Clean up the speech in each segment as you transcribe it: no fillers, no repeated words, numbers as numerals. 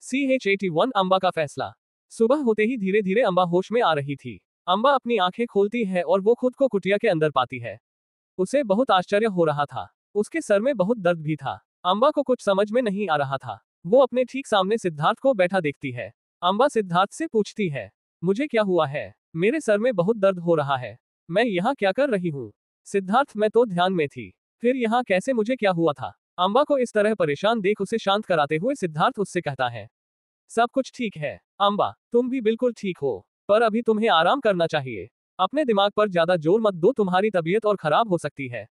CH81 Amba का फैसला। सुबह होते ही धीरे धीरे अम्बा होश में आ रही थी। अम्बा अपनी आंखें खोलती है और वो खुद को कुटिया के अंदर पाती है। उसे बहुत आश्चर्य हो रहा था। उसके सर में बहुत दर्द भी था। अम्बा को कुछ समझ में नहीं आ रहा था। वो अपने ठीक सामने सिद्धार्थ को बैठा देखती है। अम्बा सिद्धार्थ से पूछती है, मुझे क्या हुआ है? मेरे सर में बहुत दर्द हो रहा है। मैं यहाँ क्या कर रही हूँ? सिद्धार्थ, मैं तो ध्यान में थी। फिर यहाँ कैसे, मुझे क्या हुआ था? अम्बा को इस तरह परेशान देख उसे शांत कराते हुए सिद्धार्थ उससे कहता है, सब कुछ ठीक है अम्बा, तुम भी बिल्कुल ठीक हो, पर अभी तुम्हें आराम करना चाहिए। अपने दिमाग पर ज्यादा जोर मत दो, तुम्हारी तबीयत और खराब हो सकती है।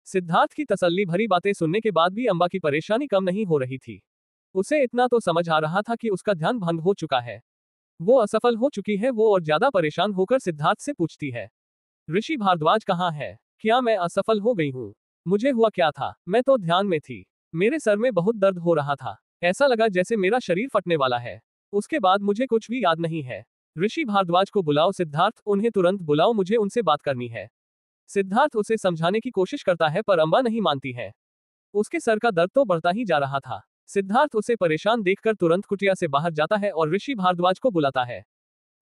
सिद्धार्थ की तसल्ली भरी बातें सुनने के बाद भी अम्बा की परेशानी कम नहीं हो रही थी। उसे इतना तो समझ आ रहा था कि उसका ध्यान भंग हो चुका है। वो असफल हो चुकी है। वो और ज्यादा परेशान होकर सिद्धार्थ से पूछती है, ऋषि भारद्वाज कहाँ है? क्या मैं असफल हो गई हूँ? मुझे हुआ क्या था? मैं तो ध्यान में थी। मेरे सर में बहुत दर्द हो रहा था। ऐसा लगा जैसे मेरा शरीर फटने वाला है। उसके बाद मुझे कुछ भी याद नहीं है। ऋषि भारद्वाज को बुलाओ सिद्धार्थ, उन्हें तुरंत बुलाओ, मुझे उनसे बात करनी है। सिद्धार्थ उसे समझाने की कोशिश करता है पर अम्बा नहीं मानती है। उसके सर का दर्द तो बढ़ता ही जा रहा था। सिद्धार्थ उसे परेशान देखकर तुरंत कुटिया से बाहर जाता है और ऋषि भारद्वाज को बुलाता है।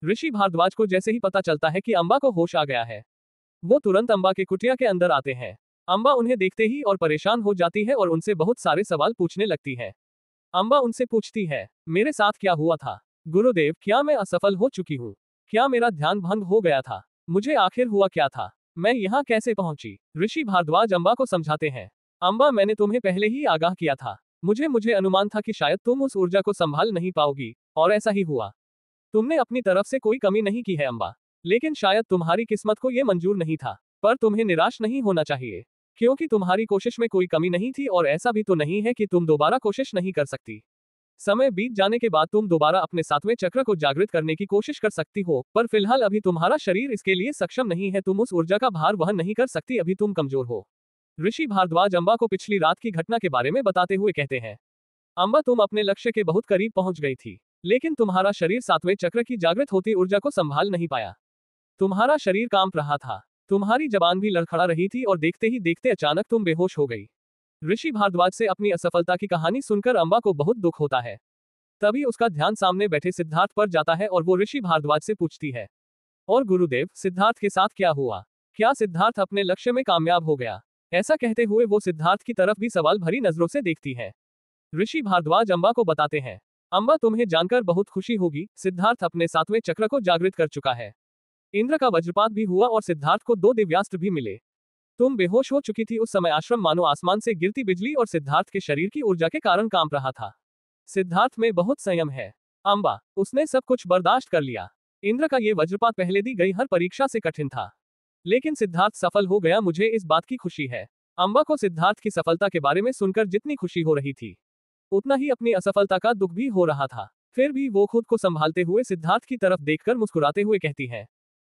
ऋषि भारद्वाज को जैसे ही पता चलता है कि अम्बा को होश आ गया है, वो तुरंत अम्बा के कुटिया के अंदर आते हैं। अम्बा उन्हें देखते ही और परेशान हो जाती है और उनसे बहुत सारे सवाल पूछने लगती है। अम्बा उनसे पूछती है, मेरे साथ क्या हुआ था? गुरुदेव, क्या मैं असफल हो चुकी हूँ? क्या मेरा ध्यान भंग हो गया था? मुझे आखिर हुआ क्या था? मैं यहाँ कैसे पहुंची? ऋषि भारद्वाज अम्बा को समझाते हैं, अम्बा, मैंने तुम्हें पहले ही आगाह किया था। मुझे अनुमान था कि शायद तुम उस ऊर्जा को संभाल नहीं पाओगी, और ऐसा ही हुआ। तुमने अपनी तरफ से कोई कमी नहीं की है अम्बा, लेकिन शायद तुम्हारी किस्मत को यह मंजूर नहीं था। पर तुम्हें निराश नहीं होना चाहिए, क्योंकि तुम्हारी कोशिश में कोई कमी नहीं थी और ऐसा भी तो नहीं है कि तुम दोबारा कोशिश नहीं कर सकती। समय बीत जाने के बाद तुम दोबारा अपने सातवें चक्र को जागृत करने की कोशिश कर सकती हो, पर फिलहाल अभी तुम्हारा शरीर इसके लिए सक्षम नहीं है। तुम उस ऊर्जा का भार वहन नहीं कर सकती, अभी तुम कमजोर हो। ऋषि भारद्वाज अम्बा को पिछली रात की घटना के बारे में बताते हुए कहते हैं, अम्बा, तुम अपने लक्ष्य के बहुत करीब पहुंच गई थी, लेकिन तुम्हारा शरीर सातवें चक्र की जागृत होती ऊर्जा को संभाल नहीं पाया। तुम्हारा शरीर कांप रहा था, तुम्हारी जबान भी लड़खड़ा रही थी और देखते ही देखते अचानक तुम बेहोश हो गई। ऋषि भारद्वाज से अपनी असफलता की कहानी सुनकर अम्बा को बहुत दुख होता है। तभी उसका ध्यान सामने बैठे सिद्धार्थ पर जाता है और वो ऋषि भारद्वाज से पूछती है, और गुरुदेव, सिद्धार्थ के साथ क्या हुआ? क्या सिद्धार्थ अपने लक्ष्य में कामयाब हो गया? ऐसा कहते हुए वो सिद्धार्थ की तरफ भी सवाल भरी नजरों से देखती है। ऋषि भारद्वाज अम्बा को बताते हैं, अम्बा, तुम्हें जानकर बहुत खुशी होगी, सिद्धार्थ अपने सातवें चक्र को जागृत कर चुका है। इंद्र का वज्रपात भी हुआ और सिद्धार्थ को 2 दिव्यास्त्र भी मिले। तुम बेहोश हो चुकी थी उस समय, आश्रम मानो आसमान से गिरती बिजली और सिद्धार्थ के शरीर की ऊर्जा के कारण कांप रहा था। सिद्धार्थ में बहुत संयम है अम्बा, उसने सब कुछ बर्दाश्त कर लिया। इंद्र का ये वज्रपात पहले दी गई हर परीक्षा से कठिन था, लेकिन सिद्धार्थ सफल हो गया। मुझे इस बात की खुशी है। अम्बा को सिद्धार्थ की सफलता के बारे में सुनकर जितनी खुशी हो रही थी, उतना ही अपनी असफलता का दुख भी हो रहा था। फिर भी वो खुद को संभालते हुए सिद्धार्थ की तरफ देखकर मुस्कुराते हुए कहती है,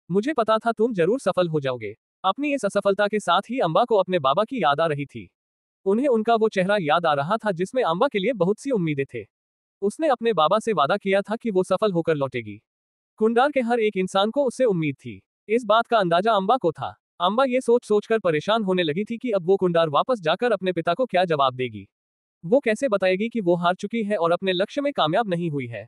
मुझे पता था तुम जरूर सफल हो जाओगे। अपनी इस असफलता के साथ ही अम्बा को अपने बाबा की याद आ रही थी। उन्हें उनका वो चेहरा याद आ रहा था जिसमें अम्बा के लिए बहुत सी उम्मीदें थे। उसने अपने बाबा से वादा किया था कि वो सफल होकर लौटेगी। कुंडार के हर एक इंसान को उससे उम्मीद थी। इस बात का अंदाजा अम्बा को था। अम्बा ये सोच सोचकर परेशान होने लगी थी कि अब वो कुंडार वापस जाकर अपने पिता को क्या जवाब देगी। वो कैसे बताएगी कि वो हार चुकी है और अपने लक्ष्य में कामयाब नहीं हुई है।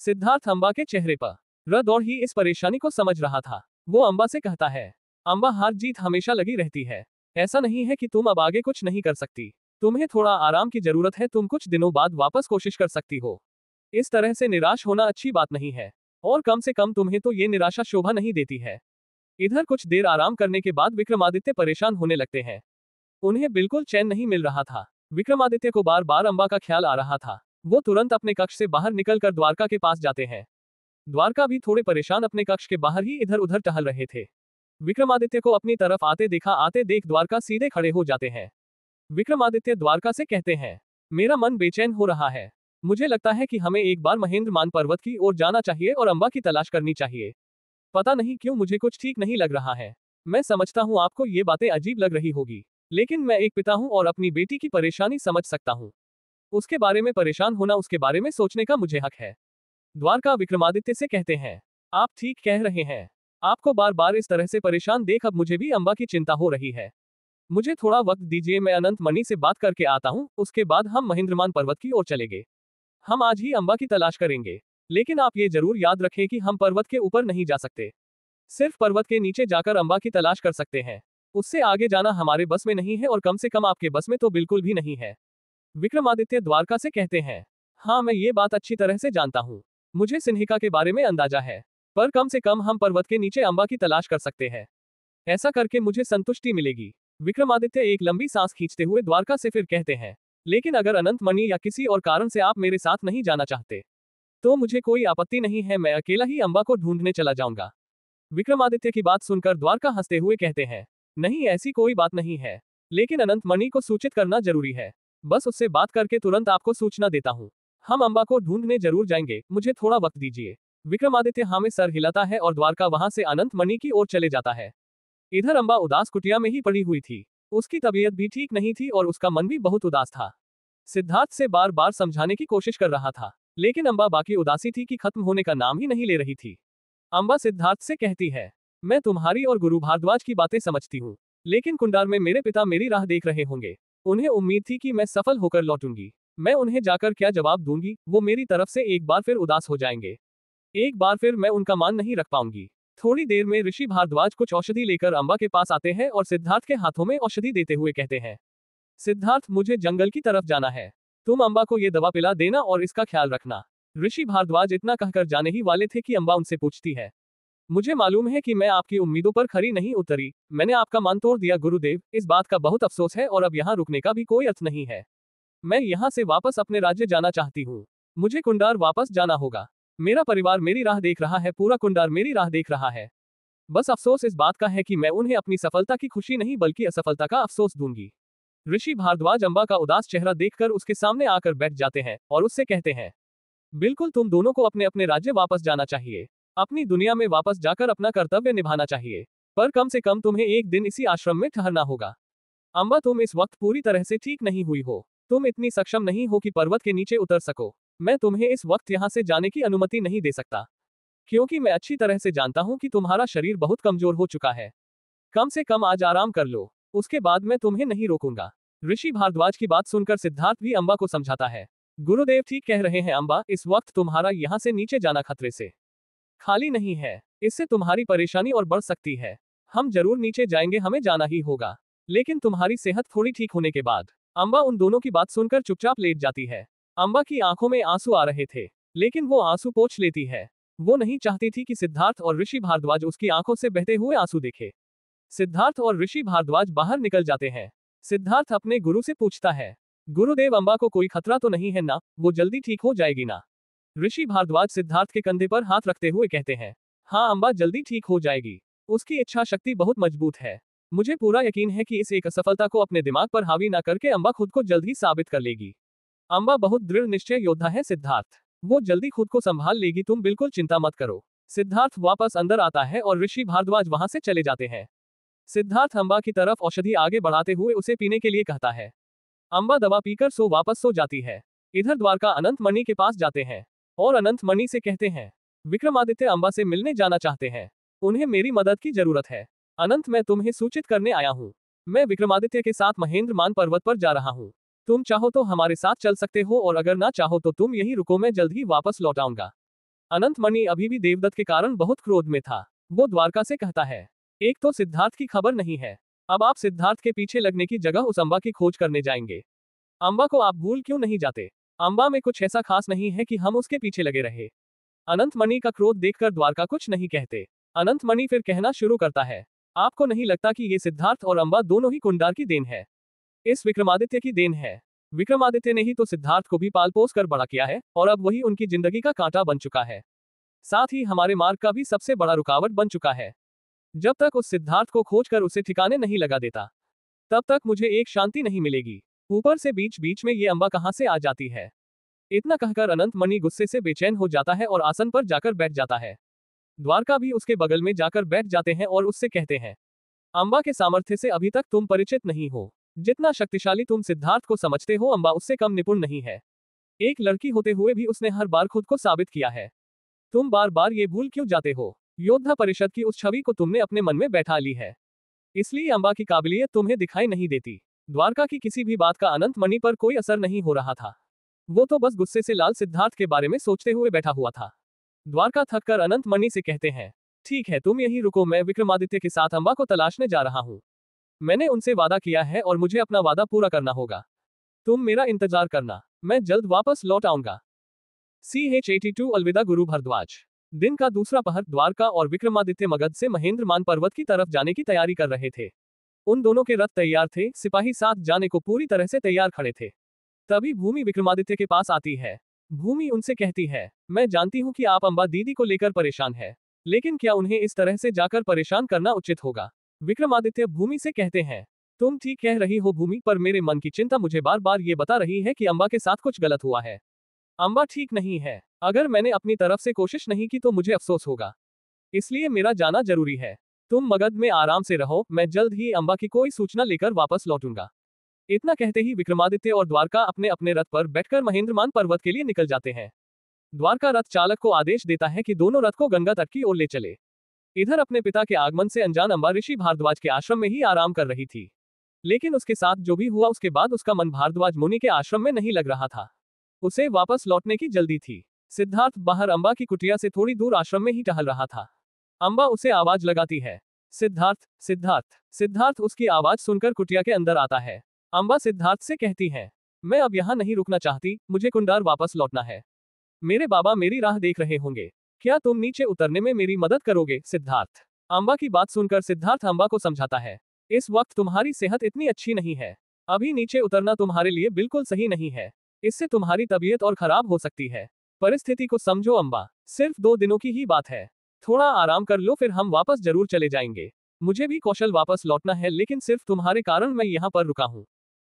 सिद्धार्थ अम्बा के चेहरे पर रद और ही इस परेशानी को समझ रहा था। वो अम्बा से कहता है, अम्बा, हार जीत हमेशा लगी रहती है। ऐसा नहीं है कि तुम अब आगे कुछ नहीं कर सकती। तुम्हें थोड़ा आराम की जरूरत है। तुम कुछ दिनों बाद वापस कोशिश कर सकती हो। इस तरह से निराश होना अच्छी बात नहीं है, और कम से कम तुम्हें तो ये निराशा शोभा नहीं देती है। इधर कुछ देर आराम करने के बाद विक्रमादित्य परेशान होने लगते हैं। उन्हें बिल्कुल चैन नहीं मिल रहा था। विक्रमादित्य को बार बार अम्बा का ख्याल आ रहा था। वो तुरंत अपने कक्ष से बाहर निकलकर द्वारका के पास जाते हैं। द्वारका भी थोड़े परेशान अपने कक्ष के बाहर ही इधर उधर टहल रहे थे। विक्रमादित्य को अपनी तरफ आते देख द्वारका सीधे खड़े हो जाते हैं। विक्रमादित्य द्वारका से कहते हैं, मेरा मन बेचैन हो रहा है। मुझे लगता है कि हमें एक बार महेंद्रमान पर्वत की ओर जाना चाहिए और अम्बा की तलाश करनी चाहिए। पता नहीं क्यों मुझे कुछ ठीक नहीं लग रहा है। मैं समझता हूँ आपको ये बातें अजीब लग रही होगी, लेकिन मैं एक पिता हूँ और अपनी बेटी की परेशानी समझ सकता हूँ। उसके बारे में परेशान होना, उसके बारे में सोचने का मुझे हक है। द्वारका विक्रमादित्य से कहते हैं, आप ठीक कह रहे हैं। आपको बार बार इस तरह से परेशान देख अब मुझे भी अम्बा की चिंता हो रही है। मुझे थोड़ा वक्त दीजिए, मैं अनंत मणि से बात करके आता हूँ, उसके बाद हम महेंद्रमान पर्वत की ओर चलेंगे। हम आज ही अम्बा की तलाश करेंगे। लेकिन आप ये जरूर याद रखें कि हम पर्वत के ऊपर नहीं जा सकते। सिर्फ पर्वत के नीचे जाकर अम्बा की तलाश कर सकते हैं। उससे आगे जाना हमारे बस में नहीं है और कम से कम आपके बस में तो बिल्कुल भी नहीं है। विक्रमादित्य द्वारका से कहते हैं, हाँ मैं ये बात अच्छी तरह से जानता हूँ। मुझे सिन्हिका के बारे में अंदाजा है। पर कम से कम हम पर्वत के नीचे अम्बा की तलाश कर सकते हैं। ऐसा करके मुझे संतुष्टि मिलेगी। विक्रमादित्य एक लंबी सांस खींचते हुए द्वारका से फिर कहते हैं, लेकिन अगर अनंत मणि या किसी और कारण से आप मेरे साथ नहीं जाना चाहते तो मुझे कोई आपत्ति नहीं है, मैं अकेला ही अम्बा को ढूंढने चला जाऊंगा। विक्रमादित्य की बात सुनकर द्वारका हंसते हुए कहते हैं, नहीं ऐसी कोई बात नहीं है, लेकिन अनंत मणि को सूचित करना जरूरी है। बस उससे बात करके तुरंत आपको सूचना देता हूँ। हम अम्बा को ढूंढने जरूर जाएंगे, मुझे थोड़ा वक्त दीजिए। विक्रमादित्य हाँ में सर हिलाता है और द्वारका वहां से अनंत मणि की ओर चले जाता है। इधर अम्बा उदास कुटिया में ही पड़ी हुई थी। उसकी तबीयत भी ठीक नहीं थी और उसका मन भी बहुत उदास था। सिद्धार्थ से बार बार समझाने की कोशिश कर रहा था, लेकिन अम्बा बाकी उदासी थी कि खत्म होने का नाम ही नहीं ले रही थी। अम्बा सिद्धार्थ से कहती है, मैं तुम्हारी और गुरु भारद्वाज की बातें समझती हूँ, लेकिन कुंडार में मेरे पिता मेरी राह देख रहे होंगे। उन्हें उम्मीद थी कि मैं सफल होकर लौटूंगी। मैं उन्हें जाकर क्या जवाब दूंगी, वो मेरी तरफ से एक बार फिर उदास हो जाएंगे। एक बार फिर मैं उनका मान नहीं रख पाऊंगी। थोड़ी देर में ऋषि भारद्वाज कुछ औषधि लेकर अम्बा के पास आते हैं और सिद्धार्थ के हाथों में औषधि देते हुए कहते हैं, सिद्धार्थ मुझे जंगल की तरफ जाना है। तुम अम्बा को ये दवा पिला देना और इसका ख्याल रखना। ऋषि भारद्वाज इतना कहकर जाने ही वाले थे कि अम्बा उनसे पूछती है, मुझे मालूम है कि मैं आपकी उम्मीदों पर खरी नहीं उतरी। मैंने आपका मान तोड़ दिया गुरुदेव, इस बात का बहुत अफसोस है और अब यहाँ रुकने का भी कोई अर्थ नहीं है। मैं यहाँ से वापस अपने राज्य जाना चाहती हूँ। मुझे कुंडार वापस जाना होगा। मेरा परिवार मेरी राह देख रहा है, पूरा कुंडार मेरी राह देख रहा है। बस अफसोस इस बात का है कि मैं उन्हें अपनी सफलता की खुशी नहीं बल्कि असफलता का अफसोस दूंगी। ऋषि भारद्वाज अम्बा का उदास चेहरा देखकर उसके सामने आकर बैठ जाते हैं और उससे कहते हैं, बिल्कुल तुम दोनों को अपने अपने राज्य वापस जाना चाहिए। अपनी दुनिया में वापस जाकर अपना कर्तव्य निभाना चाहिए। पर कम से कम तुम्हें एक दिन इसी आश्रम में ठहरना होगा। अम्बा तुम इस वक्त पूरी तरह से ठीक नहीं हुई हो। तुम इतनी सक्षम नहीं हो कि पर्वत के नीचे उतर सको। मैं तुम्हें इस वक्त यहाँ से जाने की अनुमति नहीं दे सकता, क्योंकि मैं अच्छी तरह से जानता हूँ कि तुम्हारा शरीर बहुत कमजोर हो चुका है। कम से कम आज आराम कर लो, उसके बाद मैं तुम्हें नहीं रोकूंगा। ऋषि भारद्वाज की बात सुनकर सिद्धार्थ भी अम्बा को समझाता है, गुरुदेव ठीक कह रहे हैं अम्बा, इस वक्त तुम्हारा यहाँ से नीचे जाना खतरे से खाली नहीं है। इससे तुम्हारी परेशानी और बढ़ सकती है। हम जरूर नीचे जाएंगे, हमें जाना ही होगा, लेकिन तुम्हारी सेहत थोड़ी ठीक होने के बाद। अम्बा उन दोनों की बात सुनकर चुपचाप लेट जाती है। अम्बा की आंखों में आंसू आ रहे थे, लेकिन वो आंसू पोंछ लेती है। वो नहीं चाहती थी कि सिद्धार्थ और ऋषि भारद्वाज उसकी आंखों से बहते हुए आंसू देखे। सिद्धार्थ और ऋषि भारद्वाज बाहर निकल जाते हैं। सिद्धार्थ अपने गुरु से पूछता है, गुरुदेव अम्बा को कोई खतरा तो नहीं है ना, वो जल्दी ठीक हो जाएगी ना? ऋषि भारद्वाज सिद्धार्थ के कंधे पर हाथ रखते हुए कहते हैं, हाँ अम्बा जल्दी ठीक हो जाएगी। उसकी इच्छा शक्ति बहुत मजबूत है। मुझे पूरा यकीन है कि इस एक असफलता को अपने दिमाग पर हावी न करके अम्बा खुद को जल्द ही साबित कर लेगी। अम्बा बहुत दृढ़ निश्चय योद्धा है सिद्धार्थ, वो जल्दी खुद को संभाल लेगी, तुम बिल्कुल चिंता मत करो। सिद्धार्थ वापस अंदर आता है और ऋषि भारद्वाज वहां से चले जाते हैं। सिद्धार्थ अम्बा की तरफ औषधि आगे बढ़ाते हुए उसे पीने के लिए कहता है। अम्बा दवा पीकर वापस सो जाती है। इधर द्वारका अनंत मणि के पास जाते हैं और अनंत मणि से कहते हैं, विक्रमादित्य अम्बा से मिलने जाना चाहते हैं, उन्हें मेरी मदद की जरूरत है। अनंत मैं तुम्हें सूचित करने आया हूँ। मैं विक्रमादित्य के साथ महेंद्रमान पर्वत पर जा रहा हूँ। तुम चाहो तो हमारे साथ चल सकते हो और अगर ना चाहो तो तुम यही रुको, मैं जल्द ही वापस लौट आऊंगा। अनंत मणि अभी भी देवदत्त के कारण बहुत क्रोध में था। वो द्वारका से कहता है, एक तो सिद्धार्थ की खबर नहीं है, अब आप सिद्धार्थ के पीछे लगने की जगह उस अम्बा की खोज करने जाएंगे। अम्बा को आप भूल क्यों नहीं जाते? अम्बा में कुछ ऐसा खास नहीं है कि हम उसके पीछे लगे रहे। अनंत मणि का क्रोध देखकर द्वारका कुछ नहीं कहते। अनंत मणि फिर कहना शुरू करता है, आपको नहीं लगता कि ये सिद्धार्थ और अम्बा दोनों ही कुंडार की देन है? इस विक्रमादित्य की देन है। विक्रमादित्य ने ही तो सिद्धार्थ को भी पाल पोस कर बड़ा किया है और अब वही उनकी जिंदगी का कांटा बन चुका है, साथ ही हमारे मार्ग का भी सबसे बड़ा रुकावट बन चुका है। जब तक उस सिद्धार्थ को खोजकर उसे ठिकाने नहीं लगा देता, तब तक मुझे एक शांति नहीं मिलेगी। ऊपर से बीच बीच में ये अम्बा कहाँ से आ जाती है? इतना कहकर अनंत मणि गुस्से से बेचैन हो जाता है और आसन पर जाकर बैठ जाता है। द्वारका भी उसके बगल में जाकर बैठ जाते हैं और उससे कहते हैं, अम्बा के सामर्थ्य से अभी तक तुम परिचित नहीं हो। जितना शक्तिशाली तुम सिद्धार्थ को समझते हो, अम्बा उससे कम निपुण नहीं है। एक लड़की होते हुए भी उसने हर बार खुद को साबित किया है। तुम बार बार ये भूल क्यों जाते हो? योद्धा परिषद की उस छवि को तुमने अपने मन में बैठा ली है, इसलिए अम्बा की काबिलियत तुम्हें दिखाई नहीं देती। द्वारका की किसी भी बात का अनंत मणि पर कोई असर नहीं हो रहा था। वो तो बस गुस्से से लाल सिद्धार्थ के बारे में सोचते हुए बैठा हुआ था। द्वारका थककर अनंत मणि से कहते हैं, ठीक है तुम यहीं रुको, मैं विक्रमादित्य के साथ अंबा को तलाशने जा रहा हूँ। मैंने उनसे वादा किया है और मुझे अपना वादा पूरा करना होगा। तुम मेरा इंतजार करना, मैं जल्द वापस लौट आऊंगा। CH82 अलविदा गुरु भरद्वाज। दिन का दूसरा पहर द्वारका और विक्रमादित्य मगध से महेंद्रमान पर्वत की तरफ जाने की तैयारी कर रहे थे। उन दोनों के रथ तैयार थे, सिपाही साथ जाने को पूरी तरह से तैयार खड़े थे। तभी भूमि विक्रमादित्य के पास आती है। भूमि उनसे कहती है, मैं जानती हूँ कि आप अंबा दीदी को लेकर परेशान है, लेकिन क्या उन्हें इस तरह से जाकर परेशान करना उचित होगा? विक्रमादित्य भूमि से कहते हैं, तुम ठीक कह रही हो भूमि, पर मेरे मन की चिंता मुझे बार बार ये बता रही है कि अंबा के साथ कुछ गलत हुआ है। अंबा ठीक नहीं है। अगर मैंने अपनी तरफ से कोशिश नहीं की तो मुझे अफसोस होगा, इसलिए मेरा जाना जरूरी है। तुम मगध में आराम से रहो, मैं जल्द ही अंबा की कोई सूचना लेकर वापस लौटूंगा। इतना कहते ही विक्रमादित्य और द्वारका अपने अपने रथ पर बैठकर महेंद्रमान पर्वत के लिए निकल जाते हैं। द्वारका रथ चालक को आदेश देता है कि दोनों रथ को गंगा तट की ओर ले चले। इधर अपने पिता के आगमन से अनजान अंबा ऋषि भारद्वाज के आश्रम में ही आराम कर रही थी, लेकिन उसके साथ जो भी हुआ उसके बाद उसका मन भारद्वाज मुनि के आश्रम में नहीं लग रहा था। उसे वापस लौटने की जल्दी थी। सिद्धार्थ बाहर अंबा की कुटिया से थोड़ी दूर आश्रम में ही टहल रहा था। अंबा उसे आवाज लगाती है, सिद्धार्थ सिद्धार्थ। सिद्धार्थ उसकी आवाज सुनकर कुटिया के अंदर आता है। अंबा सिद्धार्थ से कहती है, मैं अब यहाँ नहीं रुकना चाहती, मुझे कुंडार वापस लौटना है। मेरे बाबा मेरी राह देख रहे होंगे, क्या तुम नीचे उतरने में मेरी मदद करोगे? सिद्धार्थ। अंबा की बात सुनकर सिद्धार्थ अंबा को समझाता है, इस वक्त तुम्हारी सेहत इतनी अच्छी नहीं है, अभी नीचे उतरना तुम्हारे लिए बिल्कुल सही नहीं है, इससे तुम्हारी तबीयत और खराब हो सकती है। परिस्थिति को समझो अंबा, सिर्फ 2 दिनों की ही बात है, थोड़ा आराम कर लो, फिर हम वापस जरूर चले जाएंगे। मुझे भी कौशल वापस लौटना है, लेकिन सिर्फ तुम्हारे कारण मैं यहाँ पर रुका हूँ।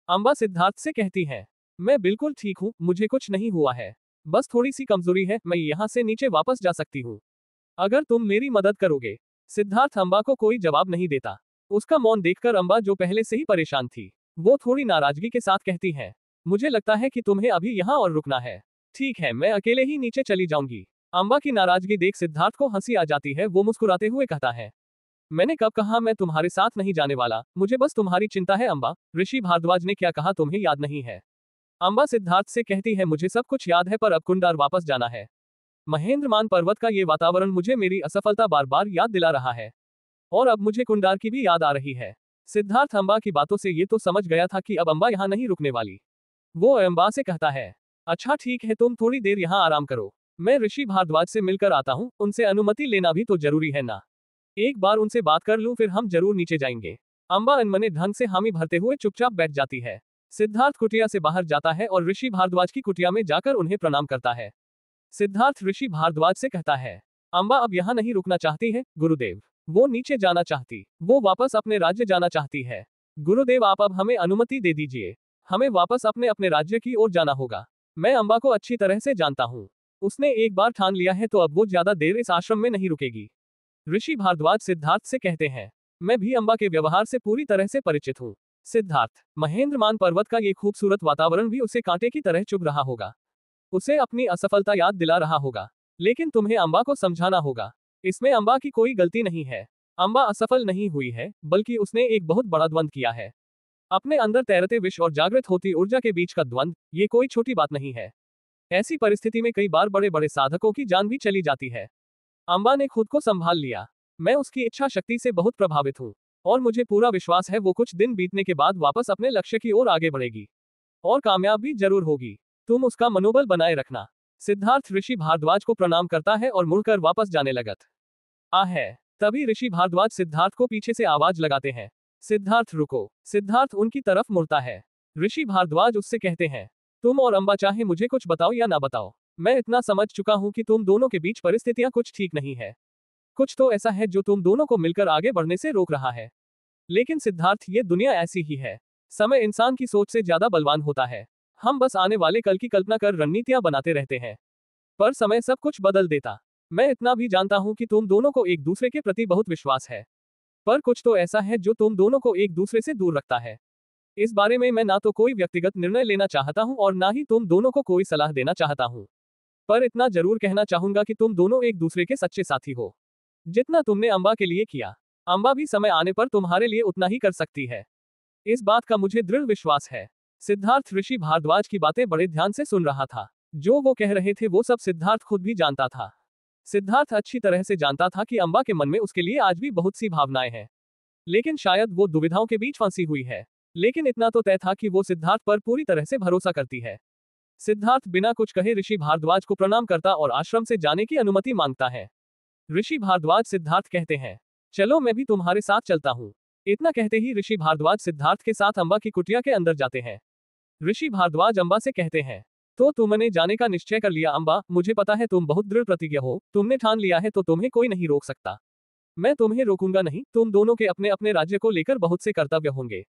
अंबा सिद्धार्थ से कहती है, मैं बिल्कुल ठीक हूँ, मुझे कुछ नहीं हुआ है, बस थोड़ी सी कमजोरी है, मैं यहाँ से नीचे वापस जा सकती हूँ अगर तुम मेरी मदद करोगे। सिद्धार्थ अंबा को कोई जवाब नहीं देता। उसका मौन देखकर अंबा, जो पहले से ही परेशान थी, वो थोड़ी नाराजगी के साथ कहती है, मुझे लगता है कि तुम्हें अभी यहाँ और रुकना है। ठीक है, मैं अकेले ही नीचे चली जाऊंगी। अंबा की नाराजगी देख सिद्धार्थ को हंसी आ जाती है। वो मुस्कुराते हुए कहता है, मैंने कब कहा मैं तुम्हारे साथ नहीं जाने वाला, मुझे बस तुम्हारी चिंता है अंबा। ऋषि भारद्वाज ने क्या कहा तुम्हें याद नहीं है? अंबा सिद्धार्थ से कहती है, मुझे सब कुछ याद है, पर अब कुंडार वापस जाना है। महेंद्रमान पर्वत का ये वातावरण मुझे मेरी असफलता बार बार याद दिला रहा है, और अब मुझे कुंडार की भी याद आ रही है। सिद्धार्थ अंबा की बातों से ये तो समझ गया था कि अब अंबा यहाँ नहीं रुकने वाली। वो अंबा से कहता है, अच्छा ठीक है, तुम थोड़ी देर यहाँ आराम करो, मैं ऋषि भारद्वाज से मिलकर आता हूँ, उनसे अनुमति लेना भी तो जरूरी है ना। एक बार उनसे बात कर लूं, फिर हम जरूर नीचे जाएंगे। अंबा अनमने ढंग से हामी भरते हुए चुपचाप बैठ जाती है। सिद्धार्थ कुटिया से बाहर जाता है और ऋषि भारद्वाज की कुटिया में जाकर उन्हें प्रणाम करता है। सिद्धार्थ ऋषि भारद्वाज से कहता है, अंबा अब यहाँ नहीं रुकना चाहती है गुरुदेव, वो नीचे जाना चाहती, वो वापस अपने राज्य जाना चाहती है। गुरुदेव आप अब हमें अनुमति दे दीजिए, हमें वापस अपने अपने राज्य की ओर जाना होगा। मैं अंबा को अच्छी तरह से जानता हूँ, उसने एक बार ठान लिया है तो अब वो ज्यादा देर इस आश्रम में नहीं रुकेगी। ऋषि भारद्वाज सिद्धार्थ से कहते हैं, मैं भी अंबा के व्यवहार से पूरी तरह से परिचित हूँ। सिद्धार्थ। महेंद्रमान पर्वत का ये खूबसूरत वातावरण भी उसे कांटे की तरह चुभ रहा होगा, उसे अपनी असफलता याद दिला रहा होगा, लेकिन तुम्हें अंबा को समझाना होगा, इसमें अंबा की कोई गलती नहीं है। अंबा असफल नहीं हुई है, बल्कि उसने एक बहुत बड़ा द्वंद्व किया है। अपने अंदर तैरते विष और जागृत होती ऊर्जा के बीच का द्वंद्व, ये कोई छोटी बात नहीं है। ऐसी परिस्थिति में कई बार बड़े बड़े साधकों की जान भी चली जाती है। अंबा ने खुद को संभाल लिया। मैं उसकी इच्छा शक्ति से बहुत प्रभावित हूँ, और मुझे पूरा विश्वास है वो कुछ दिन बीतने के बाद वापस अपने लक्ष्य की ओर आगे बढ़ेगी, और कामयाब भी जरूर होगी। तुम उसका मनोबल बनाए रखना। सिद्धार्थ ऋषि भारद्वाज को प्रणाम करता है और मुड़कर वापस जाने लगत है। तभी ऋषि भारद्वाज सिद्धार्थ को पीछे से आवाज लगाते हैं, सिद्धार्थ रुको। सिद्धार्थ उनकी तरफ मुड़ता है। ऋषि भारद्वाज उससे कहते हैं, तुम और अंबा चाहे मुझे कुछ बताओ या ना बताओ, मैं इतना समझ चुका हूं कि तुम दोनों के बीच परिस्थितियां कुछ ठीक नहीं है। कुछ तो ऐसा है जो तुम दोनों को मिलकर आगे बढ़ने से रोक रहा है। लेकिन सिद्धार्थ, ये दुनिया ऐसी ही है, समय इंसान की सोच से ज्यादा बलवान होता है। हम बस आने वाले कल की कल्पना कर रणनीतियां बनाते रहते हैं, पर समय सब कुछ बदल देता। मैं इतना भी जानता हूं कि तुम दोनों को एक दूसरे के प्रति बहुत विश्वास है, पर कुछ तो ऐसा है जो तुम दोनों को एक दूसरे से दूर रखता है। इस बारे में मैं ना तो कोई व्यक्तिगत निर्णय लेना चाहता हूं और ना ही तुम दोनों को कोई सलाह देना चाहता हूं, पर इतना जरूर कहना चाहूंगा कि तुम दोनों एक दूसरे के सच्चे साथी हो। जितना तुमने अंबा के लिए किया, अंबा भी समय आने पर तुम्हारे लिए उतना ही कर सकती है। इस बात का मुझे दृढ़ विश्वास है। सिद्धार्थ ऋषि भारद्वाज की बातें बड़े ध्यान से सुन रहा था। जो वो कह रहे थे वो सब सिद्धार्थ खुद भी जानता था। सिद्धार्थ अच्छी तरह से जानता था कि अम्बा के मन में उसके लिए आज भी बहुत सी भावनाएं हैं, लेकिन शायद वो दुविधाओं के बीच फंसी हुई है। लेकिन इतना तो तय था कि वो सिद्धार्थ पर पूरी तरह से भरोसा करती है। सिद्धार्थ बिना कुछ कहे ऋषि भारद्वाज को प्रणाम करता और आश्रम से जाने की अनुमति मांगता है। ऋषि भारद्वाज सिद्धार्थ कहते हैं, चलो मैं भी तुम्हारे साथ चलता हूँ। इतना कहते ही ऋषि भारद्वाज सिद्धार्थ के साथ अम्बा की कुटिया के अंदर जाते हैं। ऋषि भारद्वाज अम्बा से कहते हैं, तो तुमने जाने का निश्चय कर लिया अम्बा, मुझे पता है तुम बहुत दृढ़ प्रतिज्ञ हो, तुमने ठान लिया है तो तुम्हें कोई नहीं रोक सकता। मैं तुम्हें रोकूंगा नहीं, तुम दोनों के अपने अपने राज्य को लेकर बहुत से कर्तव्य होंगे।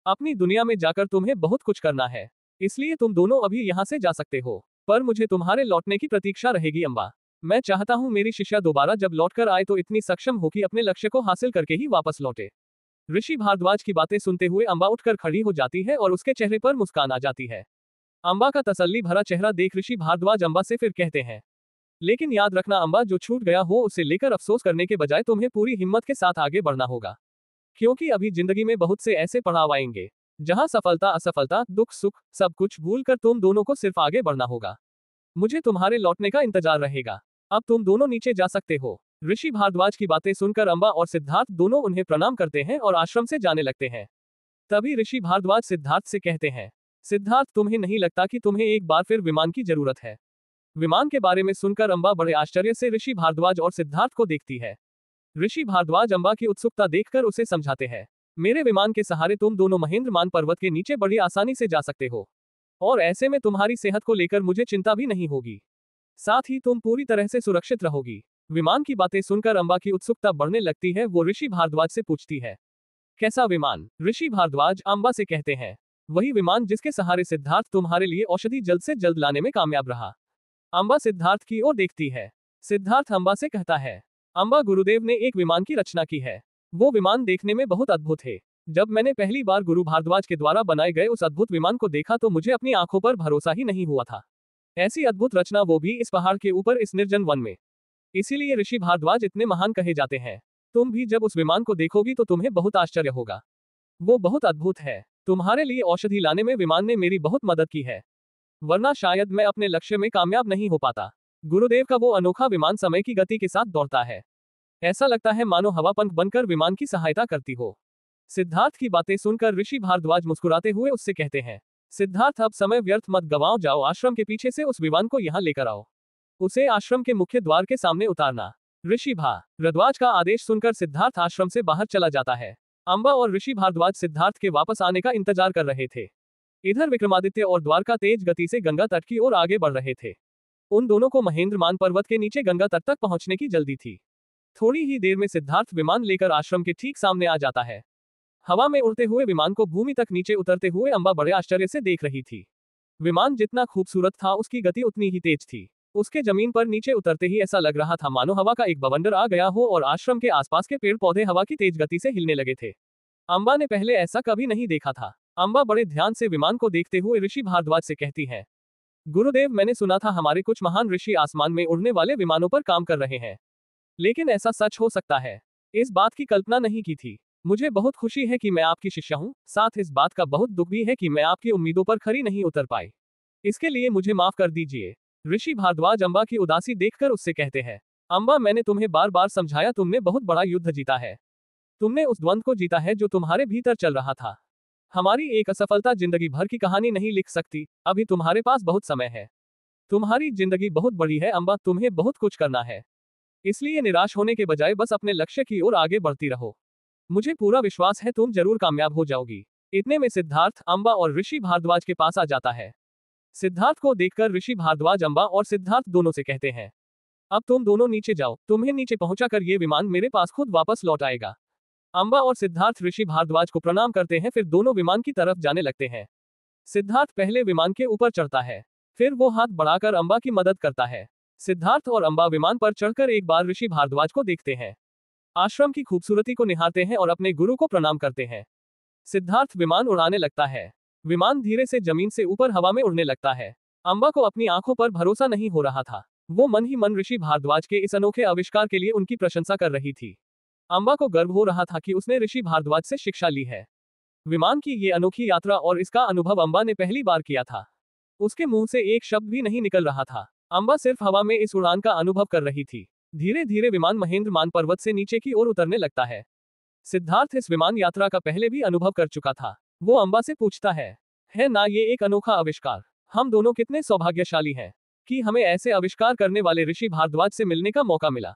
अपनी दुनिया में जाकर तुम्हें बहुत कुछ करना है, इसलिए तुम दोनों अभी यहाँ से जा सकते हो, पर मुझे तुम्हारे लौटने की प्रतीक्षा रहेगी अम्बा। मैं चाहता हूँ मेरी शिष्या दोबारा जब लौटकर आए तो इतनी सक्षम हो कि अपने लक्ष्य को हासिल करके ही वापस लौटे। ऋषि भारद्वाज की बातें सुनते हुए अम्बा उठकर खड़ी हो जाती है और उसके चेहरे पर मुस्कान आ जाती है। अम्बा का तसल्ली भरा चेहरा देख ऋषि भारद्वाज अम्बा से फिर कहते हैं, लेकिन याद रखना अम्बा, जो छूट गया हो उसे लेकर अफसोस करने के बजाय तुम्हें पूरी हिम्मत के साथ आगे बढ़ना होगा, क्योंकि अभी जिंदगी में बहुत से ऐसे पड़ाव आएंगे जहां सफलता असफलता दुख सुख सब कुछ भूलकर तुम दोनों को सिर्फ आगे बढ़ना होगा। मुझे तुम्हारे लौटने का इंतजार रहेगा। अब तुम दोनों नीचे जा सकते हो। ऋषि भारद्वाज की बातें सुनकर अम्बा और सिद्धार्थ दोनों उन्हें प्रणाम करते हैं और आश्रम से जाने लगते हैं। तभी ऋषि भारद्वाज सिद्धार्थ से कहते हैं, सिद्धार्थ तुम्हें नहीं लगता कि तुम्हें एक बार फिर विमान की जरूरत है? विमान के बारे में सुनकर अम्बा बड़े आश्चर्य से ऋषि भारद्वाज और सिद्धार्थ को देखती है। ऋषि भारद्वाज अम्बा की उत्सुकता देखकर उसे समझाते हैं, मेरे विमान के सहारे तुम दोनों महेंद्रमान पर्वत के नीचे बड़ी आसानी से जा सकते हो, और ऐसे में तुम्हारी सेहत को लेकर मुझे चिंता भी नहीं होगी। साथ ही तुम पूरी तरह से सुरक्षित रहोगी। विमान की बातें सुनकर अम्बा की उत्सुकता बढ़ने लगती है। वो ऋषि भारद्वाज से पूछती है, कैसा विमान? ऋषि भारद्वाज अम्बा से कहते हैं, वही विमान जिसके सहारे सिद्धार्थ तुम्हारे लिए औषधि जल्द से जल्द लाने में कामयाब रहा। अम्बा सिद्धार्थ की ओर देखती है। सिद्धार्थ अम्बा से कहता है, अम्बा, गुरुदेव ने एक विमान की रचना की है। वो विमान देखने में बहुत अद्भुत है। जब मैंने पहली बार गुरु भारद्वाज के द्वारा बनाए गए उस अद्भुत विमान को देखा तो मुझे अपनी आंखों पर भरोसा ही नहीं हुआ था। ऐसी अद्भुत रचना, वो भी इस पहाड़ के ऊपर, इस निर्जन वन में। इसीलिए ऋषि भारद्वाज इतने महान कहे जाते हैं। तुम भी जब उस विमान को देखोगी तो तुम्हें बहुत आश्चर्य होगा। वो बहुत अद्भुत है। तुम्हारे लिए औषधि लाने में विमान ने मेरी बहुत मदद की है, वरना शायद मैं अपने लक्ष्य में कामयाब नहीं हो पाता। गुरुदेव का वो अनोखा विमान समय की गति के साथ दौड़ता है। ऐसा लगता है मानो हवा पंख बनकर विमान की सहायता करती हो। सिद्धार्थ की बातें सुनकर ऋषि भारद्वाज मुस्कुराते हुए उससे कहते हैं, सिद्धार्थ, अब समय व्यर्थ मत गवाओ, जाओ आश्रम के पीछे से उस विमान को यहाँ लेकर आओ। उसे आश्रम के मुख्य द्वार के सामने उतारना। ऋषि भारद्वाज का आदेश सुनकर सिद्धार्थ आश्रम से बाहर चला जाता है। अम्बा और ऋषि भारद्वाज सिद्धार्थ के वापस आने का इंतजार कर रहे थे। इधर विक्रमादित्य और द्वारका तेज गति से गंगा तट की ओर आगे बढ़ रहे थे। उन दोनों को महेंद्रमान पर्वत के नीचे गंगा तट तक पहुंचने की जल्दी थी। थोड़ी ही देर में सिद्धार्थ विमान लेकर आश्रम के ठीक सामने आ जाता है। हवा में उड़ते हुए विमान को भूमि तक नीचे उतरते हुए अम्बा बड़े आश्चर्य से देख रही थी। विमान जितना खूबसूरत था उसकी गति उतनी ही तेज थी। उसके जमीन पर नीचे उतरते ही ऐसा लग रहा था मानो हवा का एक बवंडर आ गया हो और आश्रम के आसपास के पेड़ पौधे हवा की तेज गति से हिलने लगे थे। अम्बा ने पहले ऐसा कभी नहीं देखा था। अम्बा बड़े ध्यान से विमान को देखते हुए ऋषि भारद्वाज से कहती है, गुरुदेव, मैंने सुना था हमारे कुछ महान ऋषि आसमान में उड़ने वाले विमानों पर काम कर रहे हैं, लेकिन ऐसा सच हो सकता है, इस बात की कल्पना नहीं की थी। मुझे बहुत खुशी है कि मैं आपकी शिष्या हूँ, साथ इस बात का बहुत दुख भी है कि मैं आपकी उम्मीदों पर खरी नहीं उतर पाई। इसके लिए मुझे माफ कर दीजिए। ऋषि भारद्वाज अम्बा की उदासी देखकर उससे कहते हैं, अम्बा, मैंने तुम्हें बार बार समझाया, तुमने बहुत बड़ा युद्ध जीता है। तुमने उस द्वंद्व को जीता है जो तुम्हारे भीतर चल रहा था। हमारी एक असफलता जिंदगी भर की कहानी नहीं लिख सकती। अभी तुम्हारे पास बहुत समय है। तुम्हारी जिंदगी बहुत बड़ी है अम्बा, तुम्हें बहुत कुछ करना है। इसलिए निराश होने के बजाय बस अपने लक्ष्य की ओर आगे बढ़ती रहो। मुझे पूरा विश्वास है तुम जरूर कामयाब हो जाओगी। इतने में सिद्धार्थ अम्बा और ऋषि भारद्वाज के पास आ जाता है। सिद्धार्थ को देखकर ऋषि भारद्वाज अम्बा और सिद्धार्थ दोनों से कहते हैं, अब तुम दोनों नीचे जाओ, तुम्हें नीचे पहुंचाकर ये विमान मेरे पास खुद वापस लौट आएगा। अम्बा और सिद्धार्थ ऋषि भारद्वाज को प्रणाम करते हैं, फिर दोनों विमान की तरफ जाने लगते हैं। सिद्धार्थ पहले विमान के ऊपर चढ़ता है, फिर वो हाथ बढ़ाकर अम्बा की मदद करता है। सिद्धार्थ और अम्बा विमान पर चढ़कर एक बार ऋषि भारद्वाज को देखते हैं, आश्रम की खूबसूरती को निहारते हैं और अपने गुरु को प्रणाम करते हैं। सिद्धार्थ विमान उड़ाने लगता है। विमान धीरे से जमीन से ऊपर हवा में उड़ने लगता है। अम्बा को अपनी आंखों पर भरोसा नहीं हो रहा था। वो मन ही मन ऋषि भारद्वाज के इस अनोखे आविष्कार के लिए उनकी प्रशंसा कर रही थी। अम्बा को गर्व हो रहा था कि उसने ऋषि भारद्वाज से शिक्षा ली है। विमान की ये अनोखी यात्रा और इसका अनुभव अम्बा ने पहली बार किया था। उसके मुंह से एक शब्द भी नहीं निकल रहा था। अम्बा सिर्फ हवा में इस उड़ान का अनुभव कर रही थी। धीरे धीरे विमान महेंद्रमान पर्वत से नीचे की ओर उतरने लगता है। सिद्धार्थ इस विमान यात्रा का पहले भी अनुभव कर चुका था। वो अम्बा से पूछता है ना ये एक अनोखा आविष्कार। हम दोनों कितने सौभाग्यशाली हैं कि हमें ऐसे आविष्कार करने वाले ऋषि भारद्वाज से मिलने का मौका मिला,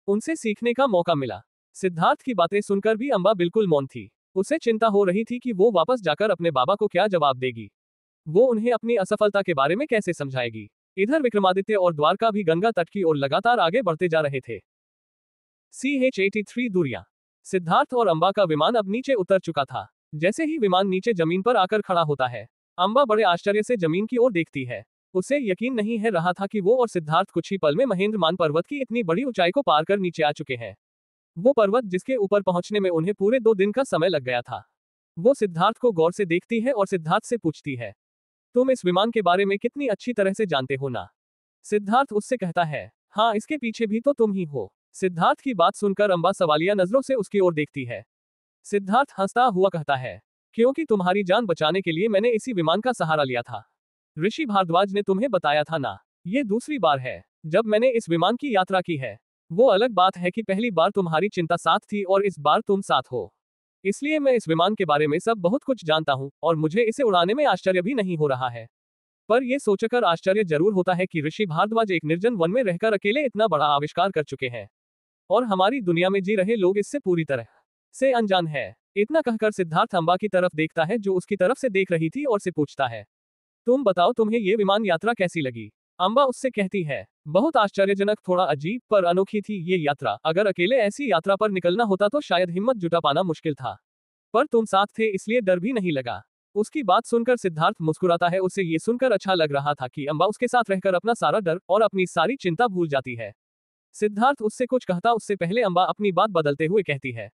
उनसे सीखने का मौका मिला। सिद्धार्थ की बातें सुनकर भी अम्बा बिल्कुल मौन थी। उसे चिंता हो रही थी कि वो वापस जाकर अपने बाबा को क्या जवाब देगी। वो उन्हें अपनी असफलता के बारे में कैसे समझाएगी। इधर विक्रमादित्य और द्वारका भी गंगा तट की ओर लगातार आगे बढ़ते जा रहे थे। CH-83 दूरियां। सिद्धार्थ और अम्बा का विमान अब नीचे उतर चुका था। जैसे ही विमान नीचे जमीन पर आकर खड़ा होता है, अम्बा बड़े आश्चर्य से जमीन की ओर देखती है। उसे यकीन नहीं है रहा था कि वो और सिद्धार्थ कुछ ही पल में महेंद्रमान पर्वत की इतनी बड़ी ऊंचाई को पार कर नीचे आ चुके हैं। वो पर्वत जिसके ऊपर पहुंचने में उन्हें पूरे 2 दिन का समय लग गया था। वो सिद्धार्थ को गौर से देखती है और सिद्धार्थ से पूछती है, तुम इस विमान के बारे में कितनी अच्छी तरह से जानते हो ना? सिद्धार्थ उससे कहता है, हाँ इसके पीछे भी तो तुम ही हो। सिद्धार्थ की बात सुनकर अम्बा सवालिया नजरों से उसकी ओर देखती है। सिद्धार्थ हंसता हुआ कहता है, क्योंकि तुम्हारी जान बचाने के लिए मैंने इसी विमान का सहारा लिया था। ऋषि भारद्वाज ने तुम्हें बताया था ना, ये दूसरी बार है जब मैंने इस विमान की यात्रा की है। वो अलग बात है कि पहली बार तुम्हारी चिंता साथ थी और इस बार तुम साथ हो। इसलिए मैं इस विमान के बारे में सब बहुत कुछ जानता हूँ और मुझे इसे उड़ाने में आश्चर्य भी नहीं हो रहा है। पर यह सोचकर आश्चर्य जरूर होता है कि ऋषि भारद्वाज एक निर्जन वन में रहकर अकेले इतना बड़ा आविष्कार कर चुके हैं और हमारी दुनिया में जी रहे लोग इससे पूरी तरह से अनजान है। इतना कहकर सिद्धार्थ अम्बा की तरफ देखता है जो उसकी तरफ से देख रही थी और से पूछता है, तुम बताओ तुम्हें ये विमान यात्रा कैसी लगी? अम्बा उससे कहती है, बहुत आश्चर्यजनक, थोड़ा अजीब पर अनोखी थी ये यात्रा। अगर अकेले ऐसी यात्रा पर निकलना होता तो शायद हिम्मत जुटा पाना मुश्किल था, पर तुम साथ थे इसलिए डर भी नहीं लगा। उसकी बात सुनकर सिद्धार्थ मुस्कुराता है। उसे ये सुनकर अच्छा लग रहा था कि अम्बा उसके साथ रहकर अपना सारा डर और अपनी सारी चिंता भूल जाती है। सिद्धार्थ उससे कुछ कहता उससे पहले अम्बा अपनी बात बदलते हुए कहती है,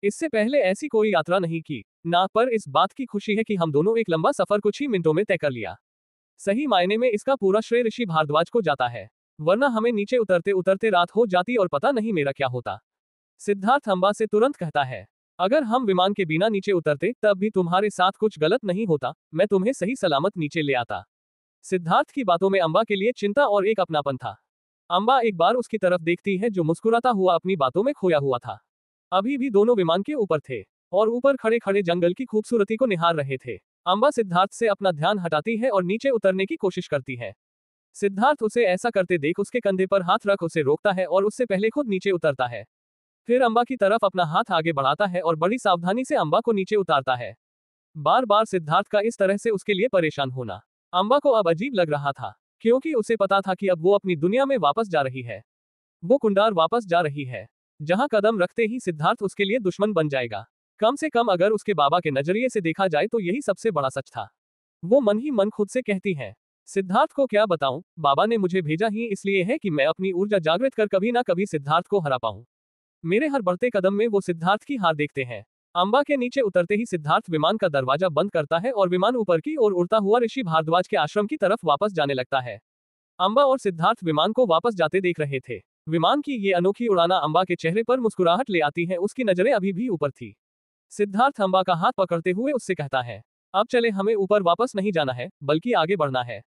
इससे पहले ऐसी कोई यात्रा नहीं की ना, पर इस बात की खुशी है कि हम दोनों एक लंबा सफर कुछ ही मिनटों में तय कर लिया। सही मायने में इसका पूरा श्रेय ऋषि भारद्वाज को जाता है, वरना हमें नीचे उतरते उतरते रात हो जाती और पता नहीं मेरा क्या होता। सिद्धार्थ अम्बा से तुरंत कहता है, अगर हम विमान के बिना नीचे उतरते तब भी तुम्हारे साथ कुछ गलत नहीं होता, मैं तुम्हें सही सलामत नीचे ले आता। सिद्धार्थ की बातों में अम्बा के लिए चिंता और एक अपनापन था। अम्बा एक बार उसकी तरफ देखती है जो मुस्कुराता हुआ अपनी बातों में खोया हुआ था। अभी भी दोनों विमान के ऊपर थे और ऊपर खड़े खड़े जंगल की खूबसूरती को निहार रहे थे। अम्बा सिद्धार्थ से अपना ध्यान हटाती है और नीचे उतरने की कोशिश करती है। सिद्धार्थ उसे ऐसा करते देख उसके कंधे पर हाथ रख उसे रोकता है और उससे पहले खुद नीचे उतरता है। फिर अम्बा की तरफ अपना हाथ आगे बढ़ाता है और बड़ी सावधानी से अम्बा को नीचे उतारता है। बार बार सिद्धार्थ का इस तरह से उसके लिए परेशान होना अम्बा को अब अजीब लग रहा था, क्योंकि उसे पता था कि अब वो अपनी दुनिया में वापस जा रही है। वो कुंडार वापस जा रही है, जहां कदम रखते ही सिद्धार्थ उसके लिए दुश्मन बन जाएगा। कम से कम अगर उसके बाबा के नजरिए से देखा जाए तो यही सबसे बड़ा सच था। वो मन ही मन खुद से कहती है, सिद्धार्थ को क्या बताऊं, बाबा ने मुझे भेजा ही इसलिए है कि मैं अपनी ऊर्जा जागृत कर कभी ना कभी सिद्धार्थ को हरा पाऊं। मेरे हर बढ़ते कदम में वो सिद्धार्थ की हार देखते हैं। अम्बा के नीचे उतरते ही सिद्धार्थ विमान का दरवाजा बंद करता है और विमान ऊपर की ओर उड़ता हुआ ऋषि भारद्वाज के आश्रम की तरफ वापस जाने लगता है। अम्बा और सिद्धार्थ विमान को वापस जाते देख रहे थे। विमान की ये अनोखी उड़ाना अम्बा के चेहरे पर मुस्कुराहट ले आती है। उसकी नजरें अभी भी ऊपर थी। सिद्धार्थ अम्बा का हाथ पकड़ते हुए उससे कहता है, अब चले, हमें ऊपर वापस नहीं जाना है बल्कि आगे बढ़ना है।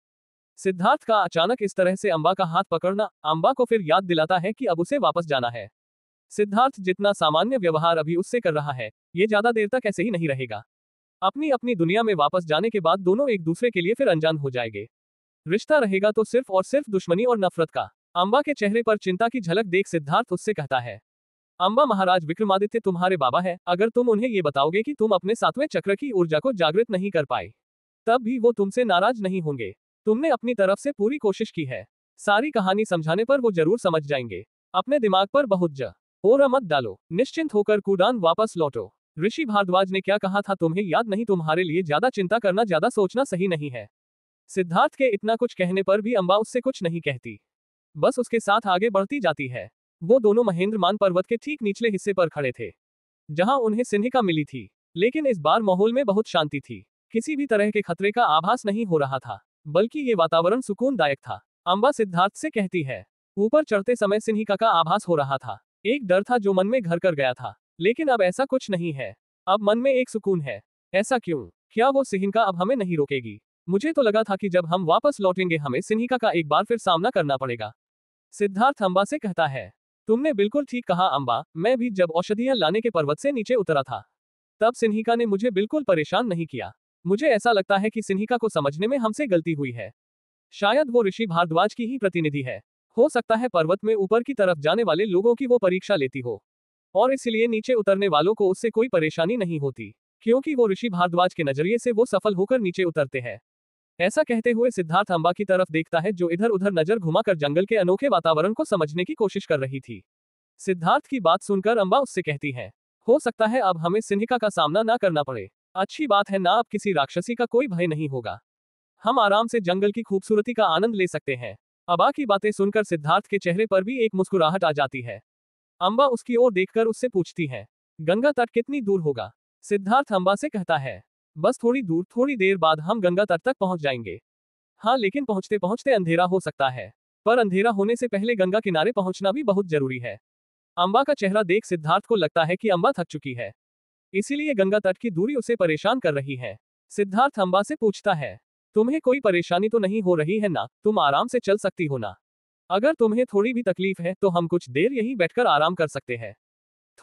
सिद्धार्थ का अचानक इस तरह से अम्बा का हाथ पकड़ना अम्बा को फिर याद दिलाता है कि अब उसे वापस जाना है। सिद्धार्थ जितना सामान्य व्यवहार अभी उससे कर रहा है, ये ज्यादा देर तक ऐसे ही नहीं रहेगा। अपनी अपनी दुनिया में वापस जाने के बाद दोनों एक दूसरे के लिए फिर अनजान हो जाएंगे। रिश्ता रहेगा तो सिर्फ और सिर्फ दुश्मनी और नफरत का। अम्बा के चेहरे पर चिंता की झलक देख सिद्धार्थ उससे कहता है, अम्बा, महाराज विक्रमादित्य तुम्हारे बाबा है। अगर तुम उन्हें ये बताओगे कि तुम अपने 7वें चक्र की ऊर्जा को जागृत नहीं कर पाए, तब भी वो तुमसे नाराज नहीं होंगे। तुमने अपनी तरफ से पूरी कोशिश की है। सारी कहानी समझाने पर वो जरूर समझ जाएंगे। अपने दिमाग पर बहुत और मत डालो, निश्चिंत होकर कूदान वापस लौटो। ऋषि भारद्वाज ने क्या कहा था तुम्हें याद नहीं? तुम्हारे लिए ज्यादा चिंता करना, ज्यादा सोचना सही नहीं है। सिद्धार्थ के इतना कुछ कहने पर भी अम्बा उससे कुछ नहीं कहती, बस उसके साथ आगे बढ़ती जाती है। वो दोनों महेंद्रमान पर्वत के ठीक निचले हिस्से पर खड़े थे, जहां उन्हें सिन्हिका मिली थी। लेकिन इस बार माहौल में बहुत शांति थी। किसी भी तरह के खतरे का आभास नहीं हो रहा था, बल्कि ये वातावरण सुकूनदायक था। अम्बा सिद्धार्थ से कहती है, ऊपर चढ़ते समय सिन्हिका का आभास हो रहा था। एक डर था जो मन में घर कर गया था, लेकिन अब ऐसा कुछ नहीं है। अब मन में एक सुकून है। ऐसा क्यों? क्या वो सिन्हिका अब हमें नहीं रोकेगी? मुझे तो लगा था कि जब हम वापस लौटेंगे हमें सिन्हिका का एक बार फिर सामना करना पड़ेगा। सिद्धार्थ अम्बा से कहता है। तुमने बिल्कुल ठीक कहा अम्बा, मैं भी जब औषधियां लाने के पर्वत से नीचे उतरा था, तब सिन्हिका ने मुझे बिल्कुल परेशान नहीं किया। मुझे ऐसा लगता है कि सिन्हिका को समझने में हमसे गलती हुई है। शायद वो ऋषि भारद्वाज की ही प्रतिनिधि है। हो सकता है पर्वत में ऊपर की तरफ जाने वाले लोगों की वो परीक्षा लेती हो, और इसलिए नीचे उतरने वालों को उससे कोई परेशानी नहीं होती, क्योंकि वो ऋषि भारद्वाज के नजरिए से वो सफल होकर नीचे उतरते हैं। ऐसा कहते हुए सिद्धार्थ अम्बा की तरफ देखता है, जो इधर उधर नजर घुमाकर जंगल के अनोखे वातावरण को समझने की कोशिश कर रही थी। सिद्धार्थ की बात सुनकर अम्बा उससे कहती है, हो सकता है अब हमें सिन्हिका का सामना ना करना पड़े। अच्छी बात है ना, अब किसी राक्षसी का कोई भय नहीं होगा। हम आराम से जंगल की खूबसूरती का आनंद ले सकते हैं। अम्बा की बातें सुनकर सिद्धार्थ के चेहरे पर भी एक मुस्कुराहट आ जाती है। अम्बा उसकी ओर देखकर उससे पूछती है, गंगा तट कितनी दूर होगा? सिद्धार्थ अम्बा से कहता है, बस थोड़ी दूर, थोड़ी देर बाद हम गंगा तट तक पहुंच जाएंगे। हाँ, लेकिन पहुंचते पहुंचते अंधेरा हो सकता है, पर अंधेरा होने से पहले गंगा किनारे पहुंचना भी बहुत जरूरी है। अम्बा का चेहरा देख सिद्धार्थ को लगता है कि अम्बा थक चुकी है, इसीलिए गंगा तट की दूरी उसे परेशान कर रही है। सिद्धार्थ अम्बा से पूछता है, तुम्हें कोई परेशानी तो नहीं हो रही है ना? तुम आराम से चल सकती हो ना? अगर तुम्हें थोड़ी भी तकलीफ है तो हम कुछ देर यहीं बैठकर आराम कर सकते हैं।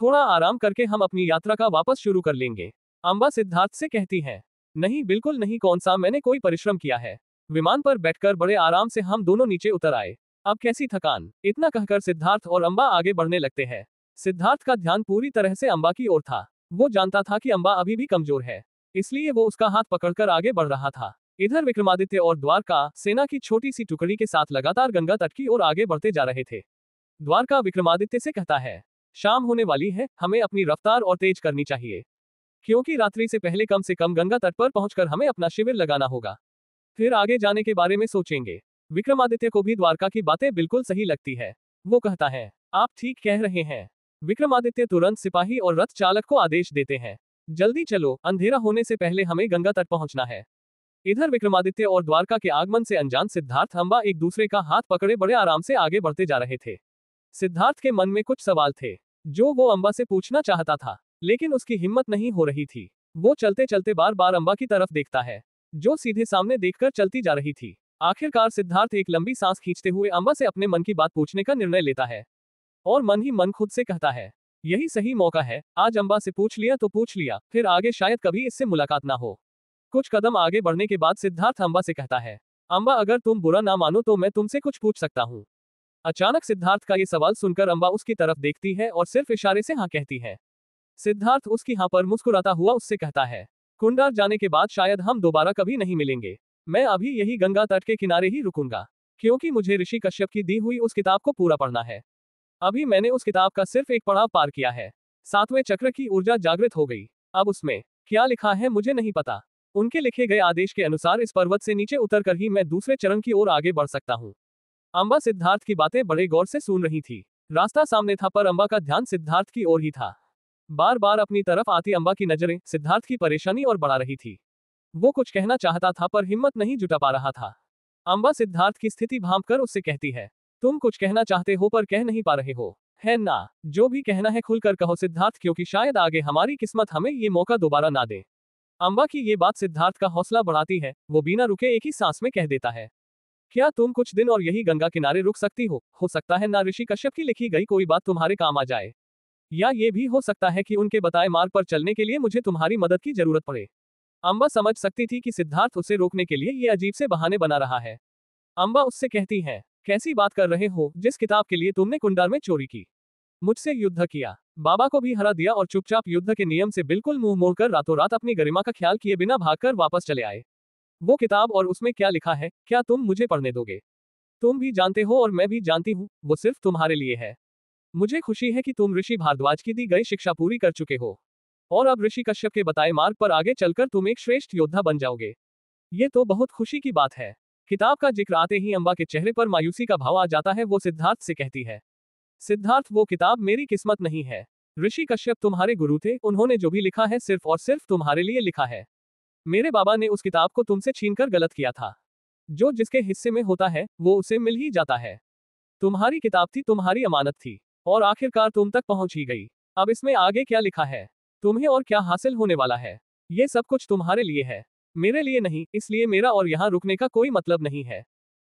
थोड़ा आराम करके हम अपनी यात्रा का वापस शुरू कर लेंगे। अम्बा सिद्धार्थ से कहती है, नहीं बिल्कुल नहीं, कौन सा मैंने कोई परिश्रम किया है। विमान पर बैठकर बड़े आराम से हम दोनों नीचे उतर आए, अब कैसी थकान। इतना कहकर सिद्धार्थ और अम्बा आगे बढ़ने लगते हैं। सिद्धार्थ का ध्यान पूरी तरह से अम्बा की ओर था। वो जानता था कि अम्बा अभी भी कमजोर है, इसलिए वो उसका हाथ पकड़कर आगे बढ़ रहा था। इधर विक्रमादित्य और द्वारका सेना की छोटी सी टुकड़ी के साथ लगातार गंगा तट की ओर आगे बढ़ते जा रहे थे। द्वारका विक्रमादित्य से कहता है, शाम होने वाली है, हमें अपनी रफ्तार और तेज करनी चाहिए, क्योंकि रात्रि से कम गंगा तट पर पहुंचकर हमें अपना शिविर लगाना होगा, फिर आगे जाने के बारे में सोचेंगे। विक्रमादित्य को भी द्वारका की बातें बिल्कुल सही लगती है। वो कहता है, आप ठीक कह रहे हैं। विक्रमादित्य तुरंत सिपाही और रथ चालक को आदेश देते हैं, जल्दी चलो, अंधेरा होने से पहले हमें गंगा तट पहुंचना है। इधर विक्रमादित्य और द्वारका के आगमन से अनजान सिद्धार्थ अम्बा एक दूसरे का हाथ पकड़े बड़े आराम से आगे बढ़ते जा रहे थे। सिद्धार्थ के मन में कुछ सवाल थे, जो वो अम्बा से पूछना चाहता था, लेकिन उसकी हिम्मत नहीं हो रही थी। वो चलते चलते बार बार अम्बा की तरफ देखता है, जो सीधे सामने देखकर चलती जा रही थी। आखिरकार सिद्धार्थ एक लंबी सांस खींचते हुए अम्बा से अपने मन की बात पूछने का निर्णय लेता है, और मन ही मन खुद से कहता है, यही सही मौका है, आज अम्बा से पूछ लिया तो पूछ लिया, फिर आगे शायद कभी इससे मुलाकात ना हो। कुछ कदम आगे बढ़ने के बाद सिद्धार्थ अम्बा से कहता है, अम्बा अगर तुम बुरा ना मानो तो मैं तुमसे कुछ पूछ सकता हूँ। अचानक सिद्धार्थ का ये सवाल सुनकर अम्बा उसकी तरफ देखती है और सिर्फ इशारे से हाँ कहती है। सिद्धार्थ उसकी हाँ पर मुस्कुराता हुआ उससे कहता है, कुंडार जाने के बाद शायद हम दोबारा कभी नहीं मिलेंगे। मैं अभी यही गंगा तट के किनारे ही रुकूंगा, क्योंकि मुझे ऋषि कश्यप की दी हुई उस किताब को पूरा पढ़ना है। अभी मैंने उस किताब का सिर्फ एक पड़ाव पार किया है। 7वें चक्र की ऊर्जा जागृत हो गई। अब उसमें क्या लिखा है मुझे नहीं पता। उनके लिखे गए आदेश के अनुसार इस पर्वत से नीचे उतरकर ही मैं दूसरे चरण की ओर आगे बढ़ सकता हूँ। अम्बा सिद्धार्थ की बातें बड़े गौर से सुन रही थी। रास्ता सामने था, पर अम्बा का ध्यान सिद्धार्थ की ओर ही था। बार बार अपनी तरफ आती अम्बा की नजरें सिद्धार्थ की परेशानी और बढ़ा रही थी। वो कुछ कहना चाहता था पर हिम्मत नहीं जुटा पा रहा था। अम्बा सिद्धार्थ की स्थिति भांपकर उससे कहती है, तुम कुछ कहना चाहते हो पर कह नहीं पा रहे हो, है ना? जो भी कहना है खुलकर कहो सिद्धार्थ, क्योंकि शायद आगे हमारी किस्मत हमें ये मौका दोबारा ना दे। अम्बा की ये बात सिद्धार्थ का हौसला बढ़ाती है। वो बिना रुके एक ही सांस में कह देता है, क्या तुम कुछ दिन और यही गंगा किनारे रुक सकती हो सकता है ना ऋषि कश्यप की लिखी गई कोई बात तुम्हारे काम आ जाए, या ये भी हो सकता है कि उनके बताए मार्ग पर चलने के लिए मुझे तुम्हारी मदद की जरूरत पड़े। अम्बा समझ सकती थी कि सिद्धार्थ उसे रोकने के लिए ये अजीब से बहाने बना रहा है। अम्बा उससे कहती है, कैसी बात कर रहे हो? जिस किताब के लिए तुमने कुंडार में चोरी की, मुझसे युद्ध किया, बाबा को भी हरा दिया और चुपचाप युद्ध के नियम से बिल्कुल मुंह मोड़कर रातों रात अपनी गरिमा का ख्याल किए बिना भागकर वापस चले आए। वो किताब और उसमें क्या लिखा है, क्या तुम मुझे पढ़ने दोगे? तुम भी जानते हो और मैं भी जानती हूँ, वो सिर्फ तुम्हारे लिए है। मुझे खुशी है कि तुम ऋषि भारद्वाज की दी गई शिक्षा पूरी कर चुके हो, और अब ऋषि कश्यप के बताए मार्ग पर आगे चलकर तुम एक श्रेष्ठ योद्धा बन जाओगे। ये तो बहुत खुशी की बात है। किताब का जिक्र आते ही अम्बा के चेहरे पर मायूसी का भाव आ जाता है। वो सिद्धार्थ से कहती है, सिद्धार्थ वो किताब मेरी किस्मत नहीं है। ऋषि कश्यप तुम्हारे गुरु थे, उन्होंने जो भी लिखा है सिर्फ और सिर्फ तुम्हारे लिए लिखा है। मेरे बाबा ने उस किताब को तुमसे छीनकर गलत किया था। जो जिसके हिस्से में होता है वो उसे मिल ही जाता है। तुम्हारी किताब थी, तुम्हारी अमानत थी, और आखिरकार तुम तक पहुंच ही गई। अब इसमें आगे क्या लिखा है, तुम्हें और क्या हासिल होने वाला है, ये सब कुछ तुम्हारे लिए है, मेरे लिए नहीं, इसलिए मेरा और यहाँ रुकने का कोई मतलब नहीं है।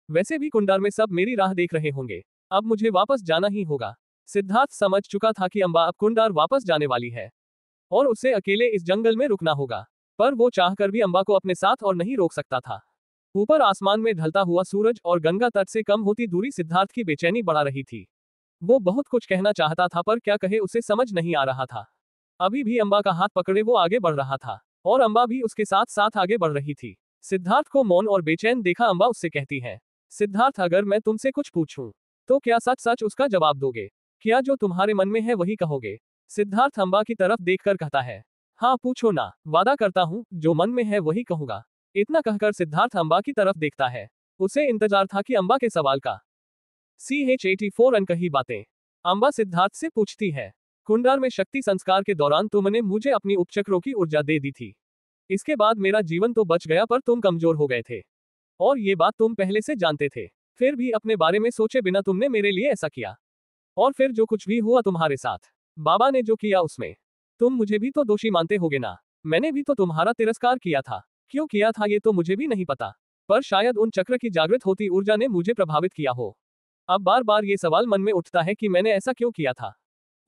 वैसे भी कुंडार में सब मेरी राह देख रहे होंगे, अब मुझे वापस जाना ही होगा। सिद्धार्थ समझ चुका था कि अम्बा अब कुंडार वापस जाने वाली है और उसे अकेले इस जंगल में रुकना होगा, पर वो चाहकर भी अम्बा को अपने साथ और नहीं रोक सकता था। ऊपर आसमान में ढलता हुआ सूरज और गंगा तट से कम होती दूरी सिद्धार्थ की बेचैनी बढ़ा रही थी। वो बहुत कुछ कहना चाहता था पर क्या कहे उसे समझ नहीं आ रहा था। अभी भी अम्बा का हाथ पकड़े वो आगे बढ़ रहा था और अम्बा भी उसके साथ साथ आगे बढ़ रही थी। सिद्धार्थ को मौन और बेचैन देखा अम्बा उससे कहती है, सिद्धार्थ अगर मैं तुमसे कुछ पूछूं तो क्या सच सच उसका जवाब दोगे? क्या जो तुम्हारे मन में है वही कहोगे? सिद्धार्थ अम्बा की तरफ देखकर कहता है, हाँ पूछो ना, वादा करता हूँ जो मन में है वही कहूंगा। इतना कहकर सिद्धार्थ अम्बा की तरफ देखता है। उसे इंतजार था कि अम्बा के सवाल का CH84 अनकही बातें। अम्बा सिद्धार्थ से पूछती है, कुंडार में शक्ति संस्कार के दौरान तुमने मुझे अपनी उपचक्रों की ऊर्जा दे दी थी। इसके बाद मेरा जीवन तो बच गया पर तुम कमजोर हो गए थे और ये बात तुम पहले से जानते थे। फिर भी अपने बारे में सोचे बिना तुमने मेरे लिए ऐसा किया। और फिर जो कुछ भी हुआ तुम्हारे साथ, बाबा ने जो किया उसमें तुम मुझे भी तो दोषी मानते होगे ना? मैंने भी तो तुम्हारा तिरस्कार किया था। क्यों किया था ये तो मुझे भी नहीं पता, पर शायद उन चक्र की जागृत होती ऊर्जा ने मुझे प्रभावित किया हो। अब बार बार ये सवाल मन में उठता है कि मैंने ऐसा क्यों किया था,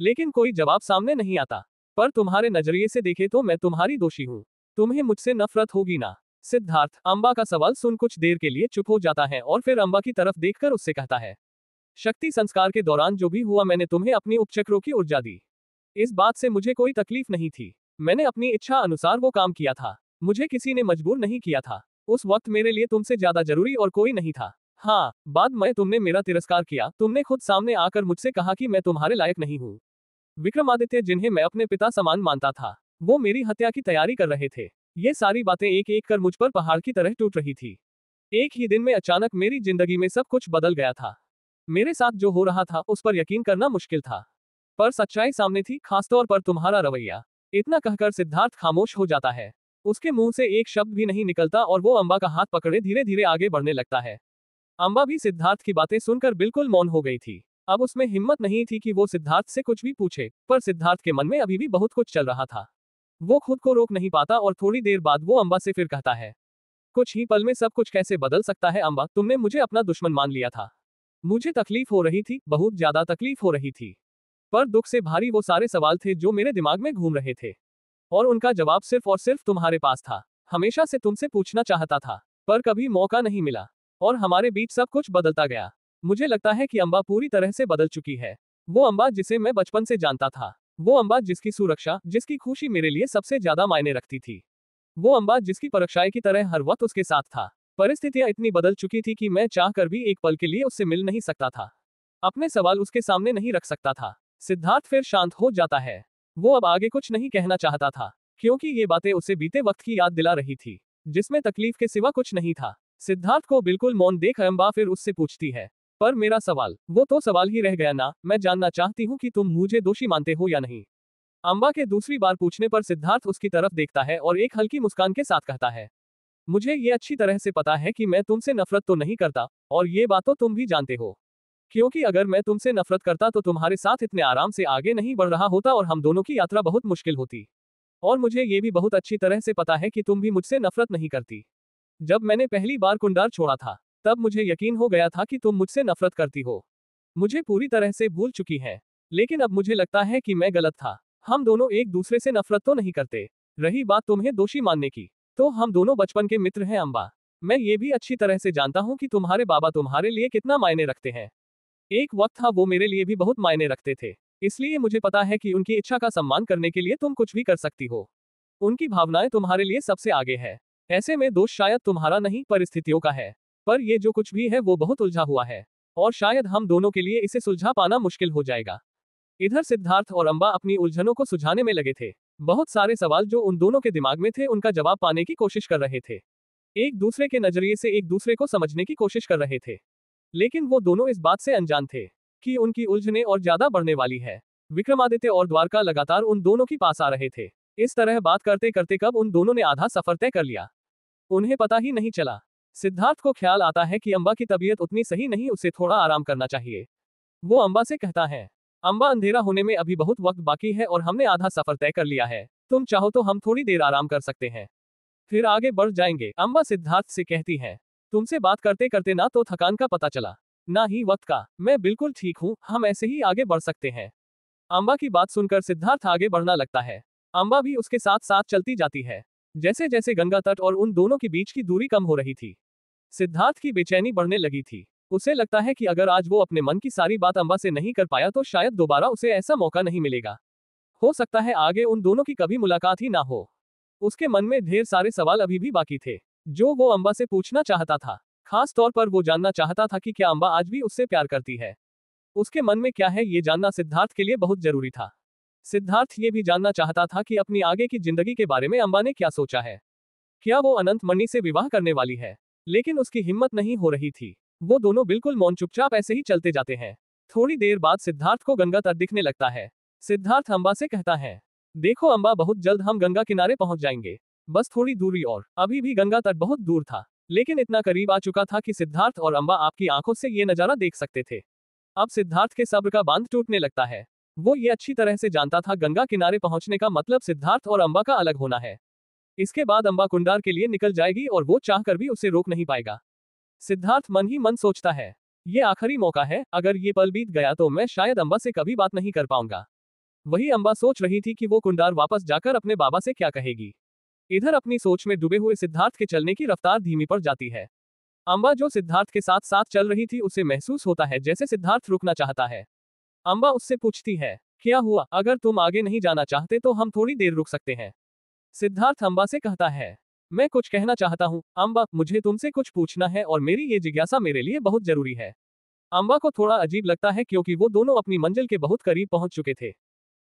लेकिन कोई जवाब सामने नहीं आता। पर तुम्हारे नजरिए से देखे तो मैं तुम्हारी दोषी हूँ। तुम्हें मुझसे नफरत होगी ना? सिद्धार्थ अम्बा का सवाल सुन कुछ देर के लिए चुप हो जाता है और फिर अम्बा की तरफ देखकर उससे कहता है, शक्ति संस्कार के दौरान जो भी हुआ मैंने तुम्हें अपनी उपचक्रों की ऊर्जा दी। इस बात से मुझे कोई तकलीफ नहीं थी। मैंने अपनी इच्छा अनुसार वो काम किया था। मुझे किसी ने मजबूर नहीं किया था। उस वक्त मेरे लिए तुमसे ज्यादा जरूरी और कोई नहीं था। हाँ, बाद में तुमने मेरा तिरस्कार किया। तुमने खुद सामने आकर मुझसे कहा कि मैं तुम्हारे लायक नहीं हूँ। विक्रमादित्य जिन्हें मैं अपने पिता समान मानता था, वो मेरी हत्या की तैयारी कर रहे थे। ये सारी बातें एक एक कर मुझ पर पहाड़ की तरह टूट रही थी। एक ही दिन में अचानक मेरी जिंदगी में सब कुछ बदल गया था। मेरे साथ जो हो रहा था उस पर यकीन करना मुश्किल था, पर सच्चाई सामने थी, खासतौर पर तुम्हारा रवैया। इतना कहकर सिद्धार्थ खामोश हो जाता है। उसके मुंह से एक शब्द भी नहीं निकलता और वो अम्बा का हाथ पकड़े धीरे धीरे आगे बढ़ने लगता है। अम्बा भी सिद्धार्थ की बातें सुनकर बिल्कुल मौन हो गई थी। अब उसमें हिम्मत नहीं थी कि वो सिद्धार्थ से कुछ भी पूछे, पर सिद्धार्थ के मन में अभी भी बहुत कुछ चल रहा था। वो खुद को रोक नहीं पाता और थोड़ी देर बाद वो अम्बा से फिर कहता है, कुछ ही पल में सब कुछ कैसे बदल सकता है अम्बा? तुमने मुझे अपना दुश्मन मान लिया था। मुझे तकलीफ हो रही थी, बहुत ज्यादा तकलीफ हो रही थी, पर दुख से भारी वो सारे सवाल थे जो मेरे दिमाग में घूम रहे थे और उनका जवाब सिर्फ और सिर्फ तुम्हारे पास था। हमेशा से तुमसे पूछना चाहता था, पर कभी मौका नहीं मिला और हमारे बीच सब कुछ बदलता गया। मुझे लगता है कि अम्बा पूरी तरह से बदल चुकी है। वो अम्बा जिसे मैं बचपन से जानता था, वो अम्बा जिसकी सुरक्षा, जिसकी खुशी मेरे लिए सबसे ज्यादा मायने रखती थी, वो अम्बा जिसकी परीक्षाएं की तरह हर वक्त उसके साथ था। परिस्थितियां इतनी बदल चुकी थी कि मैं चाहकर भी एक पल के लिए उससे मिल नहीं सकता था, अपने सवाल उसके सामने नहीं रख सकता था। सिद्धार्थ फिर शांत हो जाता है। वो अब आगे कुछ नहीं कहना चाहता था, क्योंकि ये बातें उसे बीते वक्त की याद दिला रही थी, जिसमें तकलीफ के सिवा कुछ नहीं था। सिद्धार्थ को बिल्कुल मौन देख अम्बा फिर उससे पूछती है, पर मेरा सवाल, वो तो सवाल ही रह गया ना? मैं जानना चाहती हूँ कि तुम मुझे दोषी मानते हो या नहीं। अम्बा के दूसरी बार पूछने पर सिद्धार्थ उसकी तरफ देखता है और एक हल्की मुस्कान के साथ कहता है, मुझे ये अच्छी तरह से पता है कि मैं तुमसे नफरत तो नहीं करता, और ये बात तो तुम भी जानते हो, क्योंकि अगर मैं तुमसे नफरत करता तो तुम्हारे साथ इतने आराम से आगे नहीं बढ़ रहा होता और हम दोनों की यात्रा बहुत मुश्किल होती। और मुझे ये भी बहुत अच्छी तरह से पता है कि तुम भी मुझसे नफरत नहीं करती। जब मैंने पहली बार कुंडार छोड़ा था, तब मुझे यकीन हो गया था कि तुम मुझसे नफरत करती हो। मुझे पूरी तरह से भूल चुकी है, लेकिन अब मुझे लगता है कि मैं गलत था। हम दोनों एक दूसरे से नफरत तो नहीं करते। रही बात तुम्हें दोषी मानने की, तो हम दोनों बचपन के मित्र हैं अम्बा। मैं ये भी अच्छी तरह से जानता हूँ कि तुम्हारे बाबा तुम्हारे लिए कितना मायने रखते हैं। एक वक्त था वो मेरे लिए भी बहुत मायने रखते थे, इसलिए मुझे पता है कि उनकी इच्छा का सम्मान करने के लिए तुम कुछ भी कर सकती हो। उनकी भावनाएं तुम्हारे लिए सबसे आगे है। ऐसे में दोष शायद तुम्हारा नहीं, परिस्थितियों का है। पर ये जो कुछ भी है वो बहुत उलझा हुआ है, और शायद हम दोनों के लिए इसे सुलझा पाना मुश्किल हो जाएगा। इधर सिद्धार्थ और अम्बा अपनी उलझनों को सुलझाने में लगे थे। बहुत सारे सवाल जो उन दोनों के दिमाग में थे उनका जवाब पाने की कोशिश कर रहे थे। एक दूसरे के नजरिए से एक दूसरे को समझने की कोशिश कर रहे थे, लेकिन वो दोनों इस बात से अनजान थे कि उनकी उलझने और ज्यादा बढ़ने वाली है। विक्रमादित्य और द्वारका लगातार उन दोनों के पास आ रहे थे। इस तरह बात करते करते कब उन दोनों ने आधा सफर तय कर लिया, उन्हें पता ही नहीं चला। सिद्धार्थ को ख्याल आता है कि अम्बा की तबीयत उतनी सही नहीं, उसे थोड़ा आराम करना चाहिए। वो अम्बा से कहता है, अम्बा अंधेरा होने में अभी बहुत वक्त बाकी है और हमने आधा सफर तय कर लिया है। तुम चाहो तो हम थोड़ी देर आराम कर सकते हैं, फिर आगे बढ़ जाएंगे। अम्बा सिद्धार्थ से कहती है, तुमसे बात करते करते ना तो थकान का पता चला, ना ही वक्त का। मैं बिल्कुल ठीक हूँ, हम ऐसे ही आगे बढ़ सकते हैं। अम्बा की बात सुनकर सिद्धार्थ आगे बढ़ना लगता है। अम्बा भी उसके साथ साथ चलती जाती है। जैसे जैसे गंगा तट और उन दोनों के बीच की दूरी कम हो रही थी, सिद्धार्थ की बेचैनी बढ़ने लगी थी। उसे लगता है कि अगर आज वो अपने मन की सारी बात अम्बा से नहीं कर पाया तो शायद दोबारा उसे ऐसा मौका नहीं मिलेगा। हो सकता है आगे उन दोनों की कभी मुलाकात ही ना हो। उसके मन में ढेर सारे सवाल अभी भी बाकी थे, जो वो अम्बा से पूछना चाहता था। खास तौर पर वो जानना चाहता था कि क्या अम्बा आज भी उससे प्यार करती है। उसके मन में क्या है ये जानना सिद्धार्थ के लिए बहुत जरूरी था। सिद्धार्थ ये भी जानना चाहता था कि अपनी आगे की जिंदगी के बारे में अम्बा ने क्या सोचा है। क्या वो अनंत मणि से विवाह करने वाली है? लेकिन उसकी हिम्मत नहीं हो रही थी। वो दोनों बिल्कुल मौन चुपचाप ऐसे ही चलते जाते हैं। थोड़ी देर बाद सिद्धार्थ को गंगा तट दिखने लगता है। सिद्धार्थ अम्बा से कहता है, देखो अम्बा, बहुत जल्द हम गंगा किनारे पहुंच जाएंगे, बस थोड़ी दूरी और। अभी भी गंगा तट बहुत दूर था, लेकिन इतना करीब आ चुका था कि सिद्धार्थ और अम्बा आपकी आंखों से ये नजारा देख सकते थे। अब सिद्धार्थ के सब्र का बांध टूटने लगता है। वो ये अच्छी तरह से जानता था गंगा किनारे पहुंचने का मतलब सिद्धार्थ और अम्बा का अलग होना है। इसके बाद अम्बा कुंडार के लिए निकल जाएगी और वो चाहकर भी उसे रोक नहीं पाएगा। सिद्धार्थ मन ही मन सोचता है, ये आखिरी मौका है, अगर ये पल बीत गया तो मैं शायद अम्बा से कभी बात नहीं कर पाऊंगा। वही अम्बा सोच रही थी कि वो कुंडार वापस जाकर अपने बाबा से क्या कहेगी। इधर अपनी सोच में डूबे हुए सिद्धार्थ के चलने की रफ्तार धीमी पड़ जाती है। अम्बा जो सिद्धार्थ के साथ साथ चल रही थी, उसे महसूस होता है जैसे सिद्धार्थ रुकना चाहता है। अम्बा उससे पूछती है, क्या हुआ? अगर तुम आगे नहीं जाना चाहते तो हम थोड़ी देर रुक सकते हैं। सिद्धार्थ अम्बा से कहता है, मैं कुछ कहना चाहता हूँ अम्बा, मुझे तुमसे कुछ पूछना है और मेरी ये जिज्ञासा मेरे लिए बहुत जरूरी है। अम्बा को थोड़ा अजीब लगता है क्योंकि वो दोनों अपनी मंजिल के बहुत करीब पहुंच चुके थे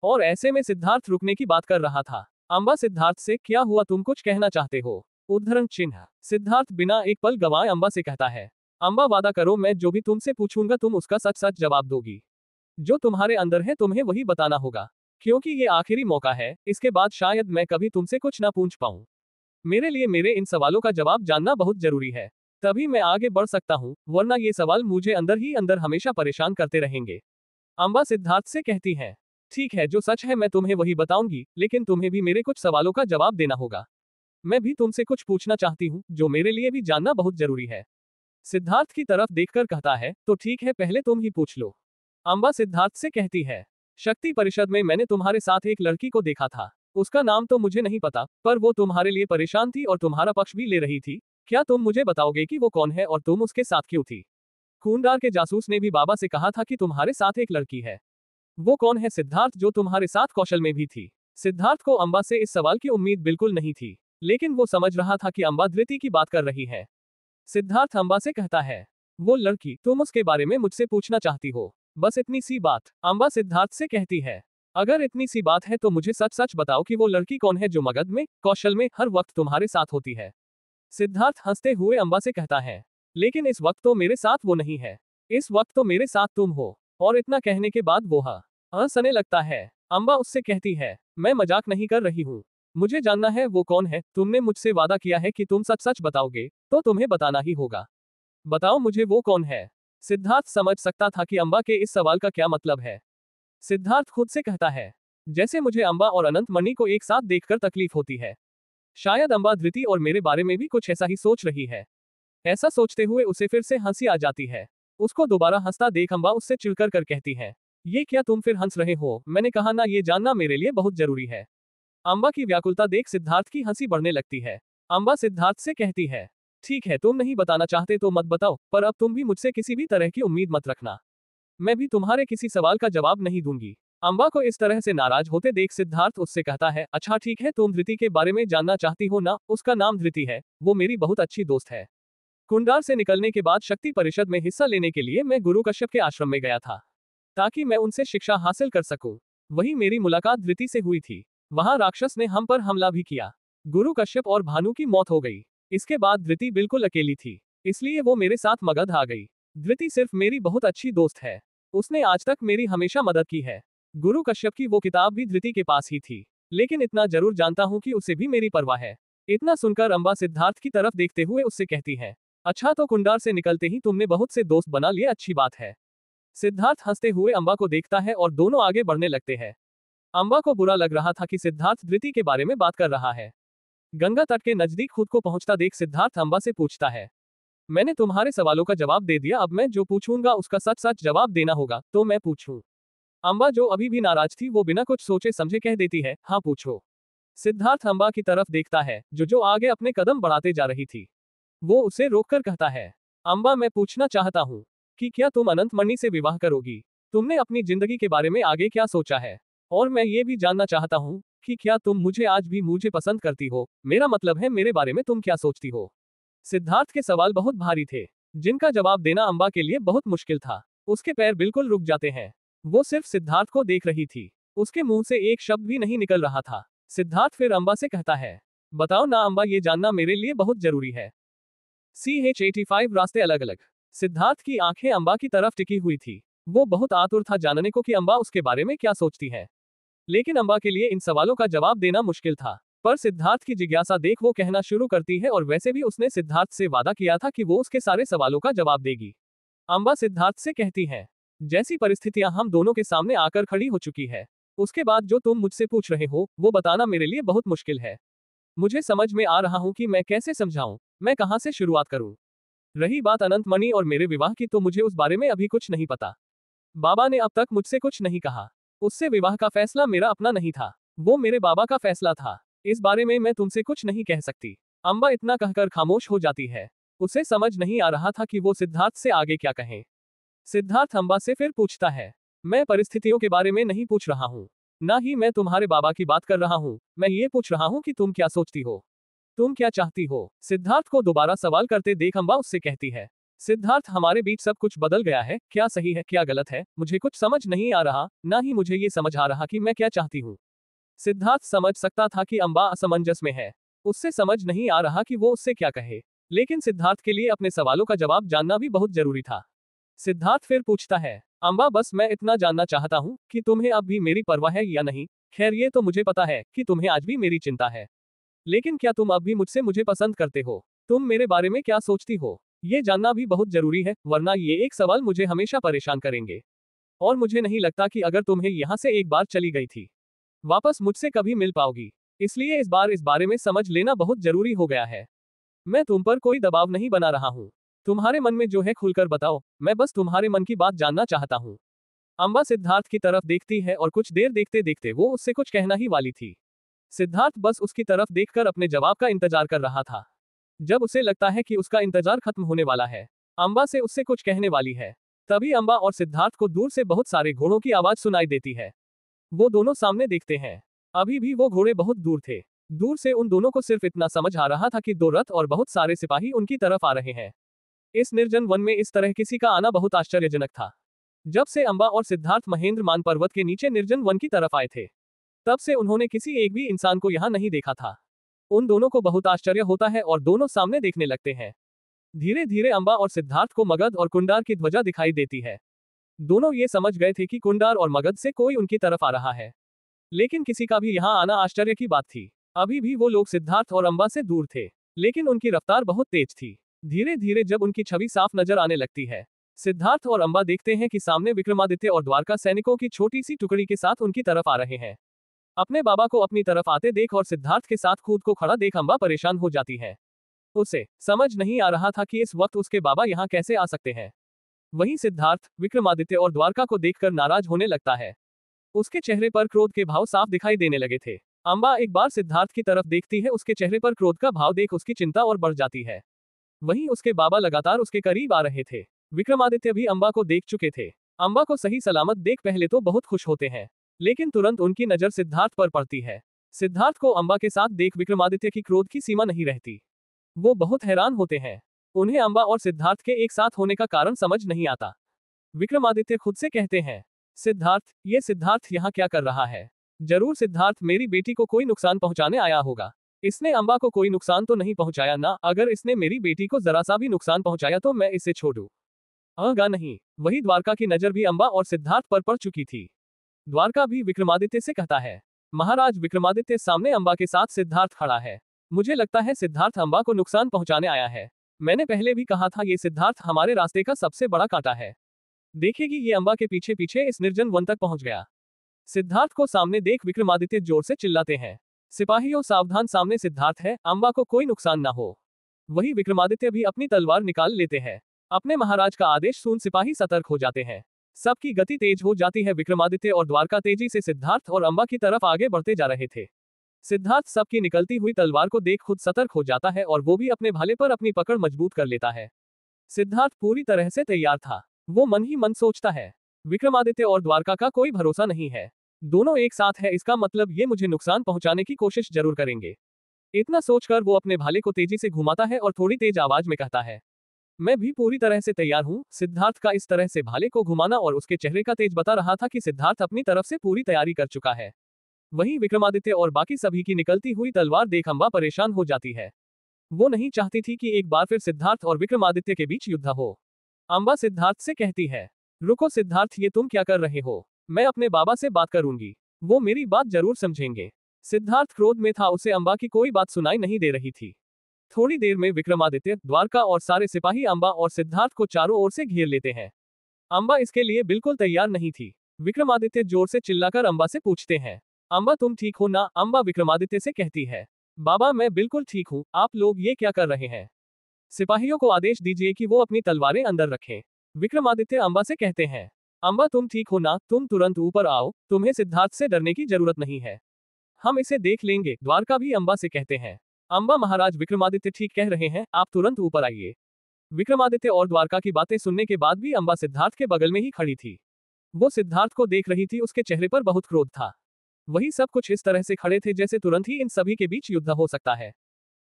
और ऐसे में सिद्धार्थ रुकने की बात कर रहा था। अम्बा सिद्धार्थ से, क्या हुआ, तुम कुछ कहना चाहते हो? उद्धरण चिन्ह। सिद्धार्थ बिना एक पल गवाए अम्बा से कहता है, अम्बा वादा करो, मैं जो भी तुमसे पूछूंगा तुम उसका सच सच जवाब दोगी। जो तुम्हारे अंदर है तुम्हें वही बताना होगा, क्योंकि ये आखिरी मौका है, इसके बाद शायद मैं कभी तुमसे कुछ ना पूछ पाऊं। मेरे लिए मेरे इन सवालों का जवाब जानना बहुत जरूरी है, तभी मैं आगे बढ़ सकता हूँ, वरना ये सवाल मुझे अंदर ही अंदर हमेशा परेशान करते रहेंगे। अम्बा सिद्धार्थ से कहती है, ठीक है, जो सच है मैं तुम्हें वही बताऊंगी, लेकिन तुम्हें भी मेरे कुछ सवालों का जवाब देना होगा। मैं भी तुमसे कुछ पूछना चाहती हूँ जो मेरे लिए भी जानना बहुत जरूरी है। सिद्धार्थ की तरफ देखकर कहता है, तो ठीक है, पहले तुम ही पूछ लो। अम्बा सिद्धार्थ से कहती है, शक्ति परिषद में मैंने तुम्हारे साथ एक लड़की को देखा था। उसका नाम तो मुझे नहीं पता, पर वो तुम्हारे लिए परेशान थी और तुम्हारा पक्ष भी ले रही थी। क्या तुम मुझे बताओगे कि वो कौन है और तुम उसके साथ क्यों थी? खूनदार के जासूस ने भी बाबा से कहा था कि तुम्हारे साथ एक लड़की है। वो कौन है सिद्धार्थ, जो तुम्हारे साथ कौशल में भी थी? सिद्धार्थ को अम्बा से इस सवाल की उम्मीद बिल्कुल नहीं थी, लेकिन वो समझ रहा था कि अम्बा धृति की बात कर रही है। सिद्धार्थ अम्बा से कहता है, वो लड़की, तुम उसके बारे में मुझसे पूछना चाहती हो? बस इतनी सी बात? अम्बा सिद्धार्थ से कहती है, अगर इतनी सी बात है तो मुझे सच सच बताओ कि वो लड़की कौन है जो मगध में, कौशल में हर वक्त तुम्हारे साथ होती है। सिद्धार्थ हंसते हुए अम्बा से कहता है, लेकिन इस वक्त तो मेरे साथ वो नहीं है, इस वक्त तो मेरे साथ तुम हो। और इतना कहने के बाद वो हंसने लगता है। अम्बा उससे कहती है, मैं मजाक नहीं कर रही हूँ, मुझे जानना है वो कौन है। तुमने मुझसे वादा किया है कि तुम सच सच बताओगे, तो तुम्हें बताना ही होगा। बताओ मुझे वो कौन है। सिद्धार्थ समझ सकता था कि अम्बा के इस सवाल का क्या मतलब है। सिद्धार्थ खुद से कहता है, जैसे मुझे अम्बा और अनंत मणि को एक साथ देखकर तकलीफ होती है, शायद अम्बा धृति और मेरे बारे में भी कुछ ऐसा ही सोच रही है। ऐसा सोचते हुए उसे फिर से हंसी आ जाती है। उसको दोबारा हंसता देख अम्बा उससे चिढ़कर कर कहती है, ये क्या तुम फिर हंस रहे हो? मैंने कहा ना, ये जानना मेरे लिए बहुत जरूरी है। अम्बा की व्याकुलता देख सिद्धार्थ की हंसी बढ़ने लगती है। अम्बा सिद्धार्थ से कहती है, ठीक है, तुम नहीं बताना चाहते तो मत बताओ, पर अब तुम भी मुझसे किसी भी तरह की उम्मीद मत रखना। मैं भी तुम्हारे किसी सवाल का जवाब नहीं दूंगी। अम्बा को इस तरह से नाराज होते देख सिद्धार्थ उससे कहता है, अच्छा ठीक है, तुम धृति के बारे में जानना चाहती हो ना? उसका नाम धृति है, वो मेरी बहुत अच्छी दोस्त है। कुंडार से निकलने के बाद शक्ति परिषद में हिस्सा लेने के लिए मैं गुरु कश्यप के आश्रम में गया था, ताकि मैं उनसे शिक्षा हासिल कर सकूं। वही मेरी मुलाकात धृति से हुई थी। वहां राक्षस ने हम पर हमला भी किया। गुरु कश्यप और भानु की मौत हो गई। इसके बाद धृति बिल्कुल अकेली थी, इसलिए वो मेरे साथ मगध आ गई। धृति सिर्फ मेरी बहुत अच्छी दोस्त है, उसने आज तक मेरी हमेशा मदद की है। गुरु कश्यप की वो किताब भी धृति के पास ही थी, लेकिन इतना जरूर जानता हूँ कि उसे भी मेरी परवाह है। इतना सुनकर अम्बा सिद्धार्थ की तरफ देखते हुए उससे कहती है, अच्छा तो कुंडार से निकलते ही तुमने बहुत से दोस्त बना लिए, अच्छी बात है। सिद्धार्थ हंसते हुए अम्बा को देखता है और दोनों आगे बढ़ने लगते हैं। अम्बा को बुरा लग रहा था कि सिद्धार्थ धृति के बारे में बात कर रहा है। गंगा तट के नजदीक खुद को पहुंचता देख सिद्धार्थ अम्बा से पूछता है, मैंने तुम्हारे सवालों का जवाब दे दिया, अब मैं जो पूछूंगा उसका सच सच जवाब देना होगा, तो मैं पूछूं? अम्बा जो अभी भी नाराज थी वो बिना कुछ सोचे समझे कह देती है, हाँ पूछो। सिद्धार्थ अम्बा की तरफ देखता है जो आगे अपने कदम बढ़ाते जा रही थी। वो उसे रोककर कहता है, अम्बा मैं पूछना चाहता हूँ कि क्या तुम अनंत मणि से विवाह करोगी? तुमने अपनी जिंदगी के बारे में आगे क्या सोचा है? और मैं ये भी जानना चाहता हूँ कि क्या तुम मुझे आज भी मुझे पसंद करती हो? मेरा मतलब है मेरे बारे में तुम क्या सोचती हो? सिद्धार्थ के सवाल बहुत भारी थे, जिनका जवाब देना अम्बा के लिए बहुत मुश्किल था। उसके पैर बिल्कुल रुक जाते हैं। वो सिर्फ सिद्धार्थ को देख रही थी। उसके मुंह से एक शब्द भी नहीं निकल रहा था। सिद्धार्थ फिर अम्बा से कहता है, बताओ ना अम्बा, ये जानना मेरे लिए बहुत जरूरी है। CH85 रास्ते अलग अलग। सिद्धार्थ की आंखें अम्बा की तरफ टिकी हुई थी। वो बहुत आतुर था जानने को कि अम्बा उसके बारे में क्या सोचती है। लेकिन अम्बा के लिए इन सवालों का जवाब देना मुश्किल था। पर सिद्धार्थ की जिज्ञासा देख वो कहना शुरू करती है, और वैसे भी उसने सिद्धार्थ से वादा किया था कि वो उसके सारे सवालों का जवाब देगी। अम्बा सिद्धार्थ से कहती है, जैसी परिस्थितियां हम दोनों के सामने आकर खड़ी हो चुकी है, उसके बाद जो तुम मुझसे पूछ रहे हो वो बताना मेरे लिए बहुत मुश्किल है। मुझे समझ में आ रहा हूं कि मैं कैसे समझाऊं, मैं कहां से शुरुआत करूं। रही बात अनंत मणि और मेरे विवाह की, तो मुझे उस बारे में अभी कुछ नहीं पता। बाबा ने अब तक मुझसे कुछ नहीं कहा। उससे विवाह का फैसला मेरा अपना नहीं था, वो मेरे बाबा का फैसला था। इस बारे में मैं तुमसे कुछ नहीं कह सकती। अम्बा इतना कहकर खामोश हो जाती है। उसे समझ नहीं आ रहा था कि वो सिद्धार्थ से आगे क्या कहे। सिद्धार्थ अम्बा से फिर पूछता है, मैं परिस्थितियों के बारे में नहीं पूछ रहा हूँ, ना ही मैं तुम्हारे बाबा की बात कर रहा हूँ। मैं ये पूछ रहा हूँ कि तुम क्या सोचती हो, तुम क्या चाहती हो? सिद्धार्थ को दोबारा सवाल करते देख अम्बा उससे कहती है, सिद्धार्थ हमारे बीच सब कुछ बदल गया है, क्या सही है क्या गलत है मुझे कुछ समझ नहीं आ रहा, ना ही मुझे ये समझ आ रहा कि मैं क्या चाहती हूँ। सिद्धार्थ समझ सकता था कि अम्बा असमंजस में है। उससे समझ नहीं आ रहा कि वो उससे क्या कहे। लेकिन सिद्धार्थ के लिए अपने सवालों का जवाब जानना भी बहुत जरूरी था। सिद्धार्थ फिर पूछता है, अम्बा बस मैं इतना जानना चाहता हूँ कि तुम्हें अब भी मेरी परवाह है या नहीं। खैर ये तो मुझे पता है कि तुम्हें आज भी मेरी चिंता है, लेकिन क्या तुम अब भी मुझे पसंद करते हो? तुम मेरे बारे में क्या सोचती हो? ये जानना भी बहुत जरूरी है, वरना ये एक सवाल मुझे हमेशा परेशान करेंगे। और मुझे नहीं लगता कि अगर तुम्हें यहाँ से एक बार चली गई थी, वापस मुझसे कभी मिल पाओगी। इसलिए इस बार इस बारे में समझ लेना बहुत जरूरी हो गया है। मैं तुम पर कोई दबाव नहीं बना रहा हूँ। तुम्हारे मन में जो है खुलकर बताओ, मैं बस तुम्हारे मन की बात जानना चाहता हूँ। अम्बा सिद्धार्थ की तरफ देखती है और कुछ देर देखते देखते वो उससे कुछ कहना ही वाली थी। सिद्धार्थ बस उसकी तरफ देखकर अपने जवाब का इंतजार कर रहा था। जब उसे लगता है कि उसका इंतजार खत्म होने वाला है, अम्बा से उससे कुछ कहने वाली है, तभी अम्बा और सिद्धार्थ को दूर से बहुत सारे घोड़ों की आवाज सुनाई देती है। वो दोनों सामने देखते हैं। अभी भी वो घोड़े बहुत दूर थे। दूर से उन दोनों को सिर्फ इतना समझ आ रहा था कि दो रथ और बहुत सारे सिपाही उनकी तरफ आ रहे हैं। इस निर्जन वन में इस तरह किसी का आना बहुत आश्चर्यजनक था। जब से अम्बा और सिद्धार्थ महेंद्र मान पर्वत के नीचे निर्जन वन की तरफ आए थे, तब से उन्होंने किसी एक भी इंसान को यहाँ नहीं देखा था। उन दोनों को बहुत आश्चर्य होता है और दोनों सामने देखने लगते हैं। धीरे धीरे अम्बा और सिद्धार्थ को मगध और कुंडार की ध्वजा दिखाई देती है। दोनों ये समझ गए थे कि कुंडार और मगध से कोई उनकी तरफ आ रहा है, लेकिन किसी का भी यहाँ आना आश्चर्य की बात थी। अभी भी वो लोग सिद्धार्थ और अम्बा से दूर थे, लेकिन उनकी रफ्तार बहुत तेज थी। धीरे धीरे जब उनकी छवि साफ नजर आने लगती है, सिद्धार्थ और अम्बा देखते हैं कि सामने विक्रमादित्य और द्वारका सैनिकों की छोटी सी टुकड़ी के साथ उनकी तरफ आ रहे हैं। अपने बाबा को अपनी तरफ आते देख और सिद्धार्थ के साथ खुद को खड़ा देख अम्बा परेशान हो जाती है। उसे समझ नहीं आ रहा था कि इस वक्त उसके बाबा यहाँ कैसे आ सकते हैं। वहीं सिद्धार्थ विक्रमादित्य और द्वारका को देखकर नाराज होने लगता है। उसके चेहरे पर क्रोध के भाव साफ दिखाई देने लगे थे। अम्बा एक बार सिद्धार्थ की तरफ देखती है, उसके चेहरे पर क्रोध का भाव देख उसकी चिंता और बढ़ जाती है। वहीं उसके बाबा लगातार उसके करीब आ रहे थे। विक्रमादित्य भी अम्बा को देख चुके थे। अम्बा को सही सलामत देख पहले तो बहुत खुश होते हैं, लेकिन तुरंत उनकी नजर सिद्धार्थ पर पड़ती है। सिद्धार्थ को अम्बा के साथ देख विक्रमादित्य की क्रोध की सीमा नहीं रहती। वो बहुत हैरान होते हैं। उन्हें अम्बा और सिद्धार्थ के एक साथ होने का कारण समझ नहीं आता। विक्रमादित्य खुद से कहते हैं, सिद्धार्थ यहाँ क्या कर रहा है? जरूर सिद्धार्थ मेरी बेटी को कोई नुकसान पहुंचाने आया होगा। इसने अम्बा को कोई नुकसान तो नहीं पहुंचाया ना? अगर इसने मेरी बेटी को जरा सा भी नुकसान पहुंचाया तो मैं इसे छोड़ूं? नहीं। वही द्वारका की नजर भी अम्बा और सिद्धार्थ पर पड़ चुकी थी। द्वारका भी विक्रमादित्य से कहता है, महाराज विक्रमादित्य, सामने अम्बा के साथ सिद्धार्थ खड़ा है। मुझे लगता है सिद्धार्थ अम्बा को नुकसान पहुंचाने आया है। मैंने पहले भी कहा था ये सिद्धार्थ हमारे रास्ते का सबसे बड़ा कांटा है। देखेगी ये अम्बा के पीछे पीछे इस निर्जन वन तक पहुंच गया। सिद्धार्थ को सामने देख विक्रमादित्य जोर से चिल्लाते हैं, सिपाहियों सावधान, सामने सिद्धार्थ है, अम्बा को कोई नुकसान ना हो। वही विक्रमादित्य भी अपनी तलवार निकाल लेते हैं। अपने महाराज का आदेश सुन सिपाही सतर्क हो जाते हैं। सबकी गति तेज हो जाती है। विक्रमादित्य और द्वारका तेजी से सिद्धार्थ और अम्बा की तरफ आगे बढ़ते जा रहे थे। सिद्धार्थ सबकी निकलती हुई तलवार को देख खुद सतर्क हो जाता है और वो भी अपने भाले पर अपनी पकड़ मजबूत कर लेता है। सिद्धार्थ पूरी तरह से तैयार था। वो मन ही मन सोचता है, विक्रमादित्य और द्वारका का कोई भरोसा नहीं है। दोनों एक साथ है, इसका मतलब ये मुझे नुकसान पहुंचाने की कोशिश जरूर करेंगे। इतना सोचकर वो अपने भाले को तेजी से घुमाता है और थोड़ी तेज आवाज में कहता है, मैं भी पूरी तरह से तैयार हूँ। सिद्धार्थ का इस तरह से भाले को घुमाना और उसके चेहरे का तेज बता रहा था कि सिद्धार्थ अपनी तरफ से पूरी तैयारी कर चुका है। वहीं विक्रमादित्य और बाकी सभी की निकलती हुई तलवार देख अम्बा परेशान हो जाती है। वो नहीं चाहती थी कि एक बार फिर सिद्धार्थ और विक्रमादित्य के बीच युद्ध हो। अम्बा सिद्धार्थ से कहती है, रुको सिद्धार्थ, ये तुम क्या कर रहे हो? मैं अपने बाबा से बात करूंगी, वो मेरी बात जरूर समझेंगे। सिद्धार्थ क्रोध में था, उसे अम्बा की कोई बात सुनाई नहीं दे रही थी। थोड़ी देर में विक्रमादित्य, द्वारका और सारे सिपाही अम्बा और सिद्धार्थ को चारों ओर से घेर लेते हैं। अम्बा इसके लिए बिल्कुल तैयार नहीं थी। विक्रमादित्य जोर से चिल्लाकर अम्बा से पूछते हैं, अम्बा तुम ठीक हो ना? अम्बा विक्रमादित्य से कहती है, बाबा मैं बिल्कुल ठीक हूँ, आप लोग ये क्या कर रहे हैं? सिपाहियों को आदेश दीजिए कि वो अपनी तलवारें अंदर रखें। विक्रमादित्य अम्बा से कहते हैं, अम्बा तुम ठीक हो ना? तुम तुरंत ऊपर आओ, तुम्हें सिद्धार्थ से डरने की जरूरत नहीं है, हम इसे देख लेंगे। द्वारका भी अम्बा से कहते हैं, अम्बा महाराज विक्रमादित्य ठीक कह रहे हैं, आप तुरंत ऊपर आइए। विक्रमादित्य और द्वारका की बातें सुनने के बाद भी अम्बा सिद्धार्थ के बगल में ही खड़ी थी। वो सिद्धार्थ को देख रही थी, उसके चेहरे पर बहुत क्रोध था। वही सब कुछ इस तरह से खड़े थे जैसे तुरंत ही इन सभी के बीच युद्ध हो सकता है।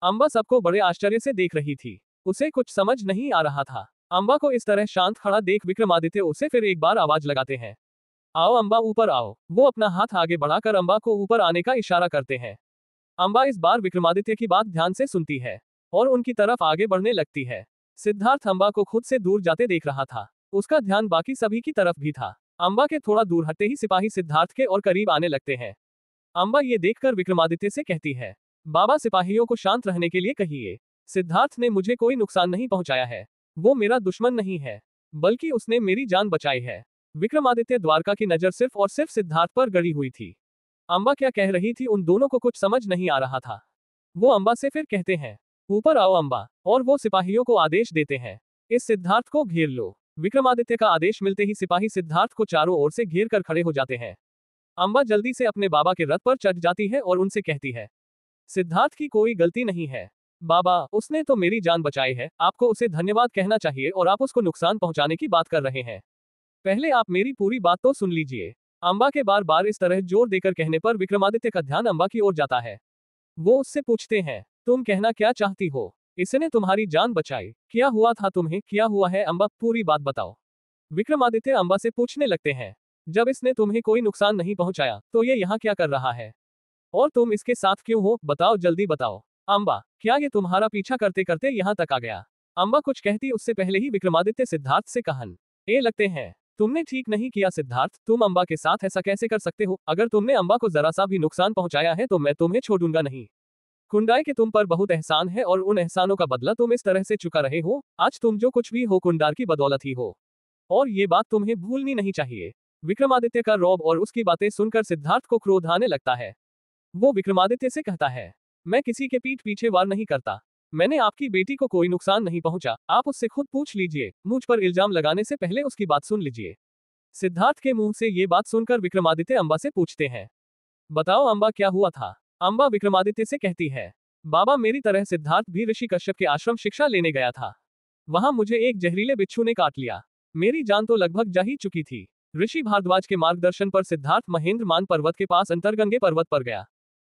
अम्बा सबको बड़े आश्चर्य से देख रही थी, उसे कुछ समझ नहीं आ रहा था। अम्बा को इस तरह शांत खड़ा देख विक्रमादित्य उसे फिर एक बार आवाज लगाते हैं, आओ अम्बा ऊपर आओ। वो अपना हाथ आगे बढ़ाकर अम्बा को ऊपर आने का इशारा करते हैं। अम्बा इस बार विक्रमादित्य की बात ध्यान से सुनती है और उनकी तरफ आगे बढ़ने लगती है। सिद्धार्थ अम्बा को खुद से दूर जाते देख रहा था, उसका ध्यान बाकी सभी की तरफ भी था। अम्बा के थोड़ा दूर हटते ही सिपाही सिद्धार्थ के और करीब आने लगते हैं। अम्बा ये देखकर विक्रमादित्य से कहती है, बाबा सिपाहियों को शांत रहने के लिए कहिए। सिद्धार्थ ने मुझे कोई नुकसान नहीं पहुंचाया है, वो मेरा दुश्मन नहीं है, बल्कि उसने मेरी जान बचाई है। विक्रमादित्य द्वारका की नजर सिर्फ और सिर्फ सिद्धार्थ पर गड़ी हुई थी। अम्बा क्या कह रही थी उन दोनों को कुछ समझ नहीं आ रहा था। वो अम्बा से फिर कहते हैं, ऊपर आओ अम्बा, और वो सिपाहियों को आदेश देते हैं, इस सिद्धार्थ को घेर लो। विक्रमादित्य का आदेश मिलते ही सिपाही सिद्धार्थ को चारों ओर से घेर कर खड़े हो जाते हैं। अम्बा जल्दी से अपने बाबा के रथ पर चढ़ जाती है और उनसे कहती है, सिद्धार्थ की कोई गलती नहीं है बाबा, उसने तो मेरी जान बचाई है, आपको उसे धन्यवाद कहना चाहिए और आप उसको नुकसान पहुंचाने की बात कर रहे हैं। पहले आप मेरी पूरी बात तो सुन लीजिए। अम्बा के बार बार इस तरह जोर देकर कहने पर विक्रमादित्य का ध्यान अम्बा की ओर जाता है। वो उससे पूछते हैं, तुम कहना क्या चाहती हो? इसने तुम्हारी जान बचाई, क्या हुआ था तुम्हें, क्या हुआ है अम्बा, पूरी बात बताओ। विक्रमादित्य अम्बा से पूछने लगते हैं, जब इसने तुम्हें कोई नुकसान नहीं पहुंचाया तो ये यहाँ क्या कर रहा है, और तुम इसके साथ क्यों हो? बताओ, जल्दी बताओ। अम्बा, क्या ये तुम्हारा पीछा करते करते यहाँ तक आ गया? अम्बा कुछ कहती उससे पहले ही विक्रमादित्य सिद्धार्थ से कहन ए लगते हैं, तुमने ठीक नहीं किया सिद्धार्थ, तुम अम्बा के साथ ऐसा कैसे कर सकते हो? अगर तुमने अम्बा को जरा सा भी नुकसान पहुंचाया है तो मैं तुम्हें छोड़ूंगा नहीं। कुंडाई के तुम पर बहुत एहसान है और उन एहसानों का बदला तुम इस तरह से चुका रहे हो। आज तुम जो कुछ भी हो कुंडार की बदौलत ही हो, और ये बात तुम्हें भूलनी नहीं चाहिए। विक्रमादित्य का रौब और उसकी बातें सुनकर सिद्धार्थ को क्रोध आने लगता है। वो विक्रमादित्य से कहता है, मैं किसी के पीठ पीछे वार नहीं करता, मैंने आपकी बेटी को कोई नुकसान नहीं पहुंचा, आप उससे खुद पूछ लीजिए, मुझ पर इल्जाम लगाने से पहले उसकी बात सुन लीजिए। सिद्धार्थ के मुंह से ये बात सुनकर विक्रमादित्य अम्बा से पूछते हैं, बताओ अम्बा क्या हुआ था? अम्बा विक्रमादित्य से कहती है, बाबा मेरी तरह सिद्धार्थ भी ऋषि कश्यप के आश्रम शिक्षा लेने गया था, वहां मुझे एक जहरीले बिच्छू ने काट लिया, मेरी जान तो लगभग जा ही चुकी थी। ऋषि भारद्वाज के मार्गदर्शन पर सिद्धार्थ महेंद्र मान पर्वत के पास अंतरगंगे पर्वत पर गया,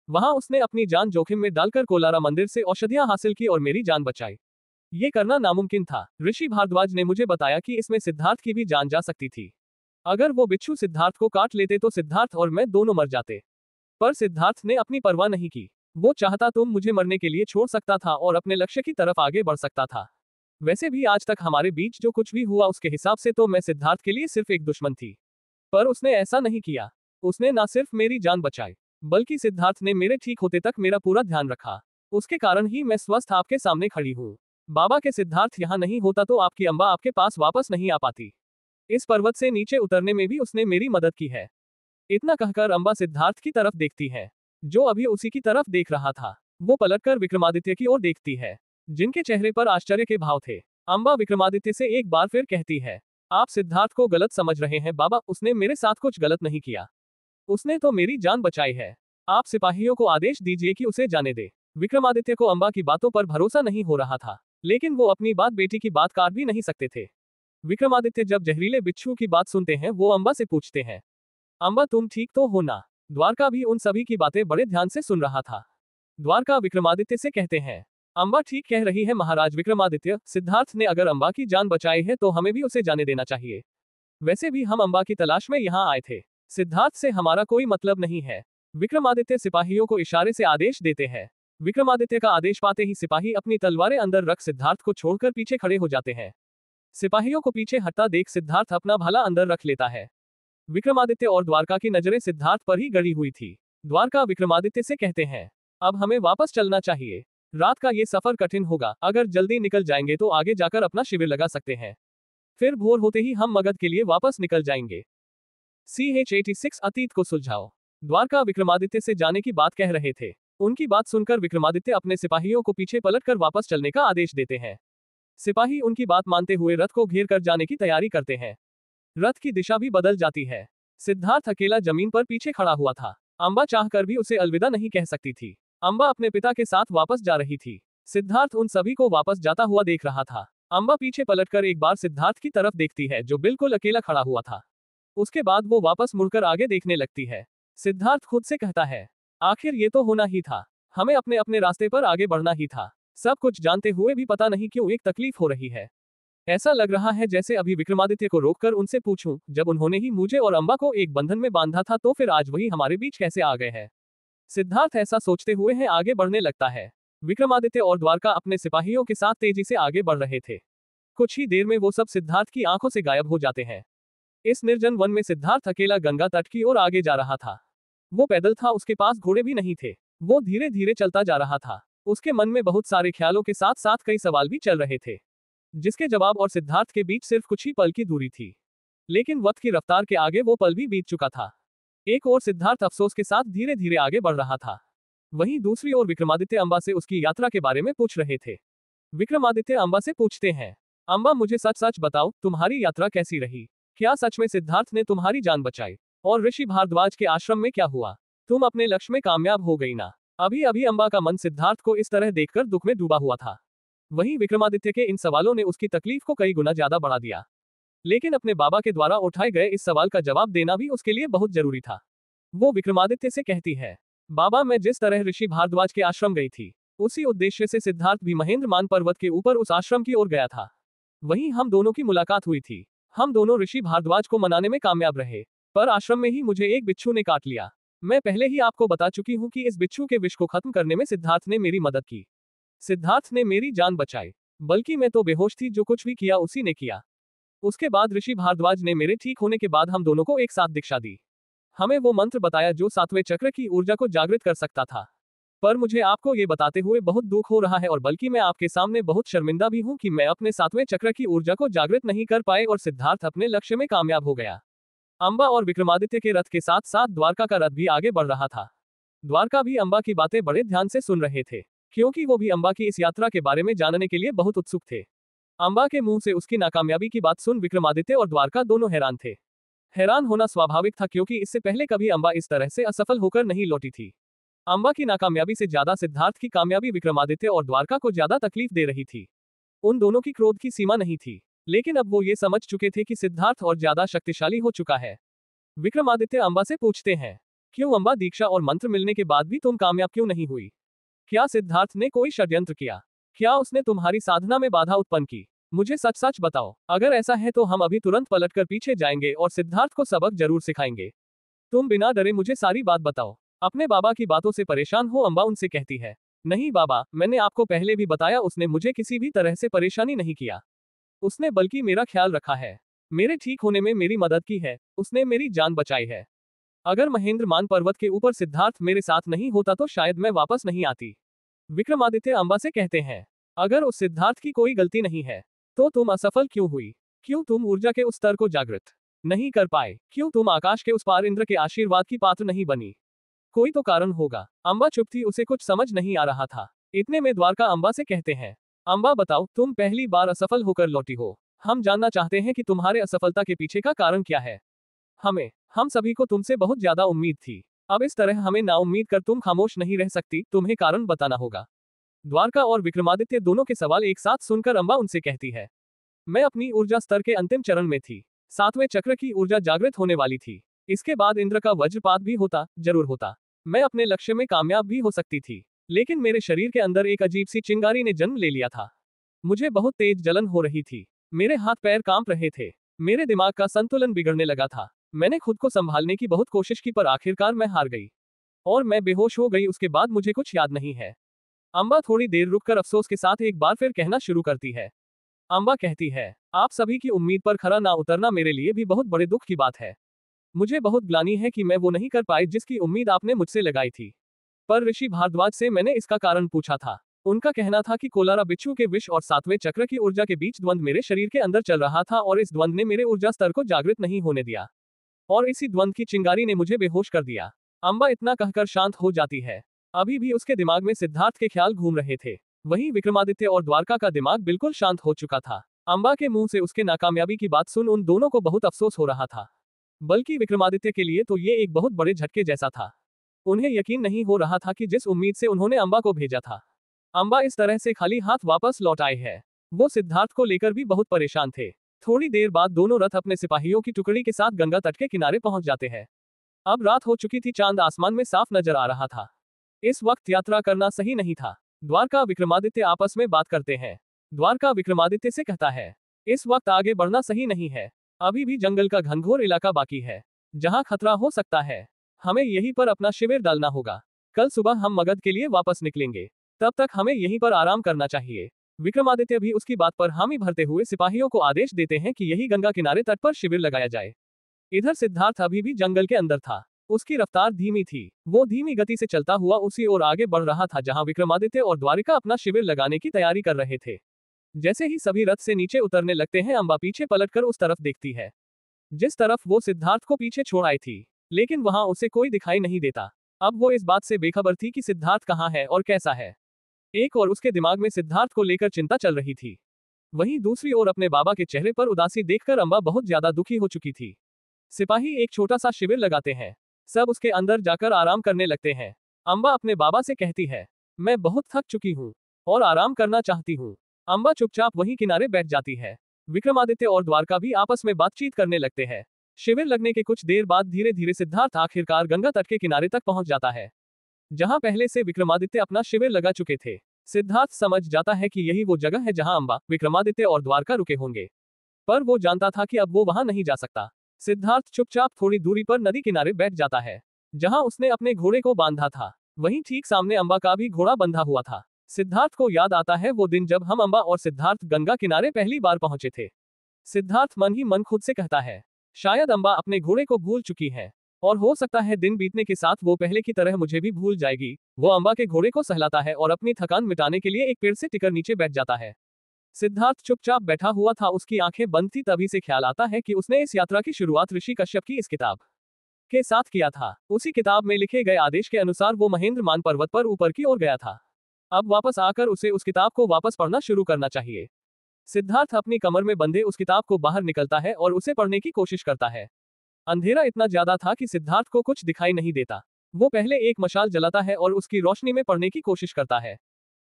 वहां उसने अपनी जान जोखिम में डालकर कोलारा मंदिर से औषधियां हासिल की और मेरी जान बचाई। ये करना नामुमकिन था। ऋषि भारद्वाज ने मुझे बताया कि इसमें सिद्धार्थ की भी जान जा सकती थी। अगर वो बिच्छू सिद्धार्थ को काट लेते तो सिद्धार्थ और मैं दोनों मर जाते, पर सिद्धार्थ ने अपनी परवाह नहीं की। वो चाहता तो मुझे मरने के लिए छोड़ सकता था और अपने लक्ष्य की तरफ आगे बढ़ सकता था। वैसे भी आज तक हमारे बीच जो कुछ भी हुआ उसके हिसाब से तो मैं सिद्धार्थ के लिए सिर्फ एक दुश्मन थी, पर उसने ऐसा नहीं किया। उसने ना सिर्फ मेरी जान बचाई, बल्कि सिद्धार्थ ने मेरे ठीक होते तक मेरा पूरा ध्यान रखा। उसके कारण ही मैं स्वस्थ आपके सामने खड़ी हूँ। बाबा के सिद्धार्थ यहाँ नहीं होता तो आपकी अम्बा आपके पास वापस नहीं आ पाती। इस पर्वत से नीचे उतरने में भी उसने मेरी मदद की है। इतना कहकर अम्बा सिद्धार्थ की तरफ देखती है, जो अभी उसी की तरफ देख रहा था। वो पलटकर विक्रमादित्य की ओर देखती है, जिनके चेहरे पर आश्चर्य के भाव थे। अम्बा विक्रमादित्य से एक बार फिर कहती है, आप सिद्धार्थ को गलत समझ रहे हैं बाबा, उसने मेरे साथ कुछ गलत नहीं किया। उसने तो मेरी जान बचाई है। आप सिपाहियों को आदेश दीजिए कि उसे जाने दे। विक्रमादित्य को अम्बा की बातों पर भरोसा नहीं हो रहा था, लेकिन वो अपनी बात बेटी की बात काट भी नहीं सकते थे। विक्रमादित्य जब जहरीले बिच्छू की बात सुनते हैं, वो अम्बा से पूछते हैं, अम्बा तुम ठीक तो हो ना? द्वारका भी उन सभी की बातें बड़े ध्यान से सुन रहा था। द्वारका विक्रमादित्य से कहते हैं, अम्बा ठीक कह रही है महाराज विक्रमादित्य, सिद्धार्थ ने अगर अम्बा की जान बचाई है तो हमें भी उसे जाने देना चाहिए। वैसे भी हम अम्बा की तलाश में यहाँ आए थे। सिद्धार्थ से हमारा कोई मतलब नहीं है। विक्रमादित्य सिपाहियों को इशारे से आदेश देते हैं। विक्रमादित्य का आदेश पाते ही सिपाही अपनी तलवारें अंदर रख सिद्धार्थ को छोड़कर पीछे खड़े हो जाते हैं। सिपाहियों को पीछे हटता देख सिद्धार्थ अपना भाला अंदर रख लेता है। विक्रमादित्य और द्वारका की नजरें सिद्धार्थ पर ही गड़ी हुई थी। द्वारका विक्रमादित्य से कहते हैं, अब हमें वापस चलना चाहिए। रात का ये सफर कठिन होगा, अगर जल्दी निकल जाएंगे तो आगे जाकर अपना शिविर लगा सकते हैं। फिर भोर होते ही हम मगध के लिए वापस निकल जाएंगे। CH86 अतीत को सुलझाओ। द्वारका विक्रमादित्य से जाने की बात कह रहे थे। उनकी बात सुनकर विक्रमादित्य अपने सिपाहियों को पीछे पलटकर वापस चलने का आदेश देते हैं। सिपाही उनकी बात मानते हुए रथ को घेर कर जाने की तैयारी करते हैं। रथ की दिशा भी बदल जाती है। सिद्धार्थ अकेला जमीन पर पीछे खड़ा हुआ था। अम्बा चाहकर भी उसे अलविदा नहीं कह सकती थी। अम्बा अपने पिता के साथ वापस जा रही थी। सिद्धार्थ उन सभी को वापस जाता हुआ देख रहा था। अम्बा पीछे पलटकर एक बार सिद्धार्थ की तरफ देखती है, जो बिल्कुल अकेला खड़ा हुआ था। उसके बाद वो वापस मुड़कर आगे देखने लगती है। सिद्धार्थ खुद से कहता है, आखिर ये तो होना ही था। हमें अपने अपने रास्ते पर आगे बढ़ना ही था। सब कुछ जानते हुए भी पता नहीं क्यों एक तकलीफ हो रही है। ऐसा लग रहा है जैसे अभी विक्रमादित्य को रोककर उनसे पूछूं, जब उन्होंने ही मुझे और अम्बा को एक बंधन में बांधा था तो फिर आज वही हमारे बीच कैसे आ गए हैं। सिद्धार्थ ऐसा सोचते हुए है आगे बढ़ने लगता है। विक्रमादित्य और द्वारका अपने सिपाहियों के साथ तेजी से आगे बढ़ रहे थे। कुछ ही देर में वो सब सिद्धार्थ की आंखों से गायब हो जाते हैं। इस निर्जन वन में सिद्धार्थ अकेला गंगा तट की ओर आगे जा रहा था। वो पैदल था, उसके पास घोड़े भी नहीं थे। वो धीरे धीरे चलता जा रहा था। उसके मन में बहुत सारे ख्यालों के साथ साथ कई सवाल भी चल रहे थे, जिसके जवाब और सिद्धार्थ के बीच सिर्फ कुछ ही पल की दूरी थी। लेकिन वक्त की रफ्तार के आगे वो पल भी बीत चुका था। एक ओर सिद्धार्थ अफसोस के साथ धीरे धीरे आगे बढ़ रहा था, वहीं दूसरी ओर विक्रमादित्य अम्बा से उसकी यात्रा के बारे में पूछ रहे थे। विक्रमादित्य अम्बा से पूछते हैं, अम्बा मुझे सच सच बताओ, तुम्हारी यात्रा कैसी रही? क्या सच में सिद्धार्थ ने तुम्हारी जान बचाई? और ऋषि भारद्वाज के आश्रम में क्या हुआ? तुम अपने लक्ष्य में कामयाब हो गई ना? अभी अभी अम्बा का मन सिद्धार्थ को इस तरह देखकर दुख में डूबा हुआ था। वहीं विक्रमादित्य के इन सवालों ने उसकी तकलीफ को कई गुना ज्यादा बढ़ा दिया। लेकिन अपने बाबा के द्वारा उठाए गए इस सवाल का जवाब देना भी उसके लिए बहुत जरूरी था। वो विक्रमादित्य से कहती है, बाबा मैं जिस तरह ऋषि भारद्वाज के आश्रम गई थी, उसी उद्देश्य से सिद्धार्थ भी महेंद्रमान पर्वत के ऊपर उस आश्रम की ओर गया था। वहीं हम दोनों की मुलाकात हुई थी। हम दोनों ऋषि भारद्वाज को मनाने में कामयाब रहे, पर आश्रम में ही मुझे एक बिच्छू ने काट लिया। मैं पहले ही आपको बता चुकी हूँ कि इस बिच्छू के विष को खत्म करने में सिद्धार्थ ने मेरी मदद की। सिद्धार्थ ने मेरी जान बचाई, बल्कि मैं तो बेहोश थी, जो कुछ भी किया उसी ने किया। उसके बाद ऋषि भारद्वाज ने मेरे ठीक होने के बाद हम दोनों को एक साथ दीक्षा दी। हमें वो मंत्र बताया जो 7वें चक्र की ऊर्जा को जागृत कर सकता था। पर मुझे आपको ये बताते हुए बहुत दुख हो रहा है, और बल्कि मैं आपके सामने बहुत शर्मिंदा भी हूँ कि मैं अपने 7वें चक्र की ऊर्जा को जागृत नहीं कर पाए और सिद्धार्थ अपने लक्ष्य में कामयाब हो गया। अम्बा और विक्रमादित्य के रथ के साथ साथ द्वारका का रथ भी आगे बढ़ रहा था। द्वारका भी अम्बा की बातें बड़े ध्यान से सुन रहे थे, क्योंकि वो भी अम्बा की इस यात्रा के बारे में जानने के लिए बहुत उत्सुक थे। अम्बा के मुंह से उसकी नाकामयाबी की बात सुन विक्रमादित्य और द्वारका दोनों हैरान थे। हैरान होना स्वाभाविक था, क्योंकि इससे पहले कभी अम्बा इस तरह से असफल होकर नहीं लौटी थी। अम्बा की नाकामयाबी से ज्यादा सिद्धार्थ की कामयाबी विक्रमादित्य और द्वारका को ज्यादा तकलीफ दे रही थी। उन दोनों की क्रोध की सीमा नहीं थी, लेकिन अब वो ये समझ चुके थे कि सिद्धार्थ और ज्यादा शक्तिशाली हो चुका है। विक्रमादित्य अम्बा से पूछते हैं, क्यों अम्बा, दीक्षा और मंत्र मिलने के बाद भी तुम कामयाब क्यों नहीं हुई? क्या सिद्धार्थ ने कोई षड्यंत्र किया? क्या उसने तुम्हारी साधना में बाधा उत्पन्न की? मुझे सच सच बताओ। अगर ऐसा है तो हम अभी तुरंत पलटकर पीछे जाएंगे और सिद्धार्थ को सबक जरूर सिखाएंगे। तुम बिना डरे मुझे सारी बात बताओ। अपने बाबा की बातों से परेशान हो अम्बा उनसे कहती है। नहीं बाबा, मैंने आपको पहले भी बताया, उसने मुझे किसी भी तरह से परेशानी नहीं किया। उसने बल्कि मेरा ख्याल रखा है, मेरे ठीक होने में मेरी मदद की है, उसने मेरी जान बचाई है। अगर महेंद्रमान पर्वत के ऊपर सिद्धार्थ मेरे साथ नहीं होता तो शायद मैं वापस नहीं आती। विक्रमादित्य अम्बा से कहते हैं, अगर उस सिद्धार्थ की कोई गलती नहीं है तो तुम असफल क्यों हुई? क्यों तुम ऊर्जा के उस स्तर को जागृत नहीं कर पाए? क्यों तुम आकाश के उस पार इंद्र के आशीर्वाद की पात्र नहीं बनी? कोई तो कारण होगा। अम्बा चुप थी, उसे कुछ समझ नहीं आ रहा था। इतने में द्वारका अम्बा से कहते हैं, अम्बा बताओ, तुम पहली बार असफल होकर लौटी हो। हम जानना चाहते हैं कि तुम्हारे असफलता के पीछे का कारण क्या है। हम सभी को तुमसे बहुत ज्यादा उम्मीद थी। अब इस तरह हमें नाउम्मीद कर तुम खामोश नहीं रह सकती, तुम्हें कारण बताना होगा। द्वारका और विक्रमादित्य दोनों के सवाल एक साथ सुनकर अम्बा उनसे कहती है, मैं अपनी ऊर्जा स्तर के अंतिम चरण में थी। 7वें चक्र की ऊर्जा जागृत होने वाली थी। इसके बाद इंद्र का वज्रपात भी होता, जरूर होता। मैं अपने लक्ष्य में कामयाब भी हो सकती थी, लेकिन मेरे शरीर के अंदर एक अजीब सी चिंगारी ने जन्म ले लिया था। मुझे बहुत तेज जलन हो रही थी। मेरे हाथ पैर कांप रहे थे। मेरे दिमाग का संतुलन बिगड़ने लगा था। मैंने खुद को संभालने की बहुत कोशिश की, पर आखिरकार मैं हार गई और मैं बेहोश हो गई। उसके बाद मुझे कुछ याद नहीं है। अम्बा थोड़ी देर रुककर अफसोस के साथ एक बार फिर कहना शुरू करती है। अम्बा कहती है, आप सभी की उम्मीद पर खरा ना उतरना मेरे लिए भी बहुत बड़े दुख की बात है। मुझे बहुत ग्लानि है कि मैं वो नहीं कर पाई जिसकी उम्मीद आपने मुझसे लगाई थी। पर ऋषि भारद्वाज से मैंने इसका कारण पूछा था। उनका कहना था कि कोलारा बिच्छू के विष और 7वें चक्र की ऊर्जा के बीच द्वंद्व मेरे शरीर के अंदर चल रहा था और इस द्वंद्व ने मेरे ऊर्जा स्तर को जागृत नहीं होने दिया और इसी द्वंद्व की चिंगारी ने मुझे बेहोश कर दिया। अम्बा इतना कहकर शांत हो जाती है। अभी भी उसके दिमाग में सिद्धार्थ के ख्याल घूम रहे थे। वहीं विक्रमादित्य और द्वारका का दिमाग बिल्कुल शांत हो चुका था। अम्बा के मुंह से उसके नाकामयाबी की बात सुन उन दोनों को बहुत अफसोस हो रहा था, बल्कि विक्रमादित्य के लिए तो ये एक बहुत बड़े झटके जैसा था। उन्हें यकीन नहीं हो रहा था कि जिस उम्मीद से उन्होंने अम्बा को भेजा था, अम्बा इस तरह से खाली हाथ वापस लौट आए है। वो सिद्धार्थ को लेकर भी बहुत परेशान थे। थोड़ी देर बाद दोनों रथ अपने सिपाहियों की टुकड़ी के साथ गंगा तट के किनारे पहुंच जाते हैं। अब रात हो चुकी थी, चांद आसमान में साफ नजर आ रहा था। इस वक्त यात्रा करना सही नहीं था। द्वारका विक्रमादित्य आपस में बात करते हैं। द्वारका विक्रमादित्य से कहता है, इस वक्त आगे बढ़ना सही नहीं है। अभी भी जंगल का घनघोर इलाका बाकी है, जहां खतरा हो सकता है। हमें यहीं पर अपना शिविर डालना होगा। कल सुबह हम मगध के लिए वापस निकलेंगे। तब तक हमें यहीं पर आराम करना चाहिए। विक्रमादित्य भी उसकी बात पर हामी भरते हुए सिपाहियों को आदेश देते हैं कि यही गंगा किनारे तट पर शिविर लगाया जाए। इधर सिद्धार्थ अभी भी जंगल के अंदर था। उसकी रफ्तार धीमी थी। वो धीमी गति से चलता हुआ उसी ओर आगे बढ़ रहा था जहां विक्रमादित्य और द्वारिका अपना शिविर लगाने की तैयारी कर रहे थे। जैसे ही सभी रथ से नीचे उतरने लगते हैं, अम्बा पीछे पलटकर उस तरफ देखती है जिस तरफ वो सिद्धार्थ को पीछे छोड़ आई थी, लेकिन वहां उसे कोई दिखाई नहीं देता। अब वो इस बात से बेखबर थी कि सिद्धार्थ कहाँ है और कैसा है। एक और उसके दिमाग में सिद्धार्थ को लेकर चिंता चल रही थी। वहीं दूसरी ओर अपने बाबा के चेहरे पर उदासी देखकर अम्बा बहुत ज्यादा दुखी हो चुकी थी। सिपाही एक छोटा सा शिविर लगाते हैं। सब उसके अंदर जाकर आराम करने लगते हैं। अम्बा अपने बाबा से कहती है, मैं बहुत थक चुकी हूँ और आराम करना चाहती हूँ। अम्बा चुपचाप वहीं किनारे बैठ जाती है। विक्रमादित्य और द्वारका भी आपस में बातचीत करने लगते हैं। शिविर लगने के कुछ देर बाद धीरे धीरे सिद्धार्थ आखिरकार गंगा तट के किनारे तक पहुंच जाता है, जहां पहले से विक्रमादित्य अपना शिविर लगा चुके थे। सिद्धार्थ समझ जाता है कि यही वो जगह है जहां अम्बा, विक्रमादित्य और द्वारका रुके होंगे, पर वो जानता था कि अब वो वहां नहीं जा सकता। सिद्धार्थ चुपचाप थोड़ी दूरी पर नदी किनारे बैठ जाता है, जहां उसने अपने घोड़े को बांधा था। वहीं ठीक सामने अम्बा का भी घोड़ा बंधा हुआ था। सिद्धार्थ को याद आता है वो दिन जब हम अम्बा और सिद्धार्थ गंगा किनारे पहली बार पहुंचे थे। सिद्धार्थ मन ही मन खुद से कहता है, शायद अम्बा अपने घोड़े को भूल चुकी है और हो सकता है दिन बीतने के साथ वो पहले की तरह मुझे भी भूल जाएगी। वो अम्बा के घोड़े को सहलाता है और अपनी थकान मिटाने के लिए एक पेड़ से टिकर नीचे बैठ जाता है। सिद्धार्थ चुपचाप बैठा हुआ था, उसकी आंखें बंद थी। तभी से ख्याल आता है कि उसने इस यात्रा की शुरुआत ऋषि कश्यप की इस किताब के साथ किया था। उसी किताब में लिखे गए आदेश के अनुसार वो महेंद्र मान पर्वत पर ऊपर की ओर गया था। अब वापस आकर उसे उस किताब को वापस पढ़ना शुरू करना चाहिए। सिद्धार्थ अपनी कमर में बंधे उस किताब को बाहर निकलता है और उसे पढ़ने की कोशिश करता है। अंधेरा इतना ज्यादा था कि सिद्धार्थ को कुछ दिखाई नहीं देता। वो पहले एक मशाल जलाता है और उसकी रोशनी में पढ़ने की कोशिश करता है।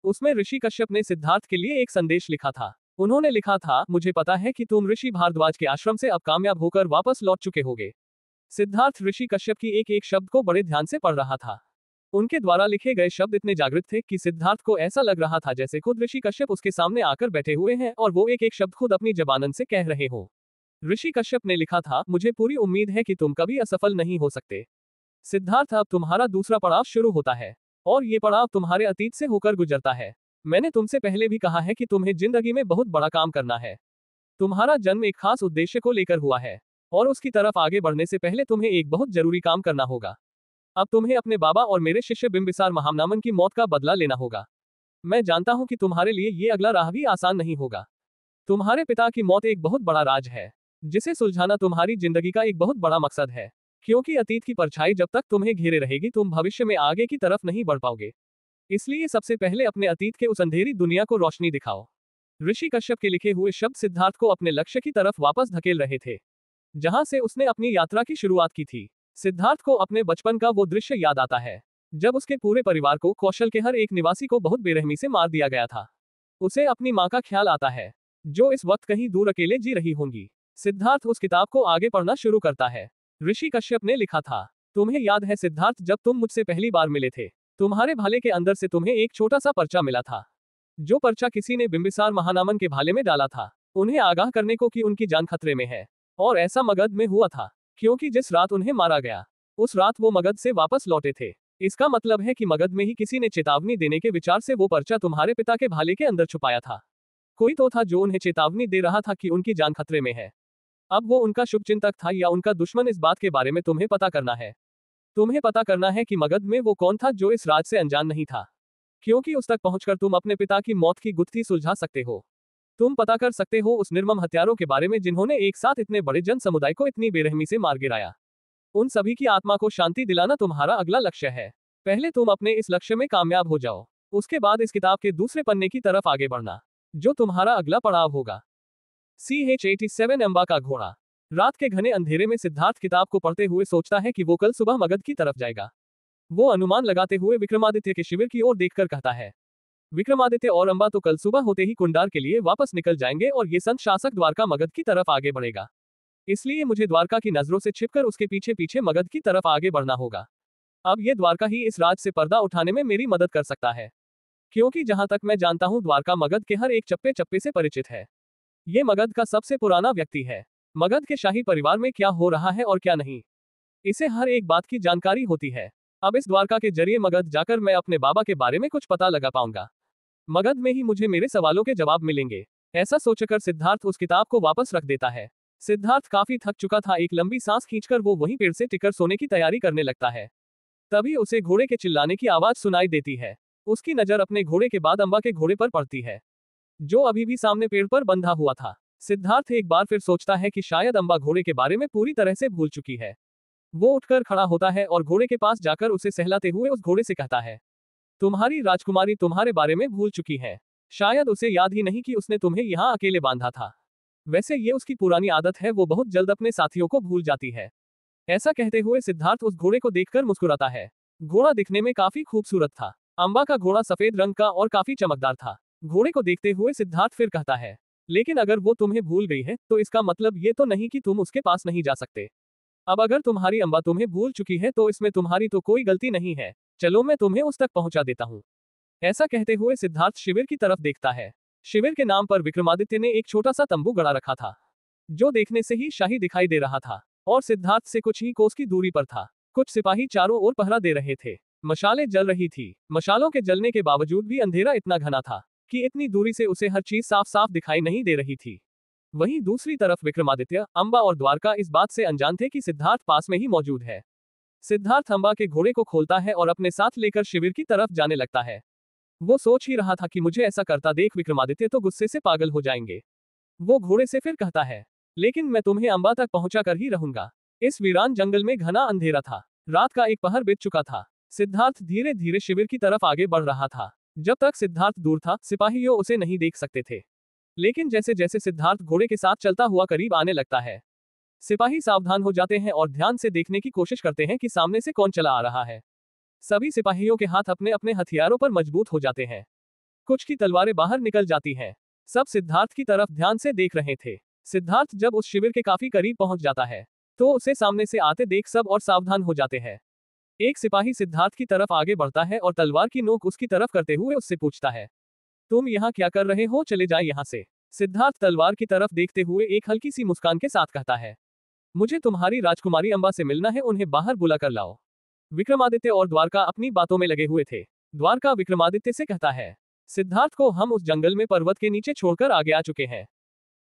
उसमें ऋषि कश्यप ने सिद्धार्थ के लिए एक संदेश लिखा था। उन्होंने लिखा था, मुझे पता है कि तुम ऋषि भारद्वाज के आश्रम से अब कामयाब होकर वापस लौट चुके होगे। सिद्धार्थ ऋषि कश्यप की एक एक शब्द को बड़े ध्यान से पढ़ रहा था। उनके द्वारा लिखे गए शब्द इतने जागृत थे कि सिद्धार्थ को ऐसा लग रहा था जैसे खुद ऋषि कश्यप उसके सामने आकर बैठे हुए हैं और वो एक एक शब्द खुद अपनी जबानन से कह रहे हो। ऋषि कश्यप ने लिखा था, मुझे पूरी उम्मीद है कि तुम कभी असफल नहीं हो सकते। सिद्धार्थ, अब तुम्हारा दूसरा पड़ाव शुरू होता है और ये पड़ाव तुम्हारे अतीत से होकर गुजरता है। मैंने तुमसे पहले भी कहा है कि तुम्हें जिंदगी में बहुत बड़ा काम करना है। तुम्हारा जन्म एक खास उद्देश्य को लेकर हुआ है और उसकी तरफ आगे बढ़ने से पहले तुम्हें एक बहुत जरूरी काम करना होगा। अब तुम्हें अपने बाबा और मेरे शिष्य बिंबिसार महामनामन की मौत का बदला लेना होगा। मैं जानता हूं कि तुम्हारे लिए ये अगला राह भी आसान नहीं होगा। तुम्हारे पिता की मौत एक बहुत बड़ा राज है। जिसे सुलझाना तुम्हारी जिंदगी का एक बहुत बड़ा मकसद है। क्योंकि अतीत की परछाई जब तक तुम्हें घेरे रहेगी तुम भविष्य में आगे की तरफ नहीं बढ़ पाओगे। इसलिए सबसे पहले अपने अतीत के उस अंधेरी दुनिया को रोशनी दिखाओ। ऋषि कश्यप के लिखे हुए शब्द सिद्धार्थ को अपने लक्ष्य की तरफ वापस धकेल रहे थे, जहां से उसने अपनी यात्रा की शुरुआत की थी। सिद्धार्थ को अपने बचपन का वो दृश्य याद आता है जब उसके पूरे परिवार को, कौशल के हर एक निवासी को बहुत बेरहमी से मार दिया गया था। उसे अपनी माँ का ख्याल आता है, जो इस वक्त कहीं दूर अकेले जी रही होंगी। सिद्धार्थ उस किताब को आगे पढ़ना शुरू करता है। ऋषि कश्यप ने लिखा था, तुम्हें याद है सिद्धार्थ, जब तुम मुझसे पहली बार मिले थे, तुम्हारे भाले के अंदर से तुम्हें एक छोटा सा पर्चा मिला था। जो पर्चा किसी ने बिंबिसार महानामन के भाले में डाला था, उन्हें आगाह करने को कि उनकी जान खतरे में है। और ऐसा मगध में हुआ था, क्योंकि जिस रात उन्हें मारा गया, उस रात वो मगध से वापस लौटे थे। इसका मतलब है कि मगध में ही किसी ने चेतावनी देने के विचार से वो पर्चा तुम्हारे पिता के भाले के अंदर छुपाया था। कोई तो था जो उन्हें चेतावनी दे रहा था कि उनकी जान खतरे में है। अब वो उनका शुभचिंतक था या उनका दुश्मन, इस बात के बारे में तुम्हें पता करना है। तुम्हें पता करना है कि मगध में वो कौन था जो इस राज से अनजान नहीं था, क्योंकि उस तक पहुंचकर तुम अपने पिता की मौत की गुत्थी सुलझा सकते हो। तुम पता कर सकते हो उस निर्मम हत्यारों के बारे में जिन्होंने एक साथ इतने बड़े जन समुदाय को इतनी बेरहमी से मार गिराया। उन सभी की आत्मा को शांति दिलाना तुम्हारा अगला लक्ष्य है। पहले तुम अपने इस लक्ष्य में कामयाब हो जाओ, उसके बाद इस किताब के दूसरे पन्ने की तरफ आगे बढ़ना, जो तुम्हारा अगला पड़ाव होगा। CH-87 अम्बा का घोड़ा। रात के घने अंधेरे में सिद्धार्थ किताब को पढ़ते हुए सोचता है कि वो कल सुबह मगध की तरफ जाएगा। वो अनुमान लगाते हुए विक्रमादित्य के शिविर की ओर देखकर कहता है, विक्रमादित्य और अम्बा तो कल सुबह होते ही कुंडार के लिए वापस निकल जाएंगे और ये संत शासक द्वारका मगध की तरफ आगे बढ़ेगा। इसलिए मुझे द्वारका की नजरों से छिपकर उसके पीछे पीछे मगध की तरफ आगे बढ़ना होगा। अब ये द्वारका ही इस राज से पर्दा उठाने में मेरी मदद कर सकता है, क्योंकि जहां तक मैं जानता हूं द्वारका मगध के हर एक चप्पे चप्पे से परिचित है। ये मगध का सबसे पुराना व्यक्ति है। मगध के शाही परिवार में क्या हो रहा है और क्या नहीं, इसे हर एक बात की जानकारी होती है। अब इस द्वारका के जरिए मगध जाकर मैं अपने बाबा के बारे में कुछ पता लगा पाऊंगा। मगध में ही मुझे मेरे सवालों के जवाब मिलेंगे। ऐसा सोचकर सिद्धार्थ उस किताब को वापस रख देता है। सिद्धार्थ काफी थक चुका था। एक लंबी सांस खींचकर वो वहीं पेड़ से टिककर सोने की तैयारी करने लगता है। तभी उसे घोड़े के चिल्लाने की आवाज सुनाई देती है। उसकी नजर अपने घोड़े के बाद अम्बा के घोड़े पर पड़ती है, जो अभी भी सामने पेड़ पर बंधा हुआ था। सिद्धार्थ एक बार फिर सोचता है कि शायद अम्बा घोड़े के बारे में पूरी तरह से भूल चुकी है। वो उठकर खड़ा होता है और घोड़े के पास जाकर उसे सहलाते हुए उस घोड़े से कहता है, तुम्हारी राजकुमारी तुम्हारे बारे में भूल चुकी है। शायद उसे याद ही नहीं कि उसने तुम्हें यहाँ अकेले बांधा था। वैसे ये उसकी पुरानी आदत है, वो बहुत जल्द अपने साथियों को भूल जाती है। ऐसा कहते हुए सिद्धार्थ उस घोड़े को देखकर मुस्कुराता है। घोड़ा दिखने में काफी खूबसूरत था। अम्बा का घोड़ा सफेद रंग का और काफी चमकदार था। घोड़े को देखते हुए सिद्धार्थ फिर कहता है, लेकिन अगर वो तुम्हें भूल गई है तो इसका मतलब ये तो नहीं कि तुम उसके पास नहीं जा सकते। अब अगर तुम्हारी अम्बा तुम्हें भूल चुकी है तो इसमें तुम्हारी तो कोई गलती नहीं है। चलो मैं तुम्हें उस तक पहुंचा देता हूँ। ऐसा कहते हुए सिद्धार्थ शिविर की तरफ देखता है। शिविर के नाम पर विक्रमादित्य ने एक छोटा सा तंबू गड़ा रखा था, जो देखने से ही शाही दिखाई दे रहा था और सिद्धार्थ से कुछ ही कोस की दूरी पर था। कुछ सिपाही चारों ओर पहरा दे रहे थे। मशालें जल रही थी। मशालों के जलने के बावजूद भी अंधेरा इतना घना था कि इतनी दूरी से उसे हर चीज साफ साफ दिखाई नहीं दे रही थी। वहीं दूसरी तरफ विक्रमादित्य, अम्बा और द्वारका इस बात से अनजान थे कि सिद्धार्थ पास में ही मौजूद है। सिद्धार्थ अम्बा के घोड़े को खोलता है और अपने साथ लेकर शिविर की तरफ जाने लगता है। वो सोच ही रहा था कि मुझे ऐसा करता देख विक्रमादित्य तो गुस्से से पागल हो जाएंगे। वो घोड़े से फिर कहता है, लेकिन मैं तुम्हें अम्बा तक पहुंचा कर ही रहूंगा। इस वीरान जंगल में घना अंधेरा था। रात का एक पहर बीत चुका था। सिद्धार्थ धीरे धीरे शिविर की तरफ आगे बढ़ रहा था। जब तक सिद्धार्थ दूर था सिपाहियों उसे नहीं देख सकते थे, लेकिन जैसे जैसे सिद्धार्थ घोड़े के साथ चलता हुआ करीब आने लगता है, सिपाही सावधान हो जाते हैं और ध्यान से देखने की कोशिश करते हैं कि सामने से कौन चला आ रहा है। सभी सिपाहियों के हाथ अपने अपने हथियारों पर मजबूत हो जाते हैं। कुछ की तलवारें बाहर निकल जाती हैं। सब सिद्धार्थ की तरफ ध्यान से देख रहे थे। सिद्धार्थ जब उस शिविर के काफी करीब पहुंच जाता है तो उसे सामने से आते देख सब और सावधान हो जाते हैं। एक सिपाही सिद्धार्थ की तरफ आगे बढ़ता है और तलवार की नोक उसकी तरफ करते हुए उससे पूछता है, तुम यहाँ क्या कर रहे हो, चले जाए यहाँ से। सिद्धार्थ तलवार की तरफ देखते हुए एक हल्की सी मुस्कान के साथ कहता है, मुझे तुम्हारी राजकुमारी अम्बा से मिलना है, उन्हें बाहर बुला कर लाओ। विक्रमादित्य और द्वारका अपनी बातों में लगे हुए थे। द्वारका विक्रमादित्य से कहता है, सिद्धार्थ को हम उस जंगल में पर्वत के नीचे छोड़कर आगे आ चुके हैं,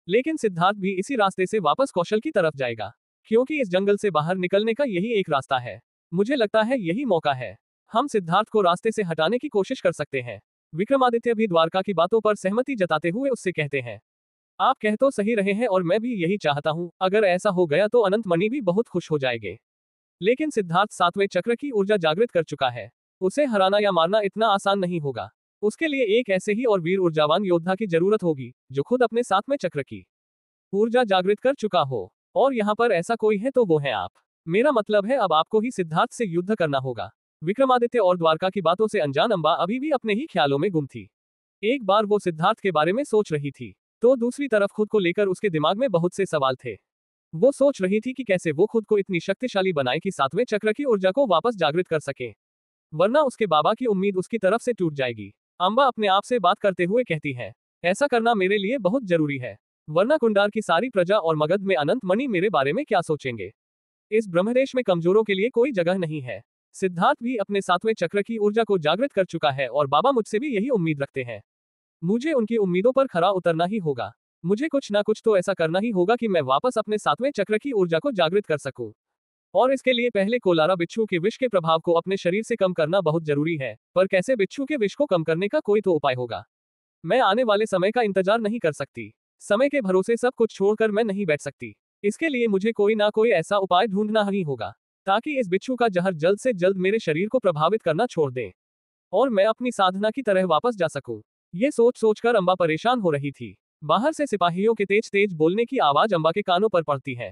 लेकिन सिद्धार्थ भी इसी रास्ते से वापस कौशल की तरफ जाएगा, क्योंकि इस जंगल से बाहर निकलने का यही एक रास्ता है। मुझे लगता है यही मौका है। हम सिद्धार्थ को रास्ते से हटाने की कोशिश कर सकते हैं। विक्रमादित्य भी द्वारका की बातों पर सहमति जताते हुए उससे कहते हैं, आप कह तो सही रहे हैं और मैं भी यही चाहता हूँ, अगर ऐसा हो गया तो अनंत मणि भी बहुत खुश हो जाएंगे। लेकिन सिद्धार्थ 7वें चक्र की ऊर्जा जागृत कर चुका है। उसे हराना या मारना इतना आसान नहीं होगा। उसके लिए एक ऐसे ही और वीर ऊर्जावान योद्धा की जरूरत होगी, जो खुद अपने 7वें चक्र की ऊर्जा जागृत कर चुका हो। और यहाँ पर ऐसा कोई है तो वो है आप। मेरा मतलब है अब आपको ही सिद्धार्थ से युद्ध करना होगा। विक्रमादित्य और द्वारका की बातों से अनजान अंबा अभी भी अपने ही ख्यालों में गुम थी। एक बार वो सिद्धार्थ के बारे में सोच रही थी, तो दूसरी तरफ खुद को लेकर उसके दिमाग में बहुत से सवाल थे। वो सोच रही थी कि कैसे वो खुद को इतनी शक्तिशाली बनाए कि 7वें चक्र की ऊर्जा को वापस जागृत कर सके, वरना उसके बाबा की उम्मीद उसकी तरफ से टूट जाएगी। अंबा अपने आप से बात करते हुए कहती है, ऐसा करना मेरे लिए बहुत जरूरी है, वरना कुंडार की सारी प्रजा और मगध में अनंत मणि मेरे बारे में क्या सोचेंगे। इस ब्रह्मदेश में कमजोरों के लिए कोई जगह नहीं है। सिद्धार्थ भी अपने 7वें चक्र की ऊर्जा को जागृत कर चुका है और बाबा मुझसे भी यही उम्मीद रखते हैं। मुझे उनकी उम्मीदों पर खरा उतरना ही होगा। मुझे कुछ ना कुछ तो ऐसा करना ही होगा कि मैं वापस अपने 7वें चक्र की ऊर्जा को जागृत कर सकूं। और इसके लिए पहले कोलारा बिच्छू के विष के प्रभाव को अपने शरीर से कम करना बहुत जरूरी है। पर कैसे बिच्छू के विष को कम करने का कोई तो उपाय होगा। मैं आने वाले समय का इंतजार नहीं कर सकती। समय के भरोसे सब कुछ छोड़कर मैं नहीं बैठ सकती। इसके लिए मुझे कोई ना कोई ऐसा उपाय ढूंढना ही होगा, ताकि इस बिच्छू का जहर जल्द से जल्द मेरे शरीर को प्रभावित करना छोड़ दे और मैं अपनी साधना की तरह वापस जा सकूं। ये सोच सोचकर अंबा परेशान हो रही थी। बाहर से सिपाहियों के तेज तेज बोलने की आवाज अंबा के कानों पर पड़ती है।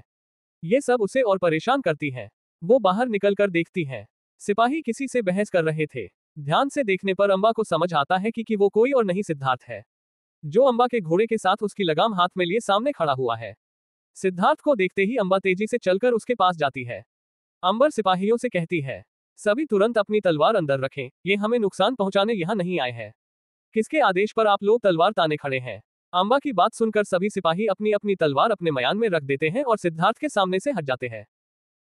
ये सब उसे और परेशान करती है। वो बाहर निकलकर देखती है, सिपाही किसी से बहस कर रहे थे। ध्यान से देखने पर अंबा को समझ आता है कि वो कोई और नहीं सिद्धार्थ है, जो अंबा के घोड़े के साथ उसकी लगाम हाथ में लिए सामने खड़ा हुआ है। सिद्धार्थ को देखते ही अंबा तेजी से चलकर उसके पास जाती है। अंबर सिपाहियों से कहती है, सभी तुरंत अपनी तलवार अंदर रखें, ये हमें नुकसान पहुंचाने यहाँ नहीं आए हैं। किसके आदेश पर आप लोग तलवार ताने खड़े हैं? अंबा की बात सुनकर सभी सिपाही अपनी अपनी तलवार अपने मयान में रख देते हैं और सिद्धार्थ के सामने से हट जाते हैं।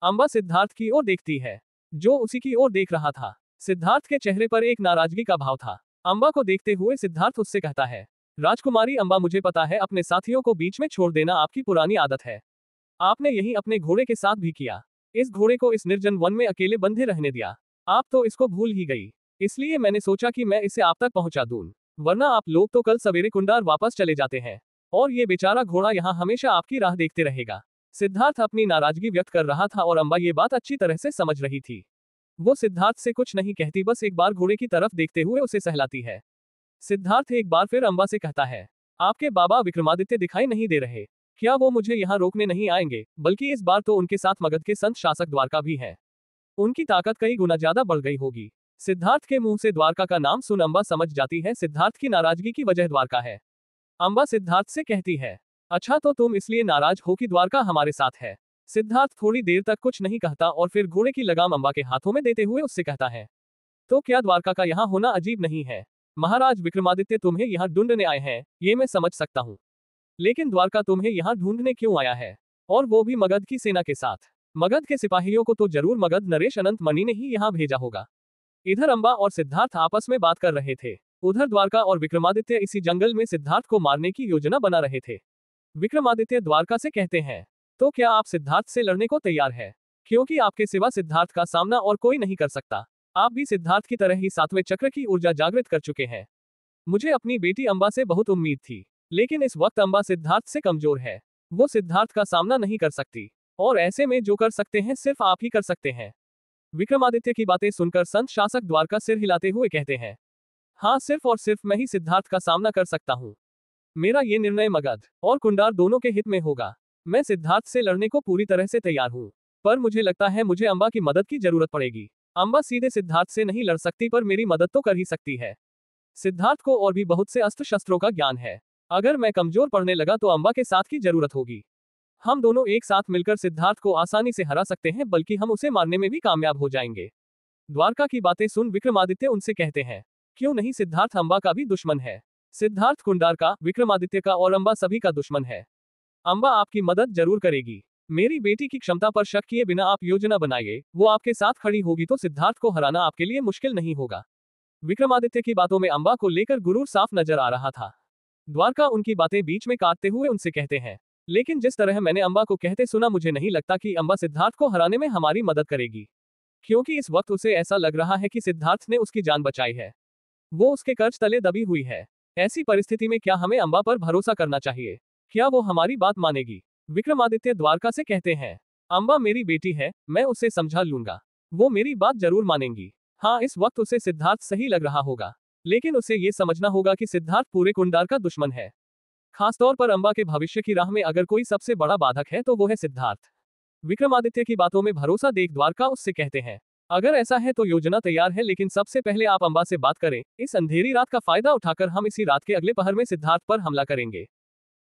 अंबा सिद्धार्थ की ओर देखती है, जो उसी की ओर देख रहा था। सिद्धार्थ के चेहरे पर एक नाराजगी का भाव था। अंबा को देखते हुए सिद्धार्थ उससे कहता है, राजकुमारी अंबा, मुझे पता है अपने साथियों को बीच में छोड़ देना आपकी पुरानी आदत है। आपने यही अपने घोड़े के साथ भी किया। इस घोड़े को इस निर्जन वन में अकेले बंधे रहने दिया। आप तो इसको भूल ही गई। इसलिए मैंने सोचा कि मैं इसे आप तक पहुंचा दूं, वरना आप लोग तो कल सवेरे कुंडार वापस चले जाते हैं और ये बेचारा घोड़ा यहाँ हमेशा आपकी राह देखते रहेगा। सिद्धार्थ अपनी नाराजगी व्यक्त कर रहा था और अंबा ये बात अच्छी तरह से समझ रही थी। वो सिद्धार्थ से कुछ नहीं कहती, बस एक बार घोड़े की तरफ देखते हुए उसे सहलाती है। सिद्धार्थ एक बार फिर अंबा से कहता है, आपके बाबा विक्रमादित्य दिखाई नहीं दे रहे, क्या वो मुझे यहाँ रोकने नहीं आएंगे? बल्कि इस बार तो उनके साथ मगध के संत शासक द्वारका भी है। उनकी ताकत कई गुना ज्यादा बढ़ गई होगी। सिद्धार्थ के मुंह से द्वारका का नाम सुन अंबा समझ जाती है सिद्धार्थ की नाराजगी की वजह द्वारका है। अंबा सिद्धार्थ से कहती है, अच्छा तो तुम इसलिए नाराज हो कि द्वारका हमारे साथ है? सिद्धार्थ थोड़ी देर तक कुछ नहीं कहता और फिर घोड़े की लगाम अंबा के हाथों में देते हुए उससे कहता है, तो क्या द्वारका का यहाँ होना अजीब नहीं है? महाराज विक्रमादित्य तुम्हें यहाँ ढूंढने आए हैं, ये मैं समझ सकता हूँ, लेकिन द्वारका तुम्हें यहाँ ढूंढने क्यों आया है, और वो भी मगध की सेना के साथ? मगध के सिपाहियों को तो जरूर मगध नरेश अनंत मणि ने ही यहाँ भेजा होगा। इधर अंबा और सिद्धार्थ आपस में बात कर रहे थे, उधर द्वारका और विक्रमादित्य इसी जंगल में सिद्धार्थ को मारने की योजना बना रहे थे। विक्रमादित्य द्वारका से कहते हैं, तो क्या आप सिद्धार्थ से लड़ने को तैयार है? क्योंकि आपके सिवा सिद्धार्थ का सामना और कोई नहीं कर सकता। आप भी सिद्धार्थ की तरह ही 7वें चक्र की ऊर्जा जागृत कर चुके हैं। मुझे अपनी बेटी अंबा से बहुत उम्मीद थी, लेकिन इस वक्त अंबा सिद्धार्थ से कमजोर है। वो सिद्धार्थ का सामना नहीं कर सकती, और ऐसे में जो कर सकते हैं सिर्फ आप ही कर सकते हैं। विक्रमादित्य की बातें सुनकर संत शासक द्वारका सिर हिलाते हुए कहते हैं, हाँ, सिर्फ और सिर्फ मैं ही सिद्धार्थ का सामना कर सकता हूँ। मेरा ये निर्णय मगध और कुंडार दोनों के हित में होगा। मैं सिद्धार्थ से लड़ने को पूरी तरह से तैयार हूँ, पर मुझे लगता है मुझे अंबा की मदद की जरूरत पड़ेगी। अंबा सीधे सिद्धार्थ से नहीं लड़ सकती, पर मेरी मदद तो कर ही सकती है। सिद्धार्थ को और भी बहुत से अस्त्र शस्त्रों का ज्ञान है। अगर मैं कमजोर पड़ने लगा तो अंबा के साथ की जरूरत होगी। हम दोनों एक साथ मिलकर सिद्धार्थ को आसानी से हरा सकते हैं, बल्कि हम उसे मारने में भी कामयाब हो जाएंगे। द्वारका की बातें सुन विक्रमादित्य उनसे कहते हैं, क्यों नहीं, सिद्धार्थ अंबा का भी दुश्मन है। सिद्धार्थ कुंडार का, विक्रमादित्य का और अंबा सभी का दुश्मन है। अंबा आपकी मदद जरूर करेगी। मेरी बेटी की क्षमता पर शक किए बिना आप योजना बनाइए, वो आपके साथ खड़ी होगी तो सिद्धार्थ को हराना आपके लिए मुश्किल नहीं होगा। विक्रमादित्य की बातों में अंबा को लेकर गुरूर साफ नजर आ रहा था। द्वारका उनकी बातें बीच में काटते हुए उनसे कहते हैं, लेकिन जिस तरह मैंने अंबा को कहते सुना, मुझे नहीं लगता कि अंबा सिद्धार्थ को हराने में हमारी मदद करेगी, क्योंकि इस वक्त उसे ऐसा लग रहा है कि सिद्धार्थ ने उसकी जान बचाई है। वो उसके कर्ज तले दबी हुई है। ऐसी परिस्थिति में क्या हमें अंबा पर भरोसा करना चाहिए? क्या वो हमारी बात मानेगी? विक्रमादित्य द्वारका से कहते हैं, अम्बा मेरी बेटी है, मैं उसे समझा लूंगा। वो मेरी बात जरूर मानेंगी। हाँ, इस वक्त उसे सिद्धार्थ सही लग रहा होगा, लेकिन उसे ये समझना होगा कि सिद्धार्थ पूरे कुंडार का दुश्मन है। खासतौर पर अम्बा के भविष्य की राह में अगर कोई सबसे बड़ा बाधक है तो वो है सिद्धार्थ। विक्रमादित्य की बातों में भरोसा देख द्वारका उससे कहते हैं, अगर ऐसा है तो योजना तैयार है, लेकिन सबसे पहले आप अम्बा से बात करें। इस अंधेरी रात का फायदा उठाकर हम इसी रात के अगले पहर में सिद्धार्थ पर हमला करेंगे।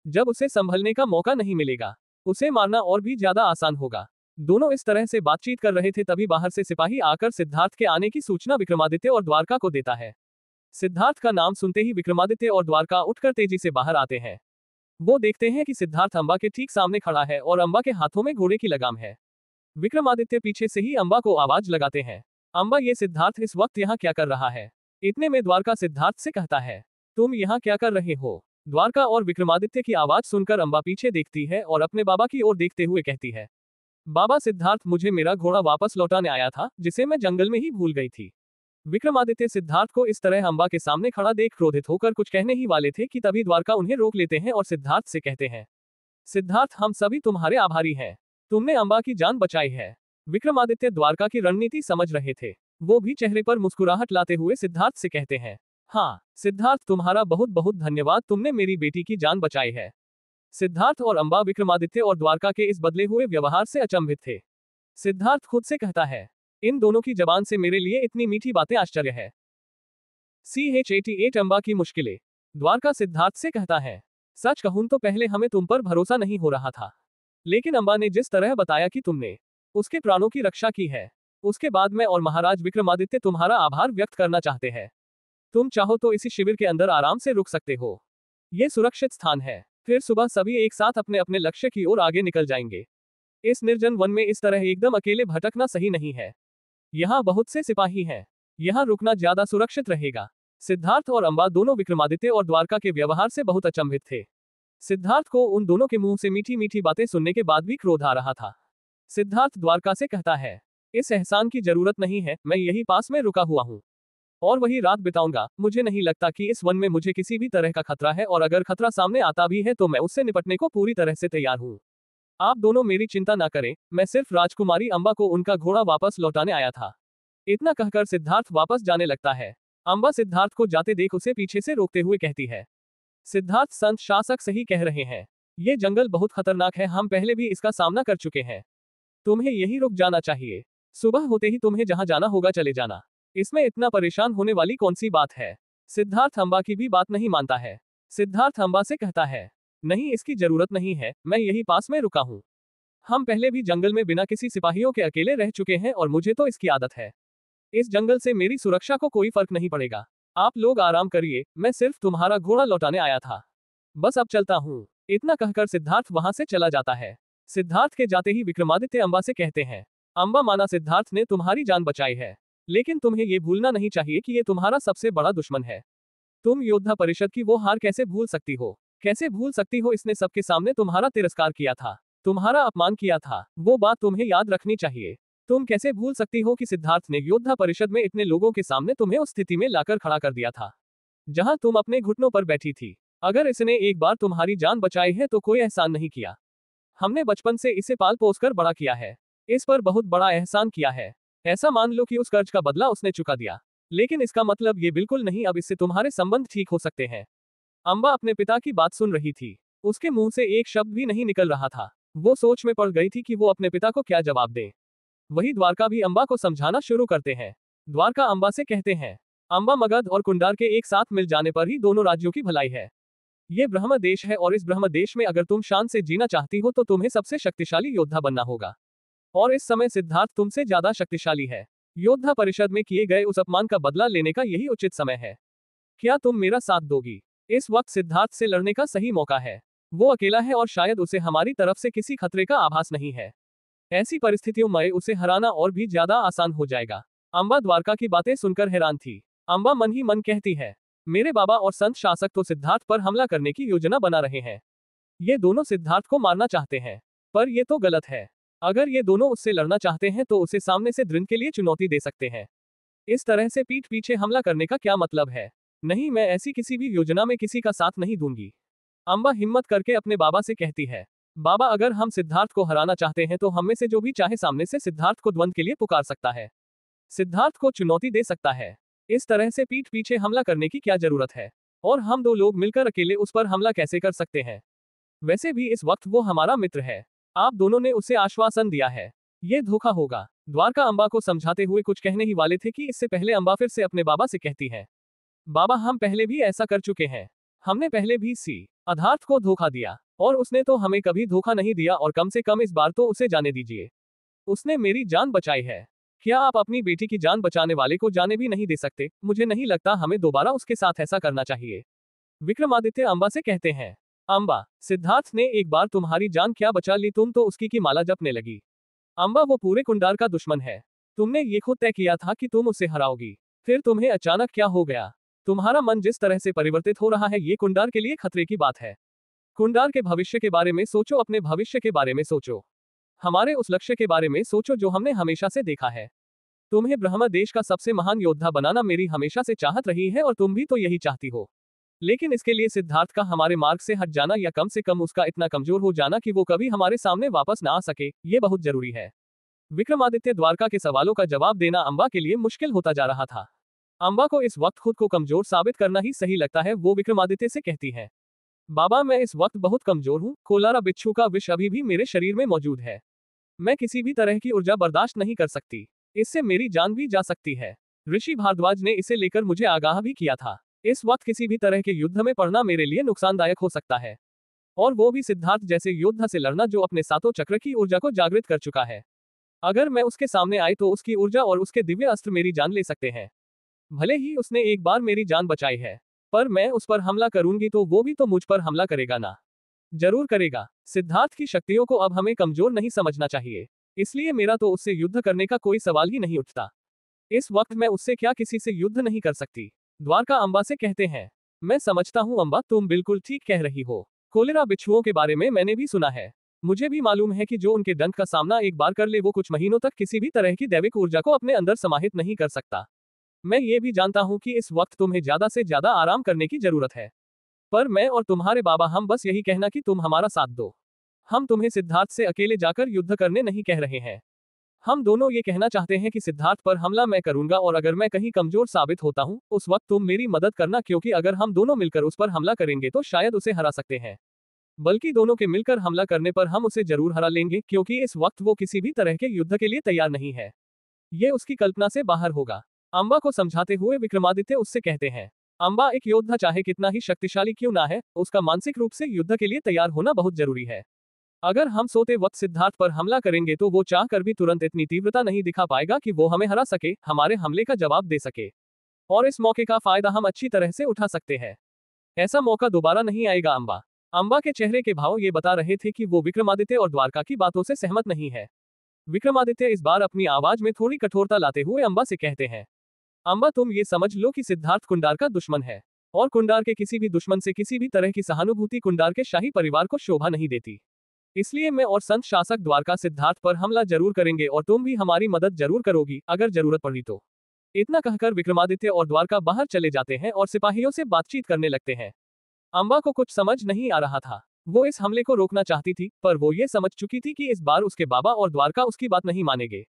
जब उसे संभलने का मौका नहीं मिलेगा, उसे मारना और भी ज्यादा आसान होगा। दोनों इस तरह से बातचीत कर रहे थे, तभी बाहर से सिपाही आकर सिद्धार्थ के आने की सूचना विक्रमादित्य और द्वारका को देता है। सिद्धार्थ का नाम सुनते ही विक्रमादित्य और द्वारका उठकर तेजी से बाहर आते हैं। वो देखते हैं कि सिद्धार्थ अम्बा के ठीक सामने खड़ा है और अम्बा के हाथों में घोड़े की लगाम है। विक्रमादित्य पीछे से ही अम्बा को आवाज लगाते हैं, अम्बा ये सिद्धार्थ इस वक्त यहाँ क्या कर रहा है? इतने में द्वारका सिद्धार्थ से कहता है, तुम यहाँ क्या कर रहे हो? द्वारका और विक्रमादित्य की आवाज सुनकर अम्बा पीछे देखती है और अपने बाबा की ओर देखते हुए कहती है, बाबा सिद्धार्थ, मुझे मेरा घोड़ा वापस लौटाने आया था, जिसे मैं जंगल में ही भूल गई थी। विक्रमादित्य सिद्धार्थ को इस तरह अम्बा के सामने खड़ा देख क्रोधित होकर कुछ कहने ही वाले थे कि तभी द्वारका उन्हें रोक लेते हैं और सिद्धार्थ से कहते हैं, सिद्धार्थ, हम सभी तुम्हारे आभारी हैं। तुमने अम्बा की जान बचाई है। विक्रमादित्य द्वारका की रणनीति समझ रहे थे। वो भी चेहरे पर मुस्कुराहट लाते हुए सिद्धार्थ से कहते हैं, हाँ सिद्धार्थ, तुम्हारा बहुत बहुत धन्यवाद, तुमने मेरी बेटी की जान बचाई है। सिद्धार्थ और अम्बा विक्रमादित्य और द्वारका के इस बदले हुए व्यवहार से अचंभित थे। सिद्धार्थ खुद से कहता है, इन दोनों की जबान से मेरे लिए इतनी मीठी बातें आश्चर्य है। CH-88 अम्बा की मुश्किलें। द्वारका सिद्धार्थ से कहता है, सच कहूं तो पहले हमें तुम पर भरोसा नहीं हो रहा था, लेकिन अम्बा ने जिस तरह बताया कि तुमने उसके प्राणों की रक्षा की है, उसके बाद मैं और महाराज विक्रमादित्य तुम्हारा आभार व्यक्त करना चाहते हैं। तुम चाहो तो इसी शिविर के अंदर आराम से रुक सकते हो। ये सुरक्षित स्थान है। फिर सुबह सभी एक साथ अपने अपने लक्ष्य की ओर आगे निकल जाएंगे। इस निर्जन वन में इस तरह एकदम अकेले भटकना सही नहीं है। यहाँ बहुत से सिपाही हैं। यहाँ रुकना ज्यादा सुरक्षित रहेगा। सिद्धार्थ और अम्बा दोनों विक्रमादित्य और द्वारका के व्यवहार से बहुत अचंभित थे। सिद्धार्थ को उन दोनों के मुंह से मीठी मीठी बातें सुनने के बाद भी क्रोध आ रहा था। सिद्धार्थ द्वारका से कहता है, इस एहसान की जरूरत नहीं है, मैं यही पास में रुका हुआ हूँ और वही रात बिताऊंगा। मुझे नहीं लगता कि इस वन में मुझे किसी भी तरह का खतरा है, और अगर खतरा सामने आता भी है तो मैं उससे निपटने को पूरी तरह से तैयार हूँ। आप दोनों मेरी चिंता ना करें, मैं सिर्फ राजकुमारी अम्बा को उनका घोड़ा वापस लौटाने आया था। इतना कहकर सिद्धार्थ वापस जाने लगता है। अम्बा सिद्धार्थ को जाते देख उसे पीछे से रोकते हुए कहती है, सिद्धार्थ, संत शासक सही कह रहे हैं। ये जंगल बहुत खतरनाक है, हम पहले भी इसका सामना कर चुके हैं। तुम्हें यही रुक जाना चाहिए। सुबह होते ही तुम्हें जहां जाना होगा चले जाना। इसमें इतना परेशान होने वाली कौन सी बात है? सिद्धार्थ अम्बा की भी बात नहीं मानता है। सिद्धार्थ अम्बा से कहता है, नहीं, इसकी जरूरत नहीं है, मैं यही पास में रुका हूँ। हम पहले भी जंगल में बिना किसी सिपाहियों के अकेले रह चुके हैं और मुझे तो इसकी आदत है। इस जंगल से मेरी सुरक्षा को कोई फर्क नहीं पड़ेगा। आप लोग आराम करिए, मैं सिर्फ तुम्हारा घोड़ा लौटाने आया था। बस अब चलता हूँ। इतना कहकर सिद्धार्थ वहां से चला जाता है। सिद्धार्थ के जाते ही विक्रमादित्य अम्बा से कहते हैं, अम्बा, माना सिद्धार्थ ने तुम्हारी जान बचाई है, लेकिन तुम्हें ये भूलना नहीं चाहिए कि ये तुम्हारा सबसे बड़ा दुश्मन है। तुम योद्धा परिषद की वो हार कैसे भूल सकती हो? कैसे भूल सकती हो? इसने सबके सामने तुम्हारा तिरस्कार किया था, तुम्हारा अपमान किया था। वो बात तुम्हें याद रखनी चाहिए। तुम कैसे भूल सकती हो कि सिद्धार्थ ने योद्धा परिषद में इतने लोगों के सामने तुम्हें उस स्थिति में लाकर खड़ा कर दिया था जहां तुम अपने घुटनों पर बैठी थी। अगर इसने एक बार तुम्हारी जान बचाई है तो कोई एहसान नहीं किया। हमने बचपन से इसे पाल पोस कर बड़ा किया है, इस पर बहुत बड़ा एहसान किया है। ऐसा मान लो कि उस कर्ज का बदला उसने चुका दिया, लेकिन इसका मतलब ये बिल्कुल नहीं अब इससे तुम्हारे संबंध ठीक हो सकते हैं। अम्बा अपने पिता की बात सुन रही थी। उसके मुंह से एक शब्द भी नहीं निकल रहा था। वो सोच में पड़ गई थी कि वो अपने पिता को क्या जवाब दे। वही द्वारका भी अम्बा को समझाना शुरू करते हैं। द्वारका अम्बा से कहते हैं, अम्बा, मगध और कुंडार के एक साथ मिल जाने पर ही दोनों राज्यों की भलाई है। ये ब्रह्म देश है और इस ब्रह्म देश में अगर तुम शान से जीना चाहती हो तो तुम्हें सबसे शक्तिशाली योद्धा बनना होगा, और इस समय सिद्धार्थ तुमसे ज्यादा शक्तिशाली है। योद्धा परिषद में किए गए उस अपमान का बदला लेने का यही उचित समय है। क्या तुम मेरा साथ दोगी? इस वक्त सिद्धार्थ से लड़ने का सही मौका है। वो अकेला है और शायद उसे हमारी तरफ से किसी खतरे का आभास नहीं है। ऐसी परिस्थितियों में उसे हराना और भी ज्यादा आसान हो जाएगा। अम्बा द्वारका की बातें सुनकर हैरान थी। अम्बा मन ही मन कहती है, मेरे बाबा और संत शासक तो सिद्धार्थ पर हमला करने की योजना बना रहे हैं। ये दोनों सिद्धार्थ को मारना चाहते हैं, पर ये तो गलत है। अगर ये दोनों उससे लड़ना चाहते हैं तो उसे सामने से दृढ़ के लिए चुनौती दे सकते हैं। इस तरह से पीठ पीछे हमला करने का क्या मतलब है? नहीं, मैं ऐसी किसी भी योजना में किसी का साथ नहीं दूंगी। अम्बा हिम्मत करके अपने बाबा से कहती है, बाबा अगर हम सिद्धार्थ को हराना चाहते हैं तो हम में से जो भी चाहे सामने से सिद्धार्थ को द्वंद्व के लिए पुकार सकता है, सिद्धार्थ को चुनौती दे सकता है। इस तरह से पीठ पीछे हमला करने की क्या जरूरत है, और हम दो लोग मिलकर अकेले उस पर हमला कैसे कर सकते हैं। वैसे भी इस वक्त वो हमारा मित्र है, आप दोनों ने उसे आश्वासन दिया है, ये धोखा होगा। द्वारका अम्बा को समझाते हुए कुछ कहने ही वाले थे कि इससे पहले अम्बा फिर से अपने बाबा से कहती है, बाबा हम पहले भी ऐसा कर चुके हैं, हमने पहले भी सिद्धार्थ को धोखा दिया और उसने तो हमें कभी धोखा नहीं दिया, और कम से कम इस बार तो उसे जाने दीजिए, उसने मेरी जान बचाई है। क्या आप अपनी बेटी की जान बचाने वाले को जाने भी नहीं दे सकते? मुझे नहीं लगता हमें दोबारा उसके साथ ऐसा करना चाहिए। विक्रमादित्य अम्बा से कहते हैं, अम्बा सिद्धार्थ ने एक बार तुम्हारी जान क्या बचा ली, तुम तो उसकी की माला जपने लगी। अम्बा वो पूरे कुंडार का दुश्मन है, तुमने ये खुद तय किया था कि तुम उसे हराओगी, फिर तुम्हें अचानक क्या हो गया? तुम्हारा मन जिस तरह से परिवर्तित हो रहा है ये कुंडार के लिए खतरे की बात है। कुंडार के भविष्य के बारे में सोचो, अपने भविष्य के बारे में सोचो, हमारे उस लक्ष्य के बारे में सोचो जो हमने हमेशा से देखा है। तुम्हें ब्रह्म देश का सबसे महान योद्धा बनाना मेरी हमेशा से चाहत रही है और तुम भी तो यही चाहती हो, लेकिन इसके लिए सिद्धार्थ का हमारे मार्ग से हट जाना या कम से कम उसका इतना कमजोर हो जाना कि वो कभी हमारे सामने वापस ना आ सके, ये बहुत जरूरी है। विक्रमादित्य द्वारका के सवालों का जवाब देना अम्बा के लिए मुश्किल होता जा रहा था। अम्बा को इस वक्त खुद को कमजोर साबित करना ही सही लगता है। वो विक्रमादित्य से कहती है, बाबा मैं इस वक्त बहुत कमजोर हूँ, कोलारा बिच्छू का विष अभी भी मेरे शरीर में मौजूद है, मैं किसी भी तरह की ऊर्जा बर्दाश्त नहीं कर सकती, इससे मेरी जान भी जा सकती है। ऋषि भारद्वाज ने इसे लेकर मुझे आगाह भी किया था। इस वक्त किसी भी तरह के युद्ध में पड़ना मेरे लिए नुकसानदायक हो सकता है, और वो भी सिद्धार्थ जैसे योद्धा से लड़ना जो अपने सातों चक्र की ऊर्जा को जागृत कर चुका है। अगर मैं उसके सामने आई तो उसकी ऊर्जा और उसके दिव्य अस्त्र मेरी जान ले सकते हैं। भले ही उसने एक बार मेरी जान बचाई है, पर मैं उस पर हमला करूंगी तो वो भी तो मुझ पर हमला करेगा ना? जरूर करेगा। सिद्धार्थ की शक्तियों को अब हमें कमजोर नहीं समझना चाहिए, इसलिए मेरा तो उससे युद्ध करने का कोई सवाल ही नहीं उठता। इस वक्त मैं उससे क्या किसी से युद्ध नहीं कर सकती। द्वारका अम्बा से कहते हैं, मैं समझता हूँ अम्बा, तुम बिल्कुल ठीक कह रही हो। कोलेरा बिच्छुओं के बारे में मैंने भी सुना है। मुझे भी मालूम है कि जो उनके डंक का सामना एक बार कर ले वो कुछ महीनों तक किसी भी तरह की दैविक ऊर्जा को अपने अंदर समाहित नहीं कर सकता। मैं ये भी जानता हूँ कि इस वक्त तुम्हें ज्यादा से ज्यादा आराम करने की जरूरत है, पर मैं और तुम्हारे बाबा हम बस यही कहना कि तुम हमारा साथ दो। हम तुम्हें सिद्धार्थ से अकेले जाकर युद्ध करने नहीं कह रहे हैं, हम दोनों ये कहना चाहते हैं कि सिद्धार्थ पर हमला मैं करूंगा, और अगर मैं कहीं कमजोर साबित होता हूँ उस वक्त तुम मेरी मदद करना, क्योंकि अगर हम दोनों मिलकर उस पर हमला करेंगे तो शायद उसे हरा सकते हैं, बल्कि दोनों के मिलकर हमला करने पर हम उसे जरूर हरा लेंगे, क्योंकि इस वक्त वो किसी भी तरह के युद्ध के लिए तैयार नहीं है। ये उसकी कल्पना से बाहर होगा। अम्बा को समझाते हुए विक्रमादित्य उससे कहते हैं, अम्बा एक योद्धा चाहे कितना ही शक्तिशाली क्यों ना है, उसका मानसिक रूप से युद्ध के लिए तैयार होना बहुत जरूरी है। अगर हम सोते वक्त सिद्धार्थ पर हमला करेंगे तो वो चाह कर भी तुरंत इतनी तीव्रता नहीं दिखा पाएगा कि वो हमें हरा सके, हमारे हमले का जवाब दे सके, और इस मौके का फायदा हम अच्छी तरह से उठा सकते हैं। ऐसा मौका दोबारा नहीं आएगा अम्बा। अम्बा के चेहरे के भाव ये बता रहे थे कि वो विक्रमादित्य और द्वारका की बातों से सहमत नहीं है। विक्रमादित्य इस बार अपनी आवाज में थोड़ी कठोरता लाते हुए अम्बा से कहते हैं, अम्बा तुम ये समझ लो कि सिद्धार्थ कुंडार का दुश्मन है, और कुंडार के किसी भी दुश्मन से किसी भी तरह की सहानुभूति कुंडार के शाही परिवार को शोभा नहीं देती। इसलिए मैं और संत शासक द्वारका सिद्धार्थ पर हमला जरूर करेंगे, और तुम भी हमारी मदद जरूर करोगी अगर जरूरत पड़ी तो। इतना कहकर विक्रमादित्य और द्वारका बाहर चले जाते हैं और सिपाहियों से बातचीत करने लगते हैं। अम्बा को कुछ समझ नहीं आ रहा था। वो इस हमले को रोकना चाहती थी, पर वो ये समझ चुकी थी कि इस बार उसके बाबा और द्वारका उसकी बात नहीं मानेंगे।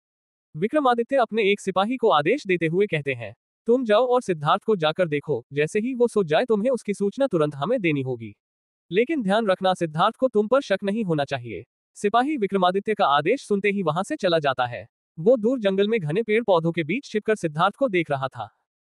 विक्रमादित्य अपने एक सिपाही को आदेश देते हुए कहते हैं, तुम जाओ और सिद्धार्थ को जाकर देखो, जैसे ही वो सो जाए तुम्हें उसकी सूचना तुरंत हमें देनी होगी, लेकिन ध्यान रखना सिद्धार्थ को तुम पर शक नहीं होना चाहिए। सिपाही विक्रमादित्य का आदेश सुनते ही वहां से चला जाता है। वो दूर जंगल में घने पेड़ पौधों के बीच छिपकर सिद्धार्थ को देख रहा था,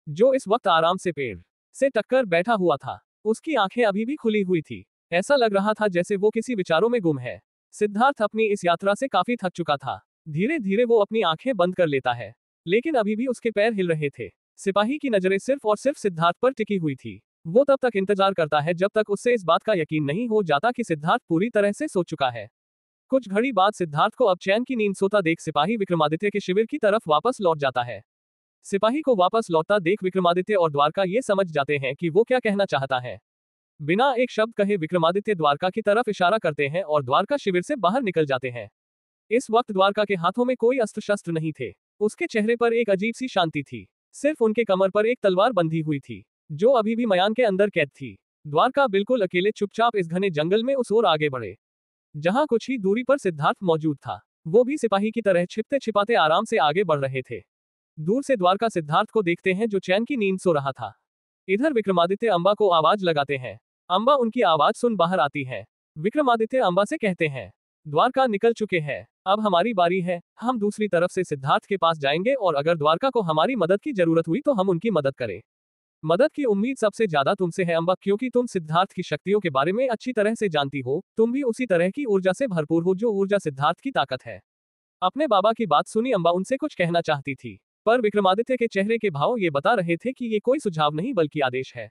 जो इस वक्त आराम से पेड़ से टक्कर बैठा हुआ था। उसकी आंखें अभी भी खुली हुई थी, ऐसा लग रहा था जैसे वो किसी विचारों में गुम है। सिद्धार्थ अपनी इस यात्रा से काफी थक चुका था। धीरे धीरे वो अपनी आंखें बंद कर लेता है, लेकिन अभी भी उसके पैर हिल रहे थे। सिपाही की नजरें सिर्फ और सिर्फ सिद्धार्थ पर टिकी हुई थी। वो तब तक इंतजार करता है जब तक उससे इस बात का यकीन नहीं हो जाता कि सिद्धार्थ पूरी तरह से सो चुका है। कुछ घड़ी बाद सिद्धार्थ को अब चैन की नींद सोता देख सिपाही विक्रमादित्य के शिविर की तरफ वापस लौट जाता है। सिपाही को वापस लौटता देख विक्रमादित्य और द्वारका ये समझ जाते हैं कि वो क्या कहना चाहता है। बिना एक शब्द कहे विक्रमादित्य द्वारका की तरफ इशारा करते हैं और द्वारका शिविर से बाहर निकल जाते हैं। इस वक्त द्वारका के हाथों में कोई अस्त्र शस्त्र नहीं थे। उसके चेहरे पर एक अजीब सी शांति थी। सिर्फ उनके कमर पर एक तलवार बंधी हुई थी, जो अभी भी मयान के अंदर कैद थी। द्वारका बिल्कुल अकेले चुपचाप इस घने जंगल में उस ओर आगे बढ़े, जहां कुछ ही दूरी पर सिद्धार्थ मौजूद था। वो भी सिपाही की तरह छिपते छिपाते आराम से आगे बढ़ रहे थे। दूर से द्वारका सिद्धार्थ को देखते हैं जो चैन की नींद सो रहा था। इधर विक्रमादित्य अंबा को आवाज लगाते हैं। अंबा उनकी आवाज सुन बाहर आती है। विक्रमादित्य अंबा से कहते हैं, द्वारका निकल चुके हैं, अब हमारी बारी है। हम दूसरी तरफ से सिद्धार्थ के पास जाएंगे और अगर द्वारका को हमारी मदद की जरूरत हुई तो हम उनकी मदद करें। मदद की उम्मीद सबसे ज्यादा तुमसे है अंबा, क्योंकि तुम सिद्धार्थ की शक्तियों के बारे में अच्छी तरह से जानती हो। तुम भी उसी तरह की ऊर्जा से भरपूर हो जो ऊर्जा सिद्धार्थ की ताकत है। अपने बाबा की बात सुनी अंबा उनसे कुछ कहना चाहती थी, पर विक्रमादित्य के चेहरे के भाव ये बता रहे थे कि ये कोई सुझाव नहीं बल्कि आदेश है।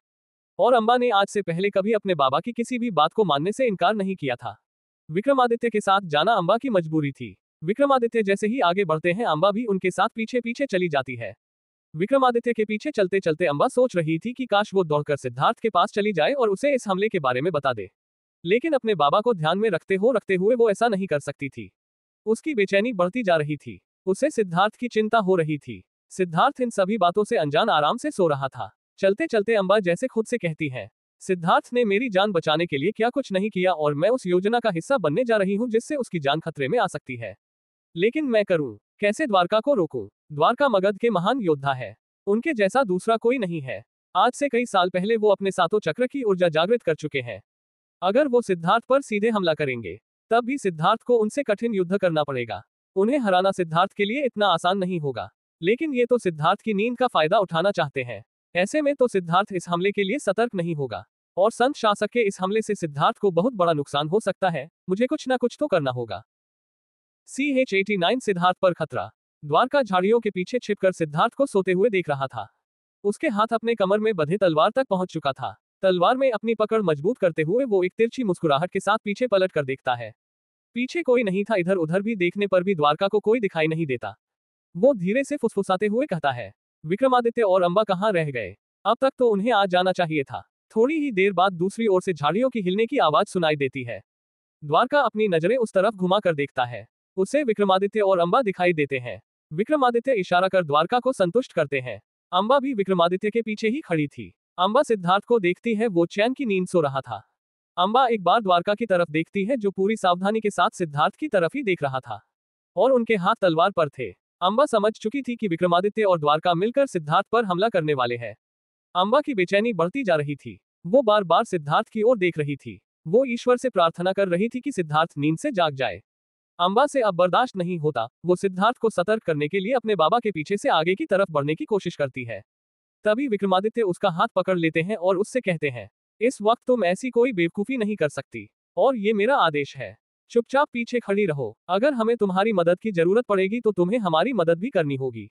और अंबा ने आज से पहले कभी अपने बाबा की किसी भी बात को मानने से इनकार नहीं किया था। विक्रमादित्य के साथ जाना अंबा की मजबूरी थी। विक्रमादित्य जैसे ही आगे बढ़ते हैं अंबा भी उनके साथ पीछे पीछे चली जाती है। विक्रमादित्य के पीछे चलते चलते अंबा सोच रही थी कि काश वो दौड़कर सिद्धार्थ के पास चली जाए और उसे इस हमले के बारे में बता दे, लेकिन अपने बाबा को ध्यान में रखते हुए वो ऐसा नहीं कर सकती थी। उसकी बेचैनी बढ़ती जा रही थी। उसे सिद्धार्थ की चिंता हो रही थी। सिद्धार्थ इन सभी बातों से अनजान आराम से सो रहा था। चलते चलते अंबा जैसे खुद से कहती है, सिद्धार्थ ने मेरी जान बचाने के लिए क्या कुछ नहीं किया और मैं उस योजना का हिस्सा बनने जा रही हूँ जिससे उसकी जान खतरे में आ सकती है। लेकिन मैं करूँ कैसे? द्वारका को रोकूं? द्वारका मगध के महान योद्धा है। उनके जैसा दूसरा कोई नहीं है। आज से कई साल पहले वो अपने सातों चक्र की ऊर्जा जागृत कर चुके हैं। अगर वो सिद्धार्थ पर सीधे हमला करेंगे तब भी सिद्धार्थ को उनसे कठिन युद्ध करना पड़ेगा। उन्हें हराना सिद्धार्थ के लिए इतना आसान नहीं होगा। लेकिन ये तो सिद्धार्थ की नींद का फायदा उठाना चाहते हैं। ऐसे में तो सिद्धार्थ इस हमले के लिए सतर्क नहीं होगा और संत शासक के इस हमले से सिद्धार्थ को बहुत बड़ा नुकसान हो सकता है। मुझे कुछ ना कुछ तो करना होगा। CH-89 सिद्धार्थ पर खतरा। द्वारका झाड़ियों के पीछे छिपकर सिद्धार्थ को सोते हुए देख रहा था। उसके हाथ अपने कमर में बंधे तलवार तक पहुंच चुका था। तलवार में अपनी पकड़ मजबूत करते हुए वो एक तिरछी मुस्कुराहट के साथ पीछे पलट कर देखता है। पीछे कोई नहीं था। इधर उधर भी देखने पर भी द्वारका को कोई दिखाई नहीं देता। वो धीरे से फुसफुसाते हुए कहता है, विक्रमादित्य और अंबा कहाँ रह गए? अब तक तो उन्हें आ जाना चाहिए था। थोड़ी ही देर बाद दूसरी ओर से झाड़ियों की हिलने की आवाज सुनाई देती है। द्वारका अपनी नजरें उस तरफ घुमा कर देखता है। उसे विक्रमादित्य और अंबा दिखाई देते हैं। विक्रमादित्य इशारा कर द्वारका को संतुष्ट करते हैं। अंबा भी विक्रमादित्य के पीछे ही खड़ी थी। अंबा सिद्धार्थ को देखती है, वो चैन की नींद सो रहा था। अंबा एक बार द्वारका की तरफ देखती है जो पूरी सावधानी के साथ सिद्धार्थ की तरफ ही देख रहा था और उनके हाथ तलवार पर थे। अंबा समझ चुकी थी कि विक्रमादित्य और द्वारका मिलकर सिद्धार्थ पर हमला करने वाले हैं। अंबा की बेचैनी बढ़ती जा रही थी। वो बार बार सिद्धार्थ की ओर देख रही थी। वो ईश्वर से प्रार्थना कर रही थी कि सिद्धार्थ नींद से जाग जाए। अंबा से अब बर्दाश्त नहीं होता। वो सिद्धार्थ को सतर्क करने के लिए अपने बाबा के पीछे से आगे की तरफ बढ़ने की कोशिश करती है। तभी विक्रमादित्य उसका हाथ पकड़ लेते हैं और उससे कहते हैं, इस वक्त तुम ऐसी कोई बेवकूफी नहीं कर सकती और ये मेरा आदेश है। चुपचाप पीछे खड़ी रहो। अगर हमें तुम्हारी मदद की जरूरत पड़ेगी तो तुम्हें हमारी मदद भी करनी होगी।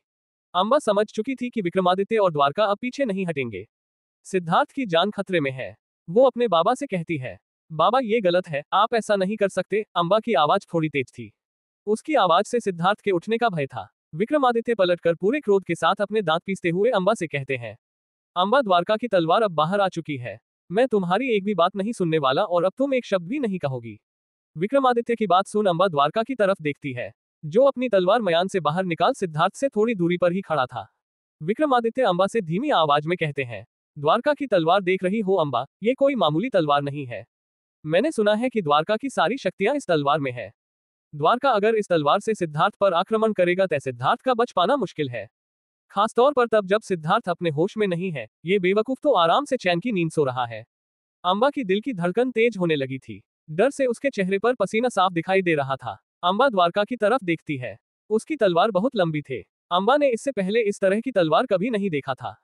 अंबा समझ चुकी थी कि विक्रमादित्य और द्वारका अब पीछे नहीं हटेंगे। सिद्धार्थ की जान खतरे में है। वो अपने बाबा से कहती है, बाबा ये गलत है, आप ऐसा नहीं कर सकते। अंबा की आवाज थोड़ी तेज थी। उसकी आवाज से सिद्धार्थ के उठने का भय था। विक्रमादित्य पलटकर पूरे क्रोध के साथ अपने दांत पीसते हुए अंबा से कहते हैं, अंबा द्वारका की तलवार अब बाहर आ चुकी है। मैं तुम्हारी एक भी बात नहीं सुनने वाला और अब तुम एक शब्द भी नहीं कहोगी। विक्रमादित्य की बात सुन अंबा द्वारका की तरफ देखती है जो अपनी तलवार मयान से बाहर निकाल सिद्धार्थ से थोड़ी दूरी पर ही खड़ा था। विक्रमादित्य अंबा से धीमी आवाज में कहते हैं, द्वारका की तलवार देख रही हो अंबा, ये कोई मामूली तलवार नहीं है। मैंने सुना है कि द्वारका की सारी शक्तियां इस तलवार में है। द्वारका अगर इस तलवार से सिद्धार्थ पर आक्रमण करेगा तो सिद्धार्थ का बच पाना मुश्किल है, खासतौर पर तब जब सिद्धार्थ अपने होश में नहीं है। ये बेवकूफ तो आराम से चैन की नींद सो रहा है। अंबा की दिल की धड़कन तेज होने लगी थी। डर से उसके चेहरे पर पसीना साफ दिखाई दे रहा था। अंबा द्वारका की तरफ देखती है। उसकी तलवार बहुत लंबी थे। अंबा ने इससे पहले इस तरह की तलवार कभी नहीं देखा था।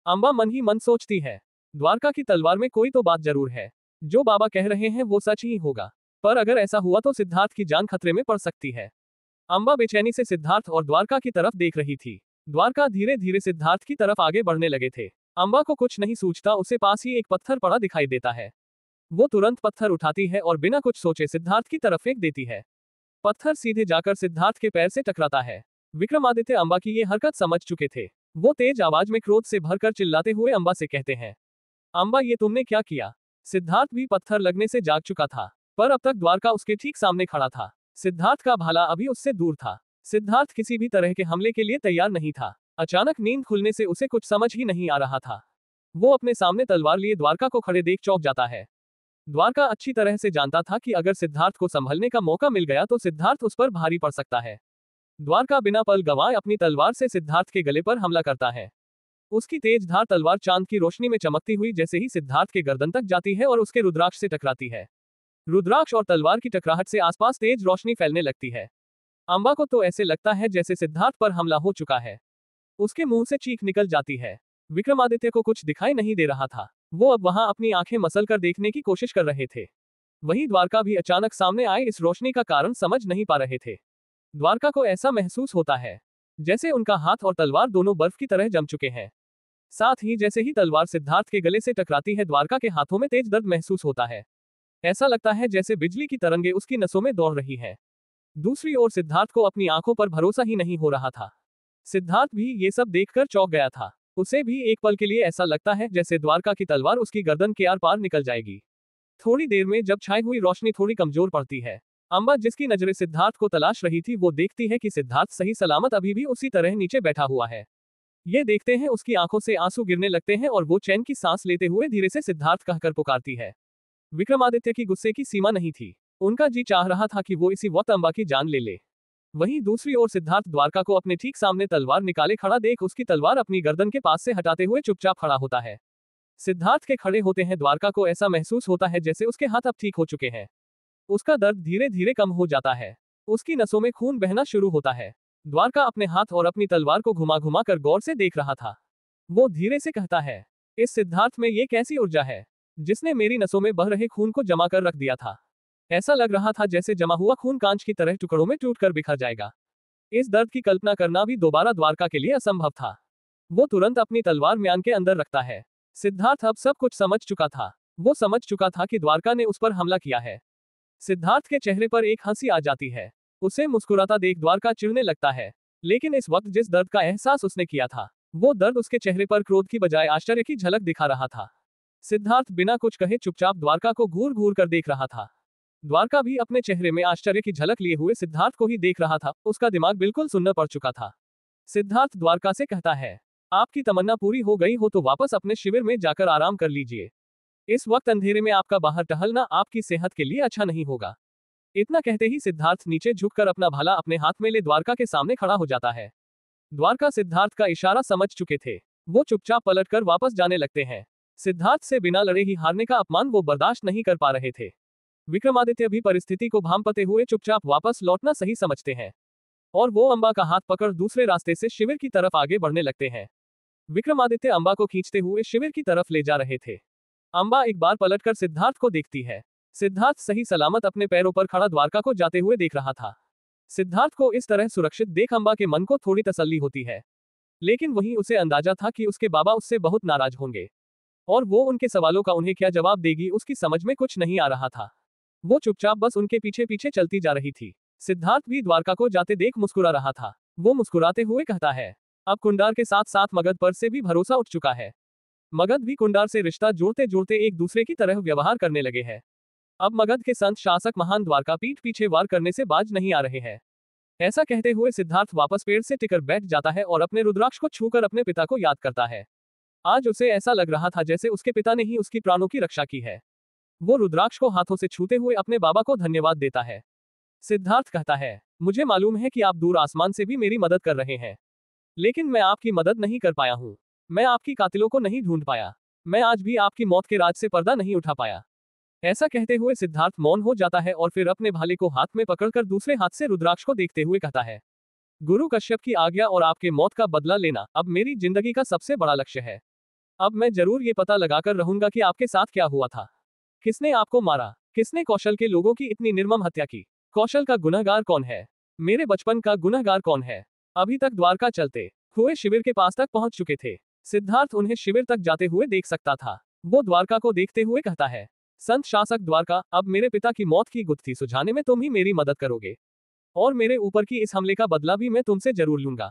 अंबा मन ही मन सोचती है, द्वारका की तलवार में कोई तो बात जरूर है। जो बाबा कह रहे हैं वो सच ही होगा, पर अगर ऐसा हुआ तो सिद्धार्थ की जान खतरे में पड़ सकती है। अंबा बेचैनी से सिद्धार्थ और द्वारका की तरफ देख रही थी। द्वारका धीरे धीरे सिद्धार्थ की तरफ आगे बढ़ने लगे थे। अंबा को कुछ नहीं सूझता, उसे पास ही एक पत्थर पड़ा दिखाई देता है। वो तुरंत पत्थर उठाती है और बिना कुछ सोचे सिद्धार्थ की तरफ फेंक देती है। पत्थर सीधे जाकर सिद्धार्थ के पैर से टकराता है। विक्रमादित्य अंबा की ये हरकत समझ चुके थे। वो तेज आवाज में क्रोध से भरकर चिल्लाते हुए अंबा से कहते हैं, अंबा ये तुमने क्या किया? सिद्धार्थ भी पत्थर लगने से जाग चुका था, पर अब तक द्वारका उसके ठीक सामने खड़ा था। सिद्धार्थ का भाला अभी उससे दूर था। सिद्धार्थ किसी भी तरह के हमले के लिए तैयार नहीं था। अचानक नींद खुलने से उसे कुछ समझ ही नहीं आ रहा था। वो अपने सामने तलवार लिए द्वारका को खड़े देख चौंक जाता है। द्वारका अच्छी तरह से जानता था कि अगर सिद्धार्थ को संभलने का मौका मिल गया तो सिद्धार्थ उस पर भारी पड़ सकता है। द्वारका बिना पल गंवाए अपनी तलवार से सिद्धार्थ के गले पर हमला करता है। उसकी तेज धार तलवार चांद की रोशनी में चमकती हुई जैसे ही सिद्धार्थ के गर्दन तक जाती है और उसके रुद्राक्ष से टकराती है। रुद्राक्ष और तलवार की टकराहट से आसपास तेज रोशनी फैलने लगती है। अंबा को तो ऐसे लगता है जैसे सिद्धार्थ पर हमला हो चुका है। उसके मुंह से चीख निकल जाती है। विक्रमादित्य को कुछ दिखाई नहीं दे रहा था। वो अब वहां अपनी आंखें मसल कर देखने की कोशिश कर रहे थे। वहीं द्वारका भी अचानक सामने आए इस रोशनी का कारण समझ नहीं पा रहे थे। द्वारका को ऐसा महसूस होता है जैसे उनका हाथ और तलवार दोनों बर्फ की तरह जम चुके हैं। साथ ही जैसे ही तलवार सिद्धार्थ के गले से टकराती है द्वारका के हाथों में तेज दर्द महसूस होता है। ऐसा लगता है जैसे बिजली की तरंगे उसकी नसों में दौड़ रही है। दूसरी ओर सिद्धार्थ को अपनी आंखों पर भरोसा ही नहीं हो रहा था। सिद्धार्थ भी ये सब देखकर चौंक गया था। उसे भी एक पल के लिए ऐसा लगता है जैसे द्वारका की तलवार उसकी गर्दन के आर पार निकल जाएगी। थोड़ी देर में जब छाई हुई रोशनी थोड़ी कमजोर पड़ती है, अंबा जिसकी नजरें सिद्धार्थ को तलाश रही थी वो देखती है कि सिद्धार्थ सही सलामत अभी भी उसी तरह नीचे बैठा हुआ है। ये देखते हैं उसकी आंखों से आंसू गिरने लगते हैं और वो चैन की सांस लेते हुए धीरे से सिद्धार्थ कहकर पुकारती है। विक्रमादित्य की गुस्से की सीमा नहीं थी। उनका जी चाह रहा था कि वो इसी वक्त अंबा की जान ले ले। वहीं दूसरी ओर सिद्धार्थ द्वारका को अपने ठीक सामने तलवार निकाले खड़ा देख उसकी तलवार अपनी गर्दन के पास से हटाते हुए चुपचाप खड़ा होता है। सिद्धार्थ के खड़े होते हैं द्वारका को ऐसा महसूस होता है जैसे उसके हाथ अब ठीक हो चुके हैं। उसका दर्द धीरे धीरे कम हो जाता है। उसकी नसों में खून बहना शुरू होता है। द्वारका अपने हाथ और अपनी तलवार को घुमा घुमा कर गौर से देख रहा था। वो धीरे से कहता है, इस सिद्धार्थ में ये कैसी ऊर्जा है जिसने मेरी नसों में बह रहे खून को जमा कर रख दिया था। ऐसा लग रहा था जैसे जमा हुआ खून कांच की तरह टुकड़ों में टूटकर बिखर जाएगा। इस दर्द की कल्पना करना भी दोबारा द्वारका के लिए असंभव था। वो तुरंत अपनी तलवार म्यान के अंदर रखता है। सिद्धार्थ अब सब कुछ समझ चुका था। वो समझ चुका था कि द्वारका ने उस पर हमला किया है। सिद्धार्थ के चेहरे पर एक हंसी आ जाती है। उसे मुस्कुराता देख द्वारका चिढ़ने लगता है। लेकिन इस वक्त जिस दर्द का एहसास उसने किया था, वो दर्द उसके चेहरे पर क्रोध की बजाय आश्चर्य की झलक दिखा रहा था। सिद्धार्थ बिना कुछ कहे चुपचाप द्वारका को घूर घूर कर देख रहा था। द्वारका भी अपने चेहरे में आश्चर्य की झलक लिए हुए सिद्धार्थ को ही देख रहा था। उसका दिमाग बिल्कुल सुन्न पड़ चुका था। सिद्धार्थ द्वारका से कहता है, आपकी तमन्ना पूरी हो गई हो तो वापस अपने शिविर में जाकर आराम कर लीजिए। इस वक्त अंधेरे में आपका बाहर टहलना आपकी सेहत के लिए अच्छा नहीं होगा। इतना कहते ही सिद्धार्थ नीचे झुककर अपना भाला अपने हाथ में ले द्वारका के सामने खड़ा हो जाता है। द्वारका सिद्धार्थ का इशारा समझ चुके थे। वो चुपचाप पलटकर वापस जाने लगते हैं। सिद्धार्थ से बिना लड़े ही हारने का अपमान वो बर्दाश्त नहीं कर पा रहे थे। विक्रमादित्य भी परिस्थिति को भांपते हुए चुपचाप वापस लौटना सही समझते हैं और वो अंबा का हाथ पकड़ दूसरे रास्ते से शिविर की तरफ आगे बढ़ने लगते हैं। विक्रमादित्य अंबा को खींचते हुए शिविर की तरफ ले जा रहे थे। अंबा एक बार पलटकर सिद्धार्थ को देखती है। सिद्धार्थ सही सलामत अपने पैरों पर खड़ा द्वारका को जाते हुए देख रहा था। सिद्धार्थ को इस तरह सुरक्षित देख अंबा के मन को थोड़ी तसल्ली होती है। लेकिन वहीं उसे अंदाजा था कि उसके बाबा उससे बहुत नाराज होंगे और वो उनके सवालों का उन्हें क्या जवाब देगी उसकी समझ में कुछ नहीं आ रहा था। वो चुपचाप बस उनके पीछे पीछे चलती जा रही थी। सिद्धार्थ भी द्वारका को जाते देख मुस्कुरा रहा था। वो मुस्कुराते हुए कहता है, अब कुंडार के साथ साथ मगध पर से भी भरोसा उठ चुका है। मगध भी कुंडार से रिश्ता जोड़ते जोड़ते एक दूसरे की तरह व्यवहार करने लगे हैं। अब मगध के संत शासक महान द्वारका पीठ पीछे वार करने से बाज नहीं आ रहे हैं। ऐसा कहते हुए सिद्धार्थ वापस पेड़ से टिकर बैठ जाता है और अपने रुद्राक्ष को छूकर अपने पिता को याद करता है। आज उसे ऐसा लग रहा था जैसे उसके पिता ने ही उसकी प्राणों की रक्षा की है। वो रुद्राक्ष को हाथों से छूते हुए अपने बाबा को धन्यवाद देता है। सिद्धार्थ कहता है, मुझे मालूम है कि आप दूर आसमान से भी मेरी मदद कर रहे हैं, लेकिन मैं आपकी मदद नहीं कर पाया हूँ। मैं आपकी कातिलों को नहीं ढूंढ पाया। मैं आज भी आपकी मौत के राज से पर्दा नहीं उठा पाया। ऐसा कहते हुए सिद्धार्थ मौन हो जाता है और फिर अपने भाले को हाथ में पकड़कर दूसरे हाथ से रुद्राक्ष को देखते हुए कहता है, गुरु कश्यप की आज्ञा और आपके मौत का बदला लेना अब मेरी जिंदगी का सबसे बड़ा लक्ष्य है। अब मैं जरूर ये पता लगाकर रहूंगा कि आपके साथ क्या हुआ था। किसने आपको मारा? किसने कौशल के लोगों की इतनी निर्मम हत्या की? कौशल का गुनहगार कौन है? मेरे बचपन का गुनहगार कौन है? अभी तक द्वारका चलते हुए शिविर के पास तक पहुंच चुके थे। सिद्धार्थ उन्हें शिविर तक जाते हुए देख सकता था। वो द्वारका को देखते हुए कहता है, संत शासक द्वारका, अब मेरे पिता की मौत की गुत्थी सुलझाने में तुम ही मेरी मदद करोगे और मेरे ऊपर की इस हमले का बदला भी मैं तुमसे जरूर लूंगा।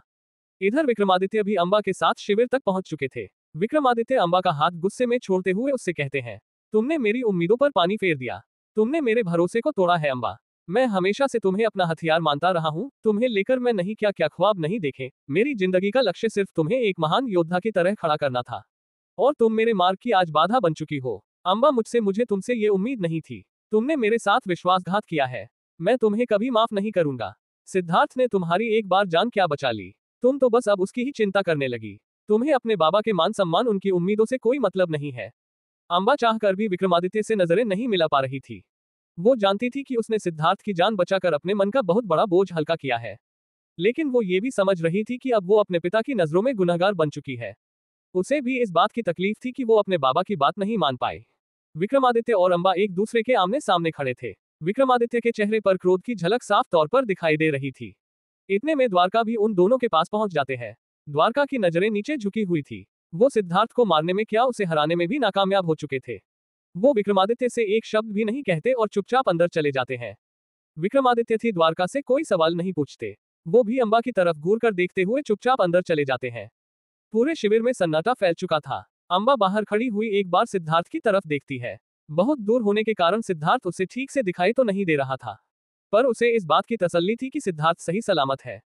इधर विक्रमादित्य भी अंबा के साथ शिविर तक पहुंच चुके थे। विक्रमादित्य अंबा का हाथ गुस्से में छोड़ते हुए उससे कहते हैं, तुमने मेरी उम्मीदों पर पानी फेर दिया। तुमने मेरे भरोसे को तोड़ा है अंबा। मैं हमेशा से तुम्हें अपना हथियार मानता रहा हूँ। तुम्हें लेकर मैं नहीं क्या क्या ख्वाब नहीं देखे। मेरी जिंदगी का लक्ष्य सिर्फ तुम्हें एक महान योद्धा की तरह खड़ा करना था। और तुम मेरे मार्ग की आज बाधा बन चुकी हो। अम्बा मुझे तुमसे ये उम्मीद नहीं थी। तुमने मेरे साथ विश्वासघात किया है। मैं तुम्हें कभी माफ नहीं करूंगा। सिद्धार्थ ने तुम्हारी एक बार जान क्या बचा ली। तुम तो बस अब उसकी ही चिंता करने लगी। तुम्हें अपने बाबा के मान सम्मान उनकी उम्मीदों से कोई मतलब नहीं है। अम्बा चाहकर भी विक्रमादित्य से नजरें नहीं मिला पा रही थी। वो जानती थी कि उसने सिद्धार्थ की जान बचाकर अपने मन का बहुत बड़ा बोझ हल्का किया है। लेकिन वो ये भी समझ रही थी कि अब वो अपने पिता की नजरों में गुनहगार बन चुकी है। उसे भी इस बात की तकलीफ थी कि वो अपने बाबा की बात नहीं मान पाए। विक्रमादित्य और अम्बा एक दूसरे के आमने सामने खड़े थे। विक्रमादित्य के चेहरे पर क्रोध की झलक साफ तौर पर दिखाई दे रही थी। इतने में द्वारका भी उन दोनों के पास पहुंच जाते हैं। द्वारका की नजरें नीचे झुकी हुई थी। वो सिद्धार्थ को मारने में क्या उसे हराने में भी नाकामयाब हो चुके थे। वो विक्रमादित्य से एक शब्द भी नहीं कहते और चुपचाप अंदर चले जाते हैं। विक्रमादित्य थी द्वारका से कोई सवाल नहीं पूछते। वो भी अम्बा की तरफ घूर कर देखते हुए चुपचाप अंदर चले जाते हैं। पूरे शिविर में सन्नाटा फैल चुका था। अम्बा बाहर खड़ी हुई एक बार सिद्धार्थ की तरफ देखती है। बहुत दूर होने के कारण सिद्धार्थ उसे ठीक से दिखाई तो नहीं दे रहा था, पर उसे इस बात की तसल्ली थी कि सिद्धार्थ सही सलामत है।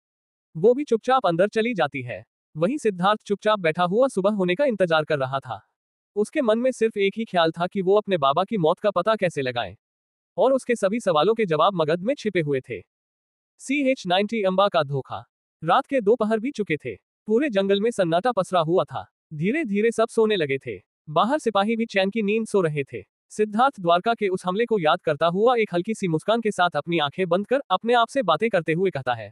वो भी चुपचाप अंदर चली जाती है। वहीं सिद्धार्थ चुपचाप बैठा हुआ सुबह होने का इंतजार कर रहा था। उसके मन में सिर्फ एक ही ख्याल था कि वो अपने बाबा की मौत का पता कैसे लगाए, और उसके सभी सवालों के जवाब मगध में छिपे हुए थे। CH-90 अम्बा का धोखा। रात के 2 पहर भी चुके थे। पूरे जंगल में सन्नाटा पसरा हुआ था। धीरे धीरे सब सोने लगे थे। बाहर सिपाही भी चैन की नींद सो रहे थे। सिद्धार्थ द्वारका के उस हमले को याद करता हुआ एक हल्की सी मुस्कान के साथ अपनी आंखें बंद कर अपने आप से बातें करते हुए कहता है,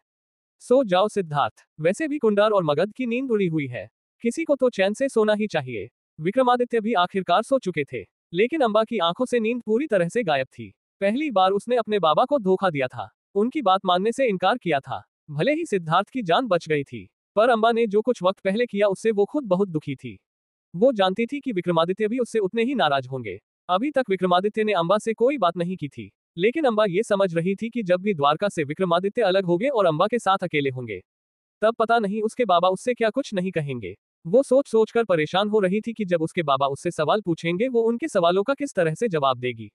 सो जाओ सिद्धार्थ। वैसे भी कुंडार और मगध की नींद उड़ी हुई है। किसी को तो चैन से सोना ही चाहिए। विक्रमादित्य भी आखिरकार सो चुके थे, लेकिन अम्बा की आंखों से नींद पूरी तरह से गायब थी। पहली बार उसने अपने बाबा को धोखा दिया था, उनकी बात मानने से इनकार किया था। भले ही सिद्धार्थ की जान बच गई थी, पर अम्बा ने जो कुछ वक्त पहले किया उससे वो खुद बहुत दुखी थी। वो जानती थी कि विक्रमादित्य भी उससे उतने ही नाराज होंगे। अभी तक विक्रमादित्य ने अम्बा से कोई बात नहीं की थी, लेकिन अम्बा ये समझ रही थी कि जब भी द्वारका से विक्रमादित्य अलग होंगे और अम्बा के साथ अकेले होंगे, तब पता नहीं उसके बाबा उससे क्या कुछ नहीं कहेंगे। वो सोच सोच कर परेशान हो रही थी कि जब उसके बाबा उससे सवाल पूछेंगे वो उनके सवालों का किस तरह से जवाब देगी।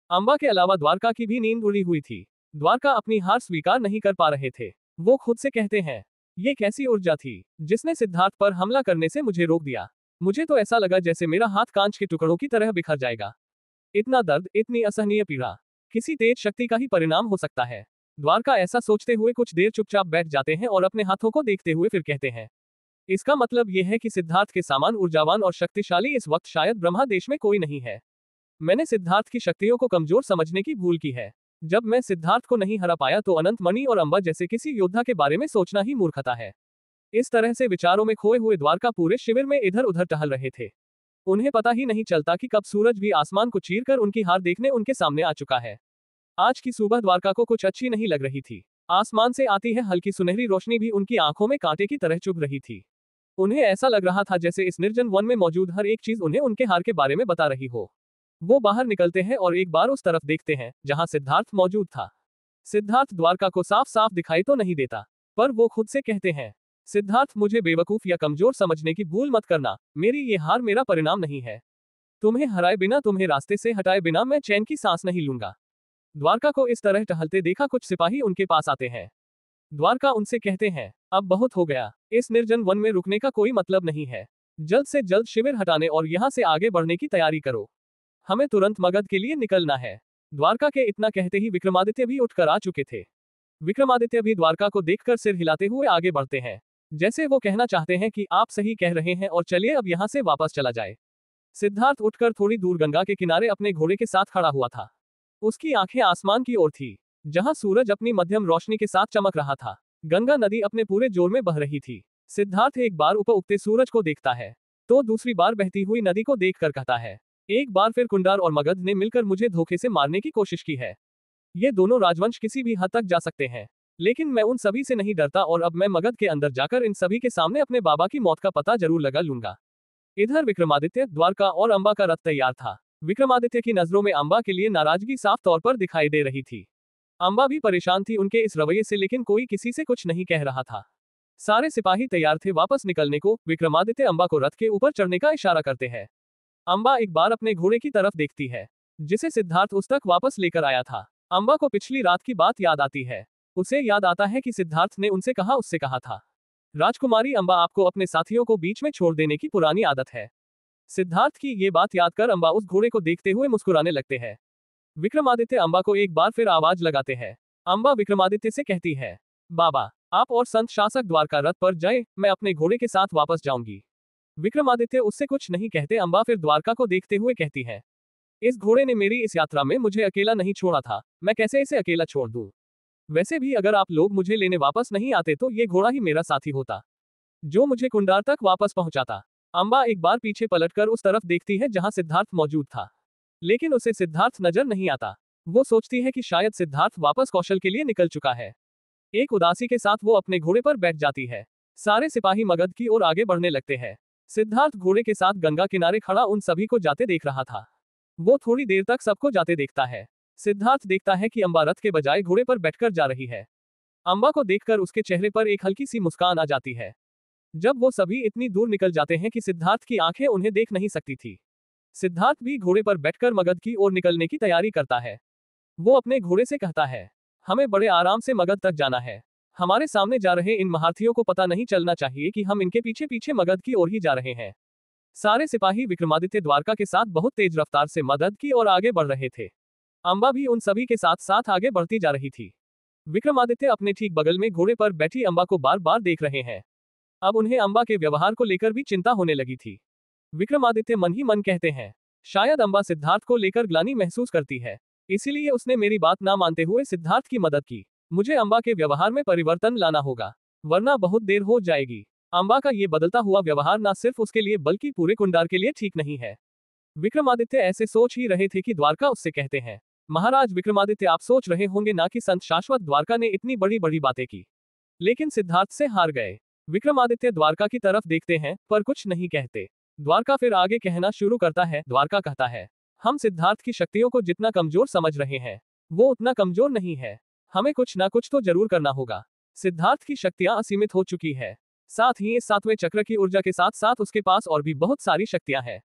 अम्बा के अलावा द्वारका की भी नींद उड़ी हुई थी। द्वारका अपनी हार स्वीकार नहीं कर पा रहे थे। वो खुद से कहते हैं, ये कैसी ऊर्जा थी जिसने सिद्धार्थ पर हमला करने से मुझे रोक दिया। मुझे तो ऐसा लगा जैसे मेरा हाथ कांच के टुकड़ों की तरह बिखर जाएगा। इतना दर्द, इतनी असहनीय पीड़ा किसी तेज शक्ति का ही परिणाम हो सकता है। द्वारका ऐसा सोचते हुए कुछ देर चुपचाप बैठ जाते हैं और अपने हाथों को देखते हुए फिर कहते हैं, इसका मतलब यह है कि सिद्धार्थ के समान ऊर्जावान और शक्तिशाली इस वक्त शायद ब्रह्मा देश में कोई नहीं है। मैंने सिद्धार्थ की शक्तियों को कमजोर समझने की भूल की है। जब मैं सिद्धार्थ को नहीं हरा पाया तो अनंत मणि और अम्बा जैसे किसी योद्धा के बारे में सोचना ही मूर्खता है। इस तरह से विचारों में खोए हुए द्वारका पूरे शिविर में इधर उधर टहल रहे थे। उन्हें पता ही नहीं चलता कि कब सूरज भी आसमान को चीर कर उनकी हार देखने उनके सामने आ चुका है। आज की सुबह द्वारका को कुछ अच्छी नहीं लग रही थी। आसमान से आती है हल्की सुनहरी रोशनी भी उनकी आंखों में कांटे की तरह चुभ रही थी। उन्हें ऐसा लग रहा था जैसे इस निर्जन वन में मौजूद हर एक चीज उन्हें उनके हार के बारे में बता रही हो। वो बाहर निकलते हैं और एक बार उस तरफ देखते हैं जहां सिद्धार्थ मौजूद था। सिद्धार्थ द्वारका को साफ साफ दिखाई तो नहीं देता, पर वो खुद से कहते हैं, सिद्धार्थ मुझे बेवकूफ या कमजोर समझने की भूल मत करना। मेरी ये हार मेरा परिणाम नहीं है। तुम्हें हराए बिना, तुम्हें रास्ते से हटाए बिना मैं चैन की सांस नहीं लूंगा। द्वारका को इस तरह टहलते देखा कुछ सिपाही उनके पास आते हैं। द्वारका उनसे कहते हैं, अब बहुत हो गया। इस निर्जन वन में रुकने का कोई मतलब नहीं है। जल्द से जल्द शिविर हटाने और यहाँ से आगे बढ़ने की तैयारी करो। हमें तुरंत मगध के लिए निकलना है। द्वारका के इतना कहते ही विक्रमादित्य भी उठकर आ चुके थे। विक्रमादित्य भी द्वारका को देखकर सिर हिलाते हुए आगे बढ़ते हैं, जैसे वो कहना चाहते हैं कि आप सही कह रहे हैं और चलिए अब यहाँ से वापस चला जाए। सिद्धार्थ उठकर थोड़ी दूर गंगा के किनारे अपने घोड़े के साथ खड़ा हुआ था। उसकी आंखें आसमान की ओर थी, जहां सूरज अपनी मध्यम रोशनी के साथ चमक रहा था। गंगा नदी अपने पूरे जोर में बह रही थी। सिद्धार्थ एक बार ऊपर उगते सूरज को देखता है, तो दूसरी बार बहती हुई नदी को देखकर कहता है, एक बार फिर कुंडार और मगध ने मिलकर मुझे धोखे से मारने की कोशिश की है। ये दोनों राजवंश किसी भी हद तक जा सकते हैं, लेकिन मैं उन सभी से नहीं डरता और अब मैं मगध के अंदर जाकर इन सभी के सामने अपने बाबा की मौत का पता जरूर लगा लूंगा। इधर विक्रमादित्य, द्वारका और अम्बा का रथ तैयार था। विक्रमादित्य की नजरों में अम्बा के लिए नाराजगी साफ तौर पर दिखाई दे रही थी। अम्बा भी परेशान थी उनके इस रवैये से, लेकिन कोई किसी से कुछ नहीं कह रहा था। सारे सिपाही तैयार थे वापस निकलने को। विक्रमादित्य अम्बा को रथ के ऊपर चढ़ने का इशारा करते हैं। अम्बा एक बार अपने घोड़े की तरफ देखती है, जिसे सिद्धार्थ उस तक वापस लेकर आया था। अम्बा को पिछली रात की बात याद आती है। उसे याद आता है कि सिद्धार्थ ने उससे कहा था, राजकुमारी अम्बा, आपको अपने साथियों को बीच में छोड़ देने की पुरानी आदत है। सिद्धार्थ की ये बात याद कर अंबा उस घोड़े को देखते हुए मुस्कुराने लगते हैं। विक्रमादित्य अंबा को एक बार फिर आवाज लगाते हैं। अंबा विक्रमादित्य से कहती है, बाबा, आप और संत शासक द्वारका रथ पर जाए, मैं अपने घोड़े के साथ वापस जाऊंगी। विक्रमादित्य उससे कुछ नहीं कहते अंबा फिर द्वारका को देखते हुए कहती है, इस घोड़े ने मेरी इस यात्रा में मुझे अकेला नहीं छोड़ा था, मैं कैसे इसे अकेला छोड़ दूं। वैसे भी अगर आप लोग मुझे लेने वापस नहीं आते तो ये घोड़ा ही मेरा साथी होता, जो मुझे कुंडार तक वापस पहुंचाता। अंबा एक बार पीछे पलटकर उस तरफ देखती है जहां सिद्धार्थ मौजूद था, लेकिन उसे सिद्धार्थ नजर नहीं आता। वो सोचती है कि शायद सिद्धार्थ वापस कौशल के लिए निकल चुका है। एक उदासी के साथ वो अपने घोड़े पर बैठ जाती है। सारे सिपाही मगध की ओर आगे बढ़ने लगते हैं। सिद्धार्थ घोड़े के साथ गंगा किनारे खड़ा उन सभी को जाते देख रहा था। वो थोड़ी देर तक सबको जाते देखता है। सिद्धार्थ देखता है कि अंबा रथ के बजाय घोड़े पर बैठकर जा रही है। अंबा को देखकर उसके चेहरे पर एक हल्की सी मुस्कान आ जाती है। जब वो सभी इतनी दूर निकल जाते हैं कि सिद्धार्थ की आंखें उन्हें देख नहीं सकती थी, सिद्धार्थ भी घोड़े पर बैठकर मगध की ओर निकलने की तैयारी करता है। वो अपने घोड़े से कहता है, हमें बड़े आराम से मगध तक जाना है। हमारे सामने जा रहे इन महारथियों को पता नहीं चलना चाहिए कि हम इनके पीछे पीछे मगध की ओर ही जा रहे हैं। सारे सिपाही विक्रमादित्य द्वारका के साथ बहुत तेज रफ्तार से मगध की ओर आगे बढ़ रहे थे। अंबा भी उन सभी के साथ साथ आगे बढ़ती जा रही थी। विक्रमादित्य अपने ठीक बगल में घोड़े पर बैठी अंबा को बार बार देख रहे हैं। अब उन्हें अंबा के व्यवहार को लेकर भी चिंता होने लगी थी। विक्रमादित्य मन ही मन कहते हैं, शायद अंबा सिद्धार्थ को लेकर ग्लानि महसूस करती है, इसीलिए उसने मेरी बात ना मानते हुए सिद्धार्थ की मदद की। मुझे अंबा के व्यवहार में परिवर्तन लाना होगा, वरना बहुत देर हो जाएगी। अंबा का ये बदलता हुआ व्यवहार ना सिर्फ उसके लिए बल्कि पूरे कुंडार के लिए ठीक नहीं है। विक्रमादित्य ऐसे सोच ही रहे थे कि द्वारका उससे कहते हैं, महाराज विक्रमादित्य, आप सोच रहे होंगे ना कि संत शाश्वत द्वारका ने इतनी बड़ी बड़ी बातें की, लेकिन सिद्धार्थ से हार गए। विक्रमादित्य द्वारका की तरफ देखते हैं पर कुछ नहीं कहते। द्वारका फिर आगे कहना शुरू करता है। द्वारका कहता है, हम सिद्धार्थ की शक्तियों को जितना कमजोर समझ रहे हैं, वो उतना कमजोर नहीं है। हमें कुछ ना कुछ तो जरूर करना होगा। सिद्धार्थ की शक्तियां असीमित हो चुकी है, साथ ही इस सातवें चक्र की ऊर्जा के साथ साथ उसके पास और भी बहुत सारी शक्तियां हैं।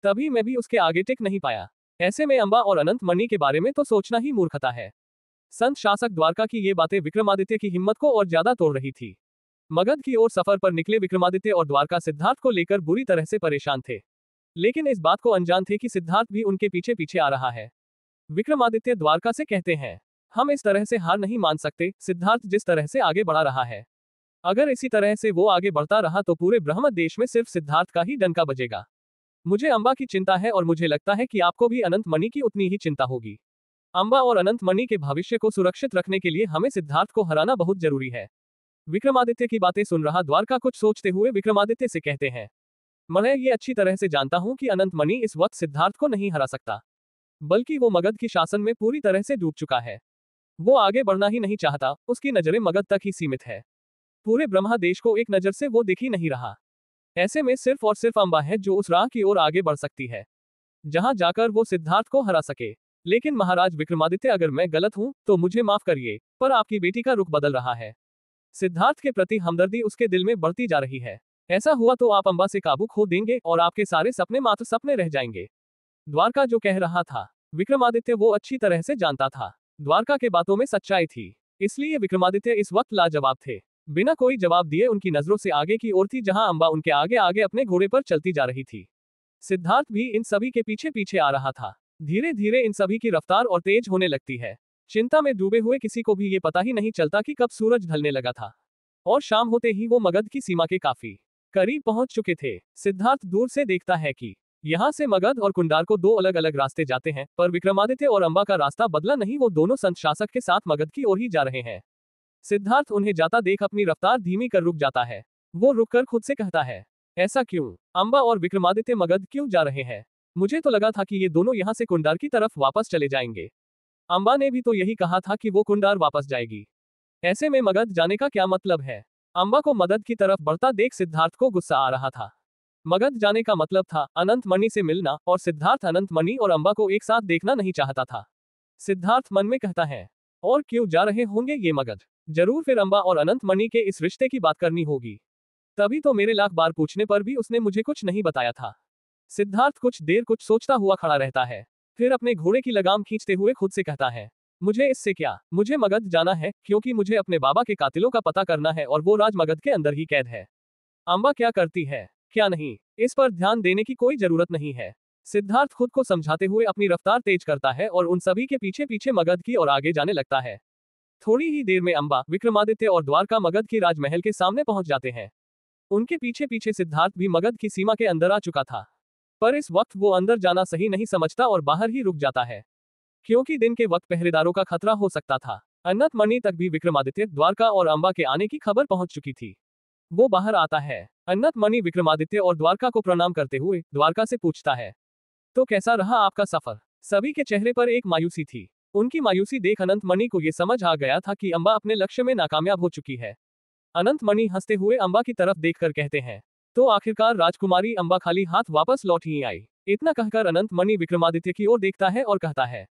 तभी मैं भी उसके आगे टिक नहीं पाया। ऐसे में अंबा और अनंत मणि के बारे में तो सोचना ही मूर्खता है। संत शासक द्वारका की ये बातें विक्रमादित्य की हिम्मत को और ज्यादा तोड़ रही थी। मगध की ओर सफर पर निकले विक्रमादित्य और द्वारका सिद्धार्थ को लेकर बुरी तरह से परेशान थे, लेकिन इस बात को अनजान थे कि सिद्धार्थ भी उनके पीछे पीछे आ रहा है। विक्रमादित्य द्वारका से कहते हैं, हम इस तरह से हार नहीं मान सकते। सिद्धार्थ जिस तरह से आगे बढ़ा रहा है, अगर इसी तरह से वो आगे बढ़ता रहा तो पूरे ब्रह्म देश में सिर्फ सिद्धार्थ का ही डंका बजेगा। मुझे अंबा की चिंता है और मुझे लगता है कि आपको भी अनंत मणि की उतनी ही चिंता होगी। अंबा और अनंत मणि के भविष्य को सुरक्षित रखने के लिए हमें सिद्धार्थ को हराना बहुत जरूरी है। विक्रमादित्य की बातें सुन रहा द्वारका कुछ सोचते हुए विक्रमादित्य से कहते हैं, मैं ये अच्छी तरह से जानता हूं कि अनंत मणि इस वक्त सिद्धार्थ को नहीं हरा सकता, बल्कि वो मगध की शासन में पूरी तरह से डूब चुका है। वो आगे बढ़ना ही नहीं चाहता, उसकी नजरें मगध तक ही सीमित है। पूरे ब्रह्मा देश को एक नजर से वो दिख ही नहीं रहा। ऐसे में सिर्फ और सिर्फ अंबा है जो उस राह की ओर आगे बढ़ सकती है, जहां जाकर वो सिद्धार्थ को हरा सके। लेकिन महाराज विक्रमादित्य, अगर मैं गलत हूं तो मुझे माफ करिए, पर आपकी बेटी का रुख बदल रहा है। सिद्धार्थ के प्रति हमदर्दी उसके दिल में बढ़ती जा रही है। ऐसा हुआ तो आप अंबा से काबू खो देंगे और आपके सारे सपने मात्र सपने रह जाएंगे। द्वारका जो कह रहा था, विक्रमादित्य वो अच्छी तरह से जानता था। द्वारका के बातों में सच्चाई थी, इसलिए विक्रमादित्य इस वक्त लाजवाब थे। बिना कोई जवाब दिए उनकी नजरों से आगे की ओर थी, जहां अंबा उनके आगे आगे अपने घोड़े पर चलती जा रही थी। सिद्धार्थ भी इन सभी के पीछे पीछे आ रहा था। धीरे धीरे इन सभी की रफ्तार और तेज होने लगती है। चिंता में डूबे हुए किसी को भी ये पता ही नहीं चलता कि कब सूरज ढलने लगा था और शाम होते ही वो मगध की सीमा के काफी करीब पहुंच चुके थे। सिद्धार्थ दूर से देखता है कि यहाँ से मगध और कुंडार को दो अलग अलग रास्ते जाते हैं, पर विक्रमादित्य और अंबा का रास्ता बदला नहीं, वो दोनों संत शासक के साथ मगध की ओर ही जा रहे हैं। सिद्धार्थ उन्हें जाता देख अपनी रफ्तार धीमी कर रुक जाता है। वो रुककर खुद से कहता है, ऐसा क्यों? अंबा और विक्रमादित्य मगध क्यों जा रहे हैं? मुझे तो लगा था कि ये दोनों यहाँ से कुंडार की तरफ वापस चले जाएंगे। अंबा ने भी तो यही कहा था कि वो कुंडार वापस जाएगी। ऐसे में मगध जाने का क्या मतलब है? अंबा को मगध की तरफ बढ़ता देख सिद्धार्थ को गुस्सा आ रहा था। मगध जाने का मतलब था अनंत मणि से मिलना, और सिद्धार्थ अनंत मणि और अंबा को एक साथ देखना नहीं चाहता था। सिद्धार्थ मन में कहता है, और क्यों जा रहे होंगे ये मगध? जरूर फिर अंबा और अनंत मणि के इस रिश्ते की बात करनी होगी। तभी तो मेरे लाख बार पूछने पर भी उसने मुझे कुछ नहीं बताया था। सिद्धार्थ कुछ देर कुछ सोचता हुआ खड़ा रहता है, फिर अपने घोड़े की लगाम खींचते हुए खुद से कहता है, मुझे इससे क्या, मुझे मगध जाना है, क्योंकि मुझे अपने बाबा के कातिलों का पता करना है और वो राज मगध के अंदर ही कैद है। अंबा क्या करती है क्या नहीं, इस पर ध्यान देने की कोई जरूरत नहीं है। सिद्धार्थ खुद को समझाते हुए अपनी रफ्तार तेज करता है और उन सभी के पीछे पीछे मगध की ओर आगे जाने लगता है। थोड़ी ही देर में अंबा, विक्रमादित्य और द्वारका मगध की राजमहल के सामने पहुंच जाते हैं। उनके पीछे पीछे सिद्धार्थ भी मगध की सीमा के अंदर आ चुका था। पर इस वक्त वो अंदर जाना सही नहीं समझता और बाहर ही रुक जाता है, क्योंकि दिन के वक्त पहरेदारों का खतरा हो सकता था। अन्नत मणि तक भी विक्रमादित्य, द्वारका और अंबा के आने की खबर पहुंच चुकी थी। वो बाहर आता है। अन्नत मणि विक्रमादित्य और द्वारका को प्रणाम करते हुए द्वारका से पूछता है, तो कैसा रहा आपका सफर? सभी के चेहरे पर एक मायूसी थी। उनकी मायूसी देख अनंत मणि को ये समझ आ गया था कि अंबा अपने लक्ष्य में नाकामयाब हो चुकी है। अनंत मणि हंसते हुए अंबा की तरफ देखकर कहते हैं, तो आखिरकार राजकुमारी अंबा खाली हाथ वापस लौट ही आई। इतना कहकर अनंत मणि विक्रमादित्य की ओर देखता है और कहता है,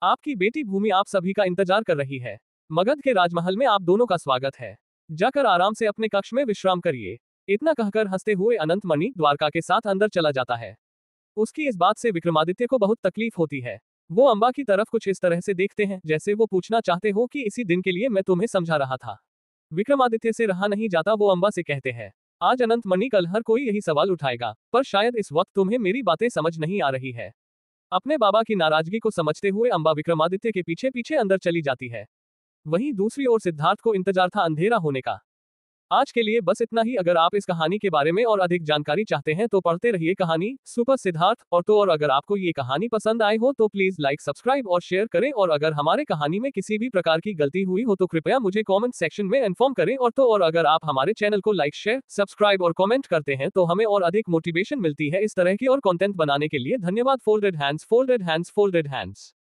आपकी बेटी भूमि आप सभी का इंतजार कर रही है। मगध के राजमहल में आप दोनों का स्वागत है। जाकर आराम से अपने कक्ष में विश्राम करिए। इतना कहकर हंसते हुए अनंत मणि द्वारका के साथ अंदर चला जाता है। उसकी इस बात से विक्रमादित्य को बहुत तकलीफ होती है। वो अंबा की तरफ कुछ इस तरह से देखते हैं जैसे वो पूछना चाहते हो कि इसी दिन के लिए मैं तुम्हें समझा रहा था। विक्रमादित्य से रहा नहीं जाता, वो अंबा से कहते हैं, आज अनंत मणि, कल हर कोई यही सवाल उठाएगा, पर शायद इस वक्त तुम्हें मेरी बातें समझ नहीं आ रही है। अपने बाबा की नाराजगी को समझते हुए अंबा विक्रमादित्य के पीछे पीछे अंदर चली जाती है। वहीं दूसरी ओर सिद्धार्थ को इंतजार था अंधेरा होने का। आज के लिए बस इतना ही। अगर आप इस कहानी के बारे में और अधिक जानकारी चाहते हैं तो पढ़ते रहिए कहानी सुपर सिद्धार्थ। और अगर आपको ये कहानी पसंद आई हो तो प्लीज लाइक, सब्सक्राइब और शेयर करें। और अगर हमारे कहानी में किसी भी प्रकार की गलती हुई हो तो कृपया मुझे कमेंट सेक्शन में इन्फॉर्म करें। और अगर आप हमारे चैनल को लाइक, शेयर, सब्सक्राइब और कमेंट करते हैं तो हमें और अधिक मोटिवेशन मिलती है इस तरह की और कंटेंट बनाने के लिए। धन्यवाद। Folded hands, folded hands, folded hands.